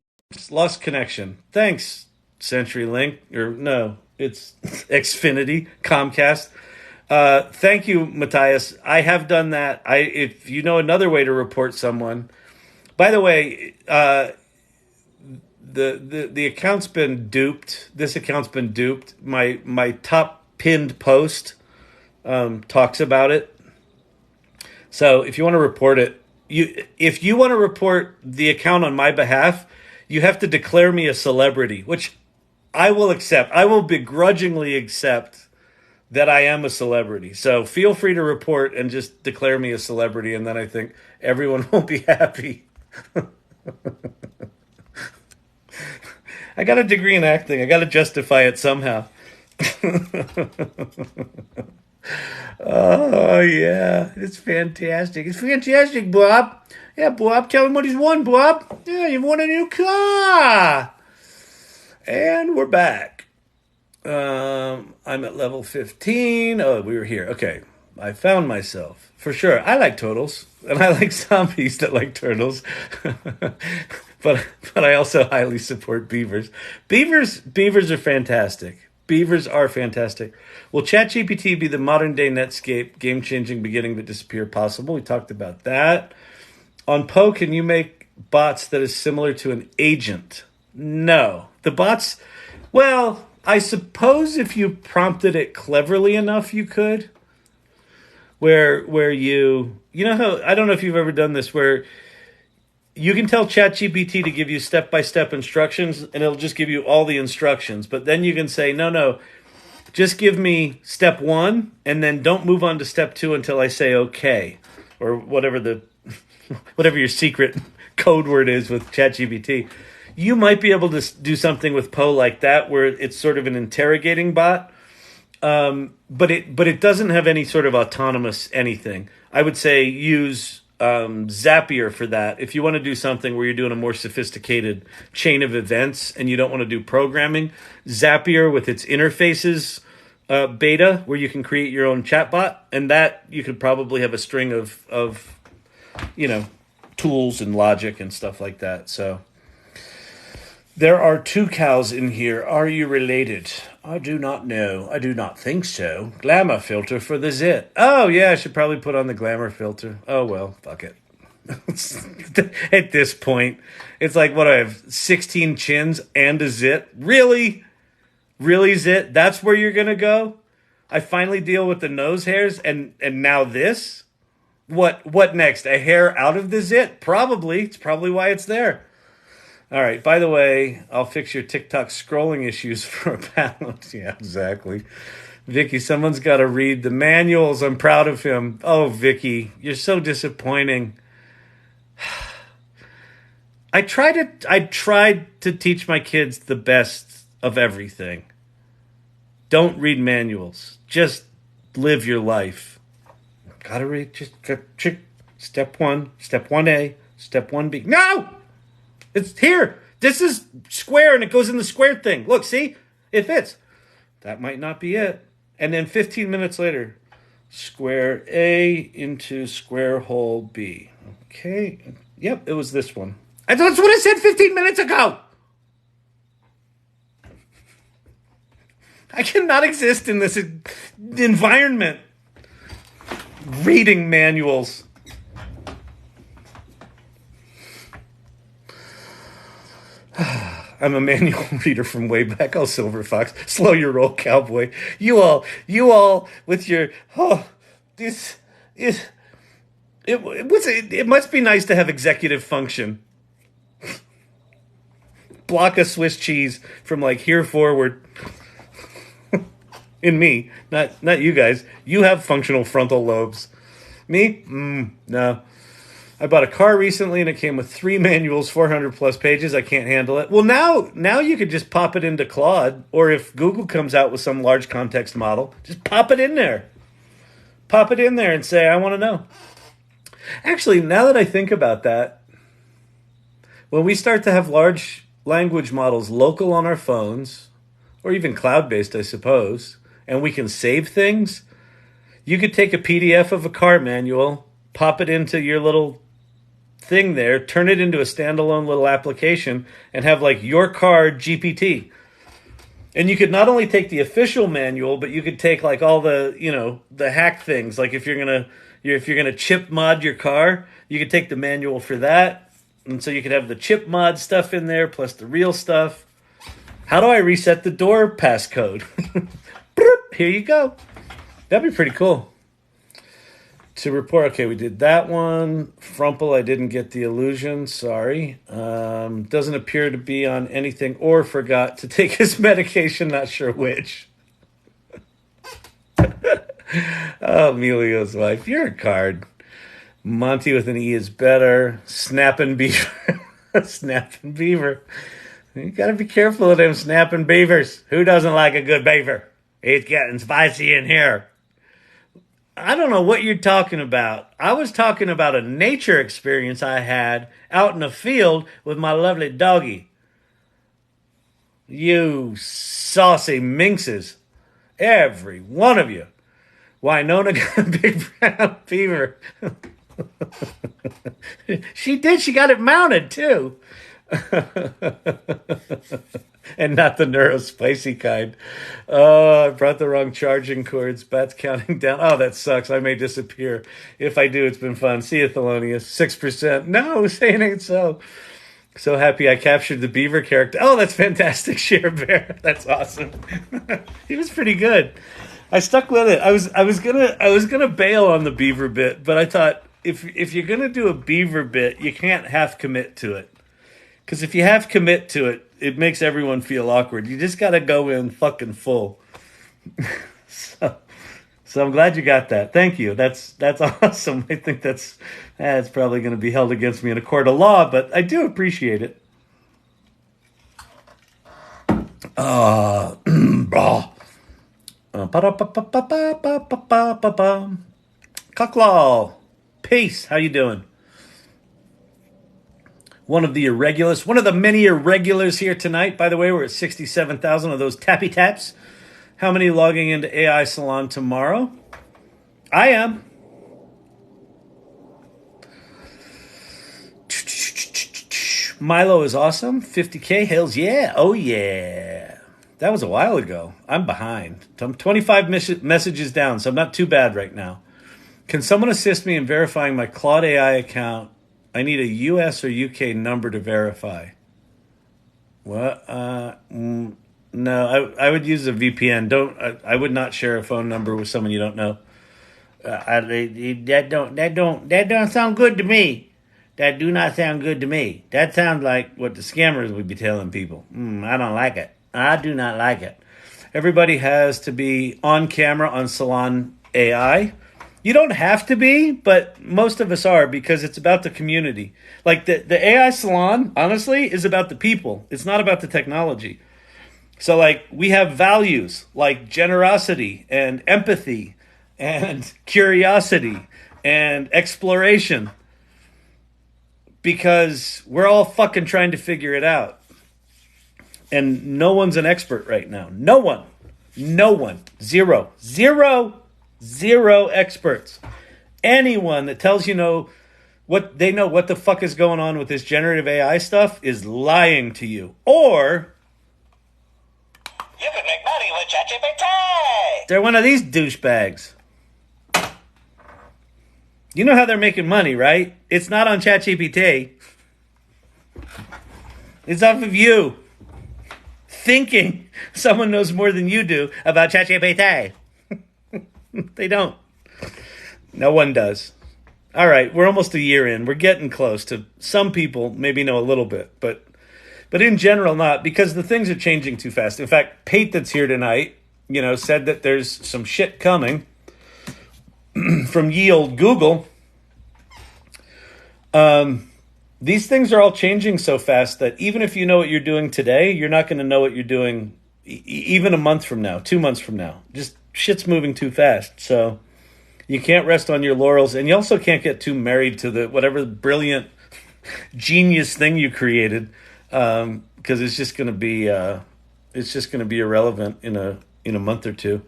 lost connection. Thanks, CenturyLink, or no, it's Xfinity, Comcast. Thank you, Matthias. I have done that. If you know another way to report someone, by the way, the account's been duped. This account's been duped. My top pinned post talks about it. So if you want to report it, if you want to report the account on my behalf, you have to declare me a celebrity, which I will accept. I will begrudgingly accept that I am a celebrity. So feel free to report and just declare me a celebrity, and then I think everyone will be happy. I got a degree in acting. I got to justify it somehow. Oh, yeah. It's fantastic. It's fantastic, Bob. Yeah, Bob, tell him what he's won, Bob. Yeah, you've won a new car. And we're back. I'm at level 15. Oh, we were here. Okay. I found myself. For sure. I like turtles. And I like zombies that like turtles. But I also highly support beavers. Beavers are fantastic. Beavers are fantastic. Will ChatGPT be the modern-day Netscape, game-changing, beginning but disappear possible? We talked about that. On Poe, can you make bots that is similar to an agent? No. The bots, well, I suppose if you prompted it cleverly enough, you could. Where you know how, I don't know if you've ever done this, where you can tell ChatGPT to give you step-by-step instructions, and it'll just give you all the instructions. But then you can say, no, just give me step 1, and then don't move on to step 2 until I say okay, or whatever your secret code word is with ChatGPT. You might be able to do something with Poe like that, where it's sort of an interrogating bot, but it doesn't have any sort of autonomous anything. I would say use Zapier for that. If you want to do something where you're doing a more sophisticated chain of events and you don't want to do programming, Zapier with its interfaces beta, where you can create your own chatbot, and that you could probably have a string of tools and logic and stuff like that. So there are 2 cows in here. Are you related? I do not know. I do not think so. Glamour filter for the zit. Oh, yeah, I should probably put on the glamour filter. Oh, well, fuck it. At this point, it's like, what, I have 16 chins and a zit? Really? Really, zit? That's where you're going to go? I finally deal with the nose hairs, and now this? What next? A hair out of the zit? Probably. It's probably why it's there. All right. By the way, I'll fix your TikTok scrolling issues for a balance. Yeah, exactly. Vicky, someone's got to read the manuals. I'm proud of him. Oh, Vicky, you're so disappointing. I tried to teach my kids the best of everything. Don't read manuals. Just live your life. Gotta read. Just step 1, step 1A, step 1B. No! It's here. This is square, and it goes in the square thing. Look, see? It fits. That might not be it. And then 15 minutes later, square A into square hole B. Okay. Yep, it was this one. And that's what I said 15 minutes ago. I cannot exist in this environment. Reading manuals. I'm a manual reader from way back. Oh, Silver Fox, slow your roll, cowboy. You all with your it must be nice to have executive function. Block of Swiss cheese from like here forward. In me, not you guys. You have functional frontal lobes. Me? No. I bought a car recently and it came with 3 manuals, 400 plus pages. I can't handle it. Well, now you could just pop it into Claude, or if Google comes out with some large context model, just pop it in there. Pop it in there and say, I want to know. Actually, now that I think about that, when we start to have large language models local on our phones, or even cloud-based, I suppose, and we can save things, you could take a PDF of a car manual, pop it into your little thing there, turn it into a standalone little application, and have like your car GPT. And you could not only take the official manual, but you could take like all the, the hack things. Like if you're gonna chip mod your car, you could take the manual for that. And so you could have the chip mod stuff in there plus the real stuff. How do I reset the door passcode? Here you go. That'd be pretty cool. To report, okay, we did that one. Frumple, I didn't get the illusion, sorry. Doesn't appear to be on anything or forgot to take his medication, not sure which. Oh, Emilio's wife, you're a card. Monty with an E is better. Snapping Beaver. Snapping Beaver. You gotta be careful of them snapping beavers. Who doesn't like a good beaver? It's getting spicy in here. I don't know what you're talking about. I was talking about a nature experience I had out in the field with my lovely doggy. You saucy minxes. Every one of you. Winona got a big brown beaver. She did. She got it mounted, too. And not the neurospicy kind. Oh, I brought the wrong charging cords. Bat's counting down. Oh, that sucks. I may disappear. If I do, it's been fun. See you, Thelonious. 6%. No, saying ain't so. So happy I captured the beaver character. Oh, that's fantastic, Share Bear. That's awesome. He was pretty good. I stuck with it. I was gonna bail on the beaver bit, but I thought if you're gonna do a beaver bit, you can't half commit to it. Because if you half commit to it, it makes everyone feel awkward. You just got to go in fucking full. So I'm glad you got that. Thank you. That's awesome. I think that's probably going to be held against me in a court of law, but I do appreciate it. Cocklaw. Peace. How you doing? One of the many irregulars here tonight. By the way, we're at 67,000 of those tappy taps. How many logging into AI Salon tomorrow? I am. Milo is awesome. 50K. Hells yeah. Oh yeah. That was a while ago. I'm behind. I'm 25 messages down, so I'm not too bad right now. Can someone assist me in verifying my Claude AI account? I need a US or UK number to verify. What? No, I would use a VPN. I would not share a phone number with someone you don't know. That don't sound good to me. That do not sound good to me. That sounds like what the scammers would be telling people. I don't like it. I do not like it. Everybody has to be on camera on Salon AI. You don't have to be, but most of us are because it's about the community. Like the AI Salon, honestly, is about the people. It's not about the technology. So like we have values like generosity and empathy and curiosity and exploration because we're all fucking trying to figure it out. And no one's an expert right now. No one. Zero experts. Anyone that tells what the fuck is going on with this generative AI stuff is lying to you. Or you can make money with ChatGPT. They're one of these douchebags. You know how they're making money, right? It's not on ChatGPT. It's off of you thinking someone knows more than you do about ChatGPT. They don't. No one does. All right, we're almost a year in. We're getting close to some people maybe know a little bit, but in general not, because the things are changing too fast. In fact, Pate that's here tonight, said that there's some shit coming from ye old Google. These things are all changing so fast that even if you know what you're doing today, you're not going to know what you're doing even a month from now, 2 months from now. Just shit's moving too fast. So you can't rest on your laurels, and you also can't get too married to the whatever brilliant genius thing you created, because it's just going to be irrelevant in a month or two.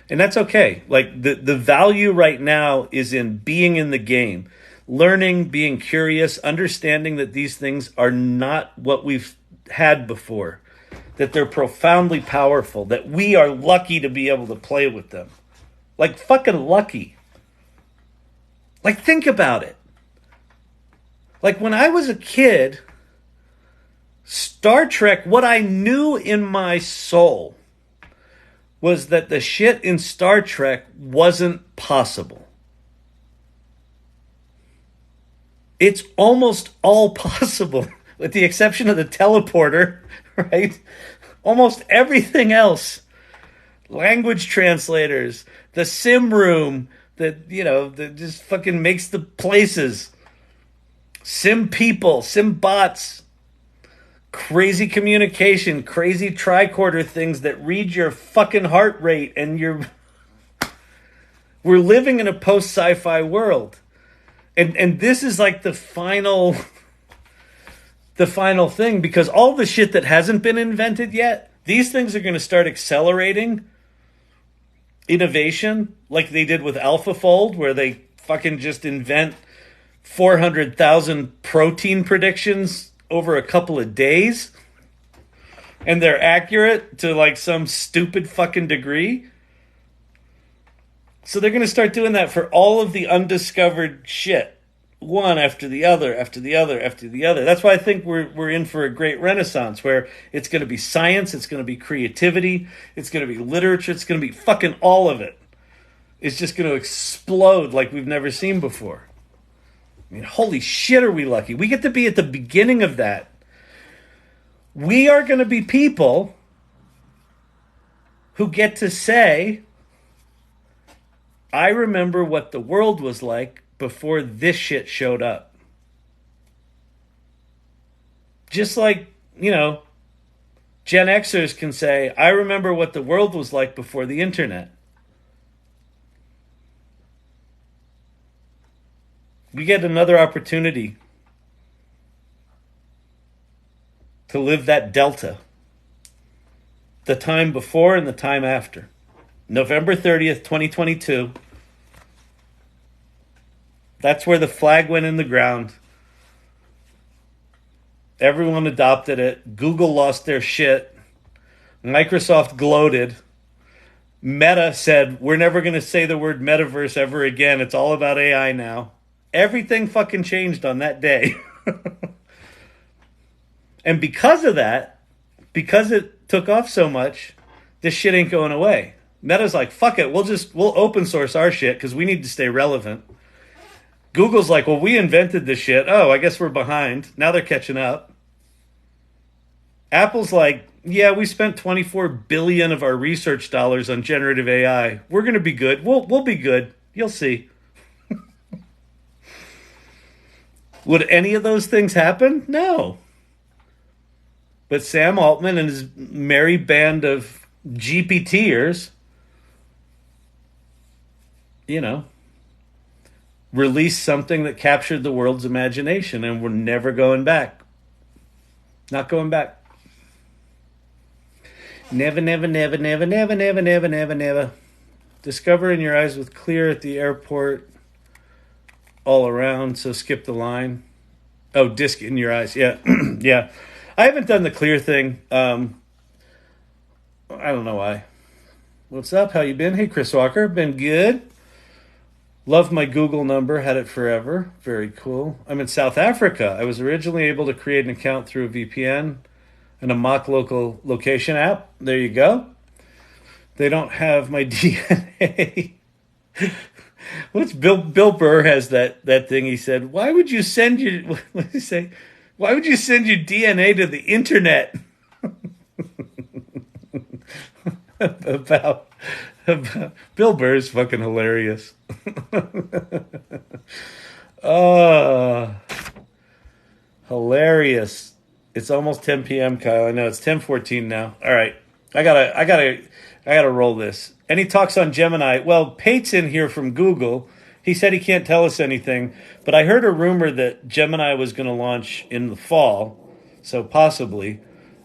And that's okay. Like the value right now is in being in the game. learning, being curious, understanding that these things are not what we've had before, that they're profoundly powerful, that we are lucky to be able to play with them. Like fucking lucky. Like think about it. Like when I was a kid, Star Trek, what I knew in my soul was that the shit in Star Trek wasn't possible. It's almost all possible, with the exception of the teleporter, right? Almost everything else. Language translators, the sim room that, that just fucking makes the places. Sim people, sim bots. Crazy communication, crazy tricorder things that read your fucking heart rate and we're living in a post-sci-fi world. And this is like the final thing, because all the shit that hasn't been invented yet, these things are going to start accelerating innovation like they did with AlphaFold, where they fucking just invent 400,000 protein predictions over a couple of days, and they're accurate to like some stupid fucking degree. So they're going to start doing that for all of the undiscovered shit, one after the other, after the other, after the other. That's why I think we're in for a great renaissance, where it's going to be science, it's going to be creativity, it's going to be literature, it's going to be fucking all of it. It's just going to explode like we've never seen before. I mean, holy shit, are we lucky? We get to be at the beginning of that. We are going to be people who get to say, I remember what the world was like before this shit showed up. Just like, Gen Xers can say, I remember what the world was like before the internet. We get another opportunity to live that delta. The time before and the time after. November 30th, 2022. That's where the flag went in the ground. Everyone adopted it. Google lost their shit. Microsoft gloated. Meta said, we're never going to say the word metaverse ever again. It's all about AI now. Everything fucking changed on that day. And because of that, because it took off so much, this shit ain't going away. Meta's like, fuck it, we'll open source our shit because we need to stay relevant. Google's like, well, we invented this shit. Oh, I guess we're behind. Now they're catching up. Apple's like, yeah, we spent 24 billion of our research dollars on generative AI. We're going to be good. We'll be good. You'll see. Would any of those things happen? No. But Sam Altman and his merry band of GPTers, released something that captured the world's imagination, and we're never going back. Not going back. Never, never, never, never, never, never, never, never, never. Discover in your eyes with clear at the airport. All around, so skip the line. Oh, disc in your eyes. Yeah. Yeah. I haven't done the clear thing. I don't know why. What's up? How you been? Hey, Chris Walker. Been good. Love my Google number. Had it forever. Very cool. I'm in South Africa. I was originally able to create an account through a VPN and a mock local location app. There you go. They don't have my DNA. What's Bill Burr has that thing he said, why would you send your what did he say? Why would you send your DNA to the internet? about Bill Burr is fucking hilarious. Oh, hilarious. It's almost 10 p.m., Kyle. I know it's 10:14 now. All right. I gotta roll this. Any talks on Gemini? Well, Pate's in here from Google. He said he can't tell us anything, but I heard a rumor that Gemini was going to launch in the fall, so possibly.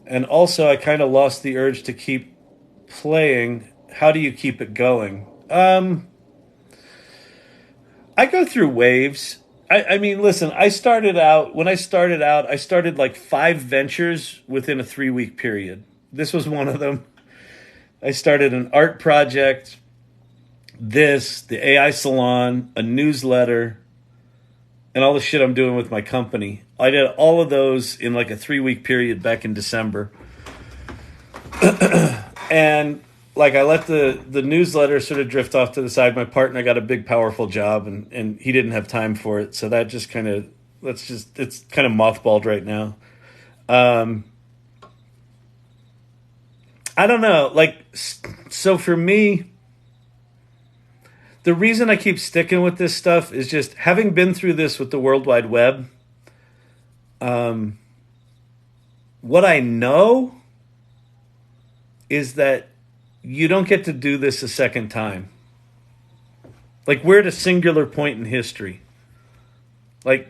And also, I kind of lost the urge to keep playing. How do you keep it going? I go through waves. I mean, listen, when I started out, I started like 5 ventures within a 3-week period. This was one of them. I started an art project, the AI salon, a newsletter, and all the shit I'm doing with my company. I did all of those in like a 3-week period back in December. And like I let the newsletter sort of drift off to the side. My partner got a big, powerful job, and he didn't have time for it. So that just kind of, it's kind of mothballed right now. I don't know. Like, so for me, the reason I keep sticking with this stuff is just having been through this with the World Wide Web. What I know is that you don't get to do this a second time. Like, we're at a singular point in history. Like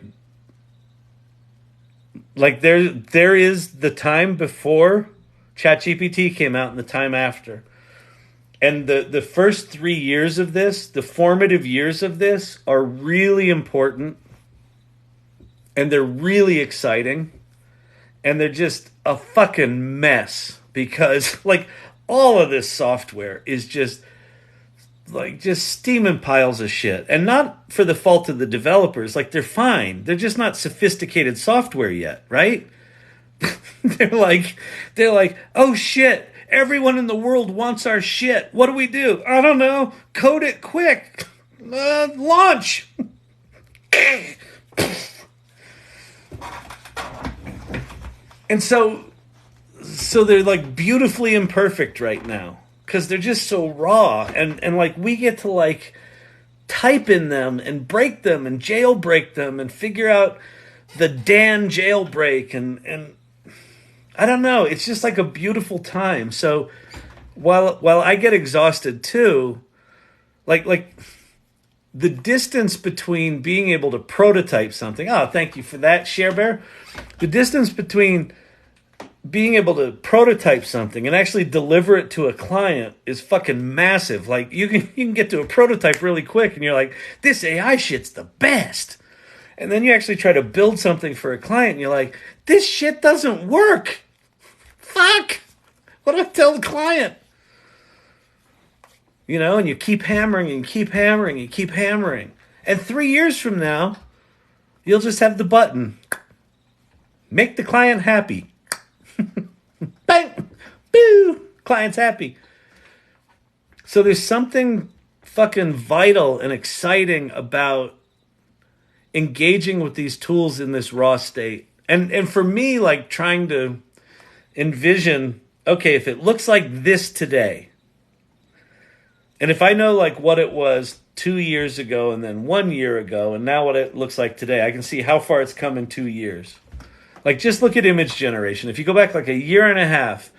there is the time before ChatGPT came out and the time after. And the first 3 years of this, the formative years of this, are really important. And they're really exciting. And they're just a fucking mess. Because, like, all of this software is just steaming piles of shit. And not for the fault of the developers. Like, they're fine. They're just not sophisticated software yet, right? They're like, oh shit, everyone in the world wants our shit. What do we do? I don't know. Code it quick. Launch. And so they're like beautifully imperfect right now because they're just so raw. And like we get to like type in them and break them and jailbreak them and figure out the Dan jailbreak and I don't know. It's just like a beautiful time. So while I get exhausted too, like the distance between being able to prototype something. Oh, thank you for that, Share Bear. The distance between being able to prototype something and actually deliver it to a client is fucking massive. Like you can get to a prototype really quick and you're like, this AI shit's the best. And then you actually try to build something for a client and you're like, this shit doesn't work. Fuck. What do I tell the client? You know, and you keep hammering and keep hammering and keep hammering. And 3 years from now, you'll just have the button. Make the client happy. Bang! Boo! Client's happy. So there's something fucking vital and exciting about engaging with these tools in this raw state. And for me, like trying to envision, okay, if it looks like this today, and if I know like what it was 2 years ago and then 1 year ago and now what it looks like today, I can see how far it's come in 2 years. Like just look at image generation. If you go back like a year and a half,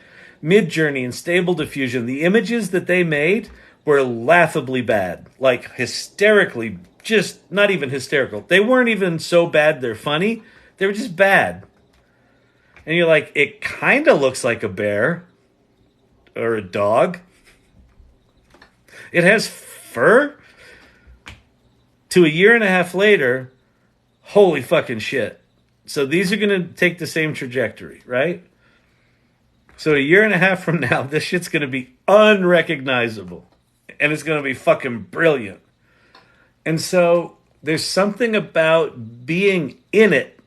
Midjourney and Stable Diffusion, the images that they made were laughably bad. Like hysterically, just not even hysterical. They weren't even so bad they're funny. They were just bad. And you're like, it kind of looks like a bear or a dog. It has fur. To a year and a half later, holy fucking shit. So these are going to take the same trajectory, right? So a year and a half from now, this shit's going to be unrecognizable. And it's going to be fucking brilliant. And so there's something about being in it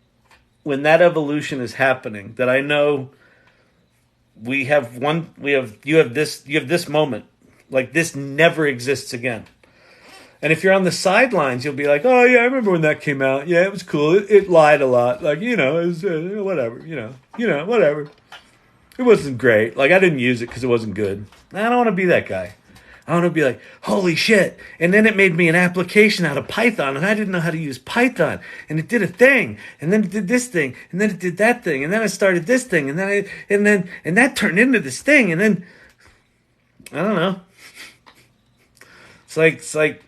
when that evolution is happening that I know you have this moment. Like this never exists again. And if you're on the sidelines, you'll be like, oh yeah, I remember when that came out. Yeah, it was cool. It lied a lot. Like, you know, it was whatever, you know, whatever. It wasn't great. Like I didn't use it because it wasn't good. I don't want to be that guy. I want to be like, holy shit. And then it made me an application out of Python and I didn't know how to use Python. And it did a thing. And then it did this thing. And then it did that thing. And then I started this thing. And then that turned into this thing. And then, I don't know. It's like,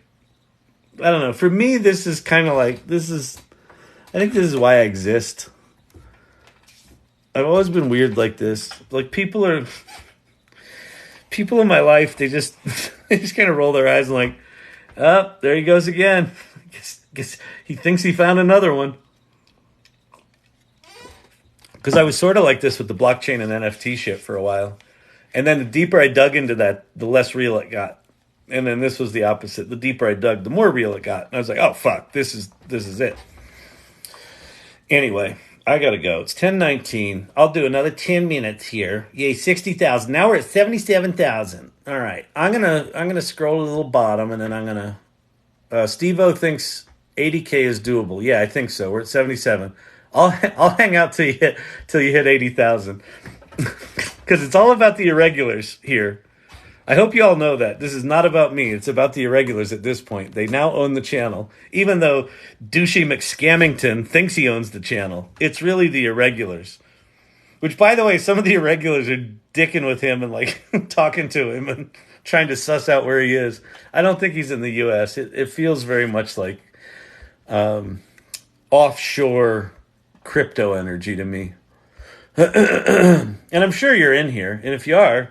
I don't know. For me, this is kind of like, I think this is why I exist. I've always been weird like this. Like people in my life, they just kind of roll their eyes and like, oh, there he goes again. Guess he thinks he found another one. Because I was sort of like this with the blockchain and NFT shit for a while. And then the deeper I dug into that, the less real it got. And then this was the opposite. The deeper I dug, the more real it got. And I was like, oh, fuck, this is it. Anyway, I got to go. It's 10:19. I'll do another 10 minutes here. Yay, 60,000. Now we're at 77,000. All right. I'm gonna scroll a little bottom, and then I'm going to... Steve-O thinks 80K is doable. Yeah, I think so. We're at 77. I'll hang out till you hit 80,000, because it's all about the irregulars here. I hope you all know that this is not about me. It's about the irregulars at this point. They now own the channel, even though douchey McScammington thinks he owns the channel. It's really the irregulars. Which, by the way, some of the irregulars are dicking with him and like talking to him and trying to suss out where he is. I don't think he's in the U.S. It feels very much like offshore crypto energy to me. And I'm sure you're in here. And if you are,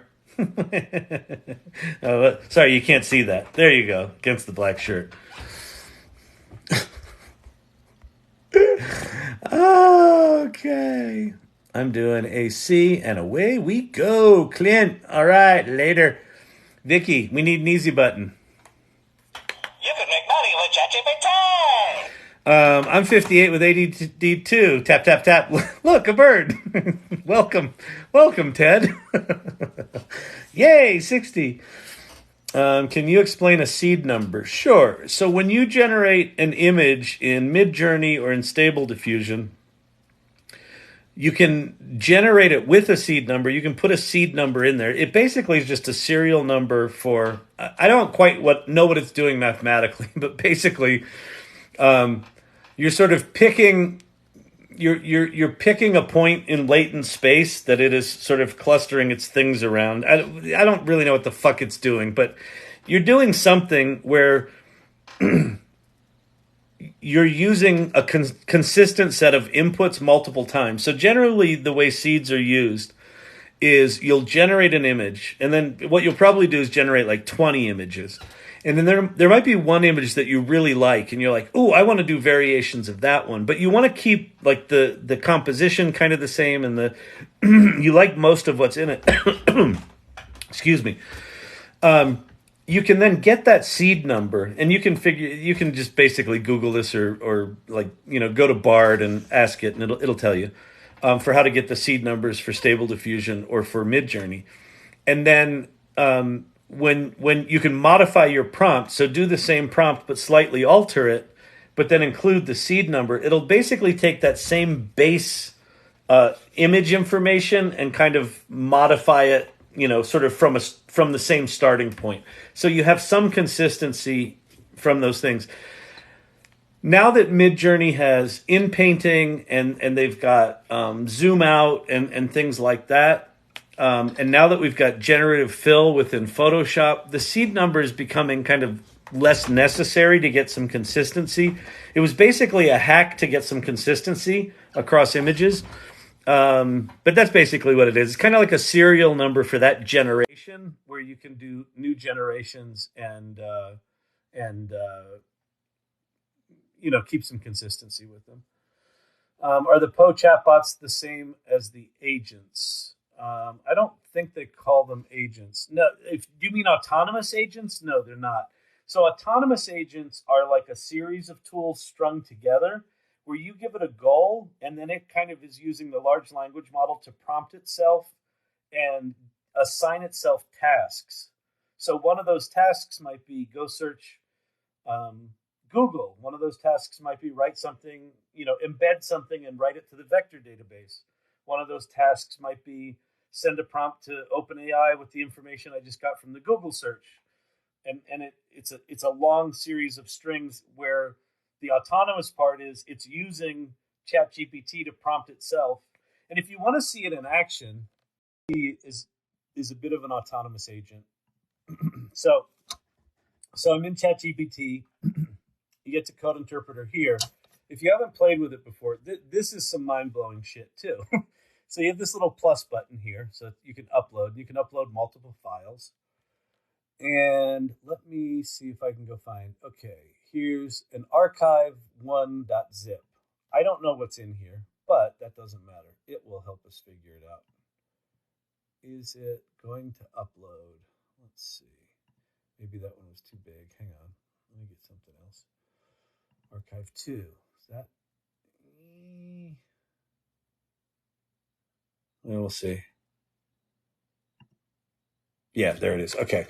oh, sorry, you can't see that. There you go, against the black shirt. Okay. I'm doing a C, and away we go. Clint, all right, later. Vicky, we need an easy button. You can make money with ChatGPT. I'm 58 with ADD2. Tap, tap, tap. Look, a bird. Welcome, Ted. Yay, 60. Can you explain a seed number? Sure. So when you generate an image in Midjourney or in Stable Diffusion, you can generate it with a seed number. You can put a seed number in there. It basically is just a serial number for, I don't quite know what it's doing mathematically, but basically you're sort of picking, you're picking a point in latent space that it is sort of clustering its things around. I don't really know what the fuck it's doing, but you're doing something where you're using a consistent set of inputs multiple times. So generally the way seeds are used is you'll generate an image, and then what you'll probably do is generate like 20 images. And then there might be one image that you really like, and you're like, "Ooh, I want to do variations of that one." But you want to keep like the composition kind of the same, and the you like most of what's in it. Excuse me. You can then get that seed number, and you can just basically Google this or like, go to Bard and ask it, and it'll tell you for how to get the seed numbers for Stable Diffusion or for Midjourney. And then when you can modify your prompt, so do the same prompt but slightly alter it, but then include the seed number, it'll basically take that same base image information and kind of modify it, sort of from the same starting point. So you have some consistency from those things. Now that Midjourney has in-painting and they've got zoom out and things like that, and now that we've got generative fill within Photoshop, the seed number is becoming kind of less necessary to get some consistency. It was basically a hack to get some consistency across images. But that's basically what it is. It's kind of like a serial number for that generation where you can do new generations and keep some consistency with them. Are the Poe chatbots the same as the agents? I don't think they call them agents. No, if you mean autonomous agents, no, they're not. So autonomous agents are like a series of tools strung together, where you give it a goal, and then it kind of is using the large language model to prompt itself and assign itself tasks. So one of those tasks might be go search Google. One of those tasks might be write something, embed something and write it to the vector database. One of those tasks might be send a prompt to OpenAI with the information I just got from the Google search. And it's a long series of strings where the autonomous part is it's using ChatGPT to prompt itself. And if you want to see it in action, he is a bit of an autonomous agent. So I'm in ChatGPT. You get to Code Interpreter here. If you haven't played with it before, this is some mind-blowing shit too. So you have this little plus button here, so you can upload. You can upload multiple files. And let me see if I can go find. Okay, here's an archive1.zip. I don't know what's in here, but that doesn't matter. It will help us figure it out. Is it going to upload? Let's see. Maybe that one was too big. Hang on. Let me get something else. Archive 2. Is that? Well, we'll see. Yeah, there it is. Okay.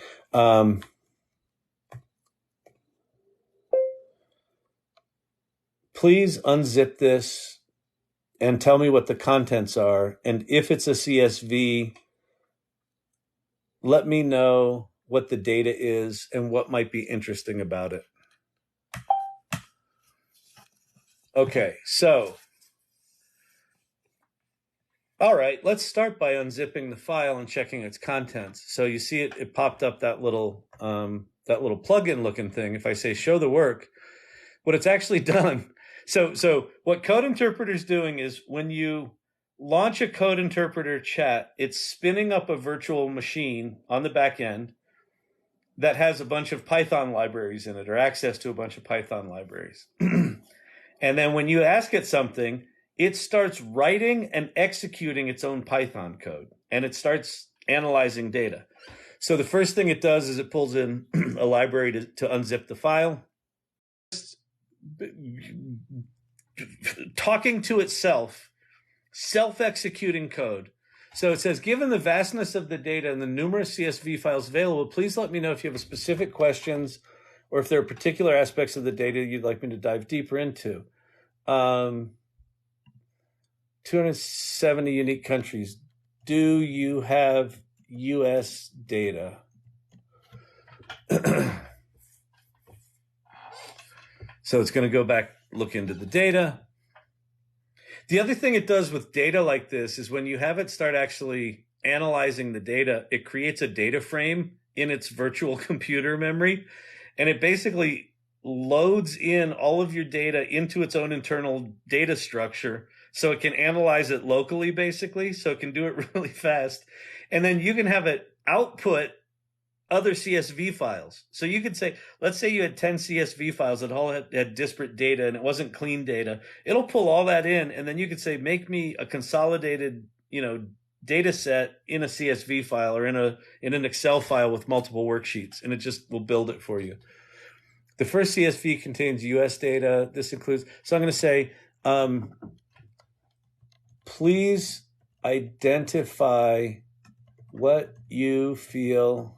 Please unzip this and tell me what the contents are. And if it's a CSV, let me know what the data is and what might be interesting about it. Okay, so, all right, let's start by unzipping the file and checking its contents. So you see it popped up that little plugin looking thing. If I say show the work, what it's actually done. So what Code Interpreter's doing is when you launch a Code Interpreter chat, it's spinning up a virtual machine on the back end that has a bunch of Python libraries in it, or access to a bunch of Python libraries. And then when you ask it something, it starts writing and executing its own Python code, and it starts analyzing data. So the first thing it does is it pulls in a library to unzip the file. Talking to itself, self-executing code. So it says, given the vastness of the data and the numerous CSV files available, please let me know if you have specific questions or if there are particular aspects of the data you'd like me to dive deeper into. 270 unique countries. Do you have US data? So it's going to go back, look into the data. The other thing it does with data like this is when you have it start actually analyzing the data, it creates a data frame in its virtual computer memory, and it basically loads in all of your data into its own internal data structure so it can analyze it locally, basically, so it can do it really fast. And then you can have it output other CSV files. So you could say, let's say you had 10 CSV files that all had disparate data and it wasn't clean data. It'll pull all that in, and then you could say, make me a consolidated, data set in a CSV file or in an Excel file with multiple worksheets, and it just will build it for you. The first CSV contains US data. This includes, so I'm going to say, please identify what you feel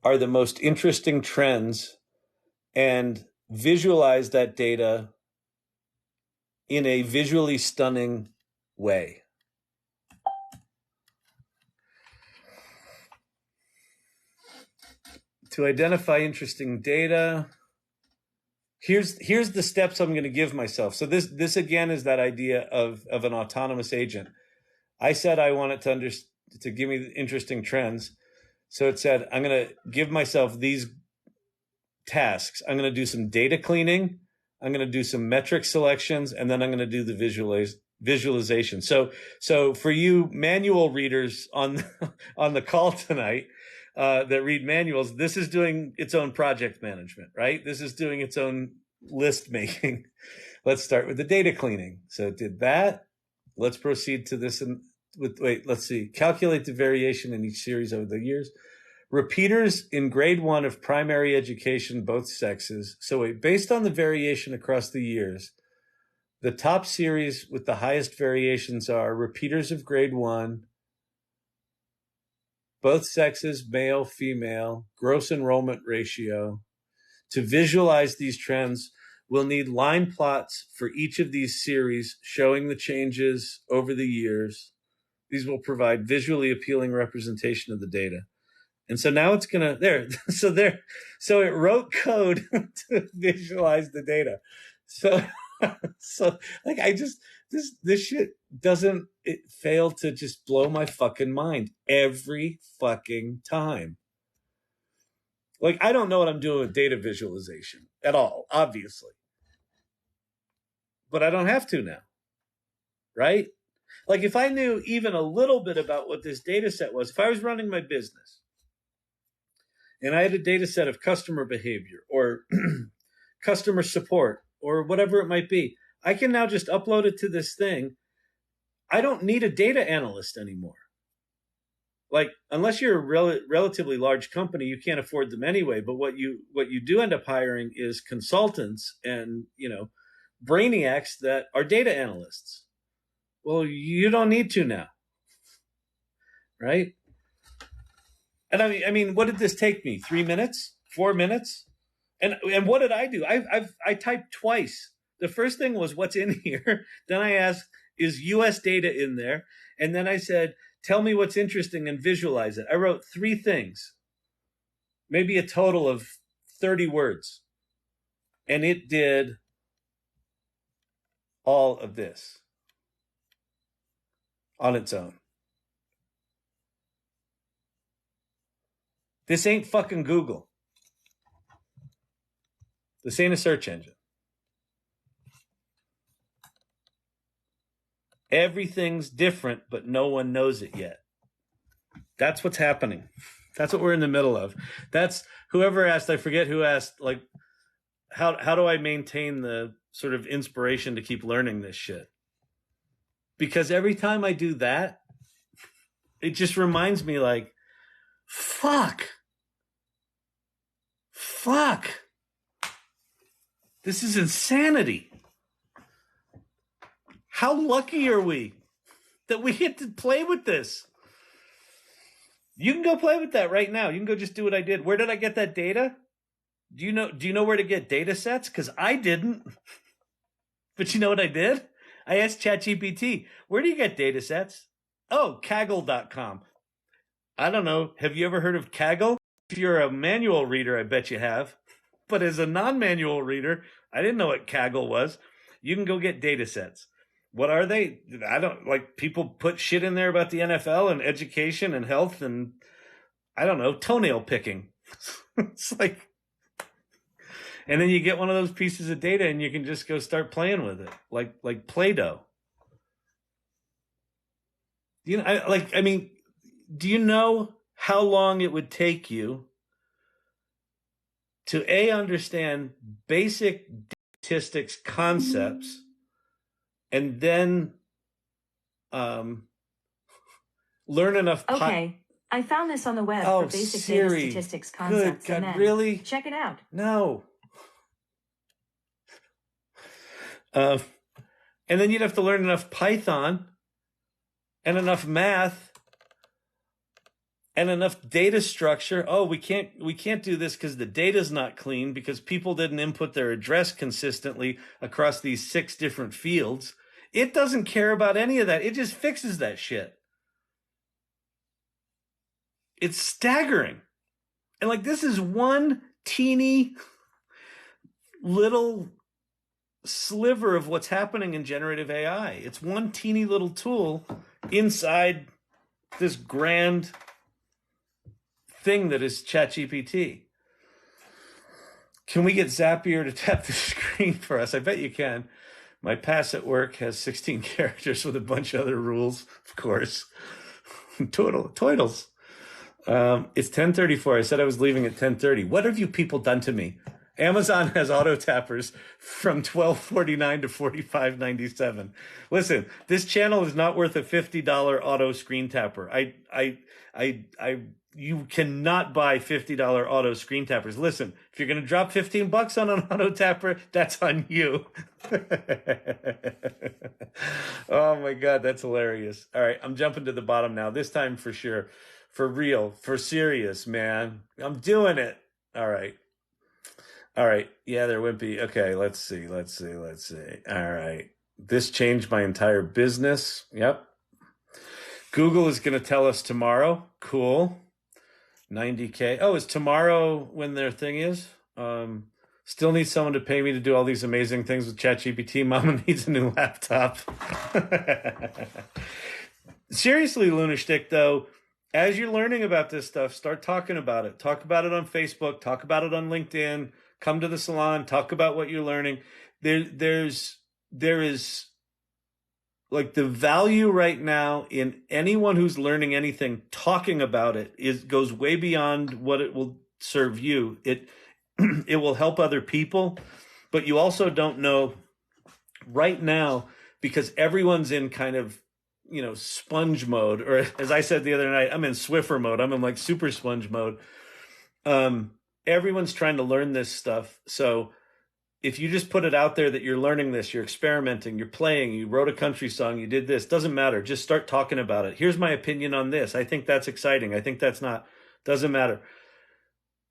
are the most interesting trends and visualize that data in a visually stunning way. To identify interesting data, here's the steps I'm going to give myself. So this again is that idea of an autonomous agent. I said I want it to give me interesting trends. So it said, I'm going to give myself these tasks. I'm going to do some data cleaning. I'm going to do some metric selections, and then I'm going to do the visualization. So for you manual readers on the call tonight that read manuals, this is doing its own project management, right? This is doing its own list making. Let's start with the data cleaning. So it did that. Let's proceed to this let's see. Calculate the variation in each series over the years. Repeaters in grade 1 of primary education, both sexes. So based on the variation across the years, the top series with the highest variations are repeaters of grade 1, both sexes, male, female, gross enrollment ratio. To visualize these trends, we'll need line plots for each of these series showing the changes over the years. These will provide visually appealing representation of the data. And so now it's going to, so it wrote code to visualize the data. So like this shit it failed to just blow my fucking mind every fucking time. Like, I don't know what I'm doing with data visualization at all, obviously. But I don't have to now, right? Like if I knew even a little bit about what this data set was, if I was running my business and I had a data set of customer behavior or customer support or whatever it might be, I can now just upload it to this thing. I don't need a data analyst anymore. Like, unless you're a relatively large company, you can't afford them anyway. But what you do end up hiring is consultants and, brainiacs that are data analysts. Well, you don't need to now, right? And I mean, what did this take me? 3 minutes? 4 minutes? And what did I do? I typed twice. The first thing was what's in here. Then I asked, is US data in there? And then I said, tell me what's interesting and visualize it. I wrote 3 things, maybe a total of 30 words. And it did all of this on its own. This ain't fucking Google. This ain't a search engine. Everything's different, but no one knows it yet. That's what's happening. That's what we're in the middle of. That's whoever asked, I forget who asked, like, how do I maintain the sort of inspiration to keep learning this shit? Because every time I do that, it just reminds me like, fuck. This is insanity. How lucky are we that we get to play with this? You can go play with that right now. You can go just do what I did. Where did I get that data? Do you know where to get data sets? Because I didn't. But you know what I did? I asked ChatGPT, where do you get data sets? Oh, Kaggle.com. I don't know. Have you ever heard of Kaggle? If you're a manual reader, I bet you have. But as a non-manual reader, I didn't know what Kaggle was. You can go get data sets. What are they? I don't like people put shit in there about the NFL and education and health and I don't know, toenail picking. It's like, and then you get one of those pieces of data and you can just go start playing with it, like Play-Doh. Do you know how long it would take you to understand basic statistics concepts and then learn enough? Okay, I found this on the web for basic Siri. data statistics concepts. Good God, really? Check it out. No. And then you'd have to learn enough Python and enough math and enough data structure. Oh, we can't do this because the data's not clean because people didn't input their address consistently across these 6 different fields. It doesn't care about any of that. It just fixes that shit. It's staggering. And like, this is one teeny little sliver of what's happening in generative AI. It's one teeny little tool inside this grand thing that is ChatGPT. Can we get Zapier to tap the screen for us? I bet you can. My pass at work has 16 characters with a bunch of other rules, of course. Totals. It's 10:34. I said I was leaving at 10:30. What have you people done to me? Amazon has auto tappers from $12.49 to $45.97. Listen, this channel is not worth a $50 auto screen tapper. You cannot buy $50 auto screen tappers. Listen, if you're going to drop $15 on an auto tapper, that's on you. Oh my God, that's hilarious. All right, I'm jumping to the bottom now. This time for sure. For real, for serious, man. I'm doing it. All right. Yeah, they're wimpy. Okay, let's see. All right. This changed my entire business. Yep. Google is going to tell us tomorrow. Cool. 90K. Oh, is tomorrow when their thing is? Still need someone to pay me to do all these amazing things with ChatGPT. Mama needs a new laptop. Seriously, Lunarstick, though, as you're learning about this stuff, start talking about it. Talk about it on Facebook. Talk about it on LinkedIn. Come to the salon. Talk about what you're learning. There is like the value right now in anyone who's learning anything, talking about it goes way beyond what it will serve you. It will help other people, but you also don't know right now because everyone's in kind of, sponge mode, or as I said the other night, I'm in Swiffer mode. I'm in like super sponge mode. Everyone's trying to learn this stuff. So if you just put it out there that you're learning this, you're experimenting, you're playing, you wrote a country song, you did this, doesn't matter. Just start talking about it. Here's my opinion on this. I think that's exciting. I think that's not, doesn't matter.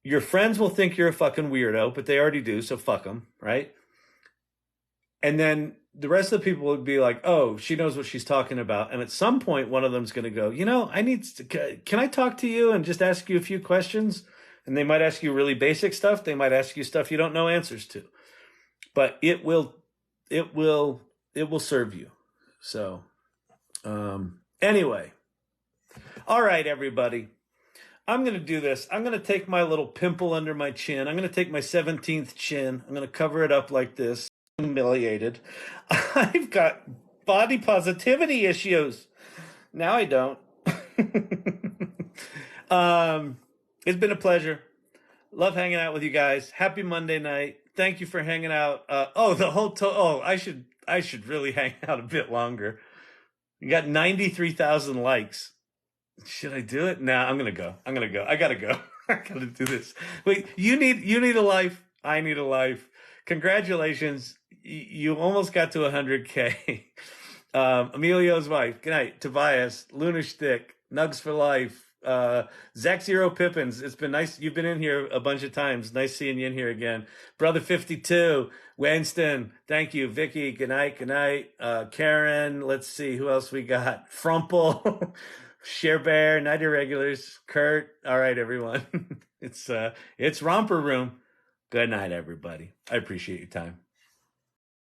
Your friends will think you're a fucking weirdo, but they already do. So fuck them. Right. And then the rest of the people would be like, oh, she knows what she's talking about. And at some point, one of them's going to go, can I talk to you and just ask you a few questions? And they might ask you really basic stuff. They might ask you stuff you don't know answers to. But it will serve you. So, anyway. All right, everybody. I'm going to do this. I'm going to take my little pimple under my chin. I'm going to take my 17th chin. I'm going to cover it up like this. Humiliated. I've got body positivity issues. Now I don't. It's been a pleasure. Love hanging out with you guys. Happy Monday night. Thank you for hanging out. I should really hang out a bit longer. You got 93,000 likes. Should I do it? Nah, I'm going to go. I got to go. I got to do this. Wait, you need a life. I need a life. Congratulations. You almost got to 100K. Emilio's wife. Good night. Tobias, Lunar Stick, Nugs for Life. Zach Zero Pippins, it's been nice. You've been in here a bunch of times. Nice seeing you in here again. Brother 52, Winston, thank you. Vicky, good night. Karen, let's see who else we got. Frumple, Share Bear, Night Irregulars, Kurt. All right, everyone. It's Romper Room. Good night, everybody. I appreciate your time.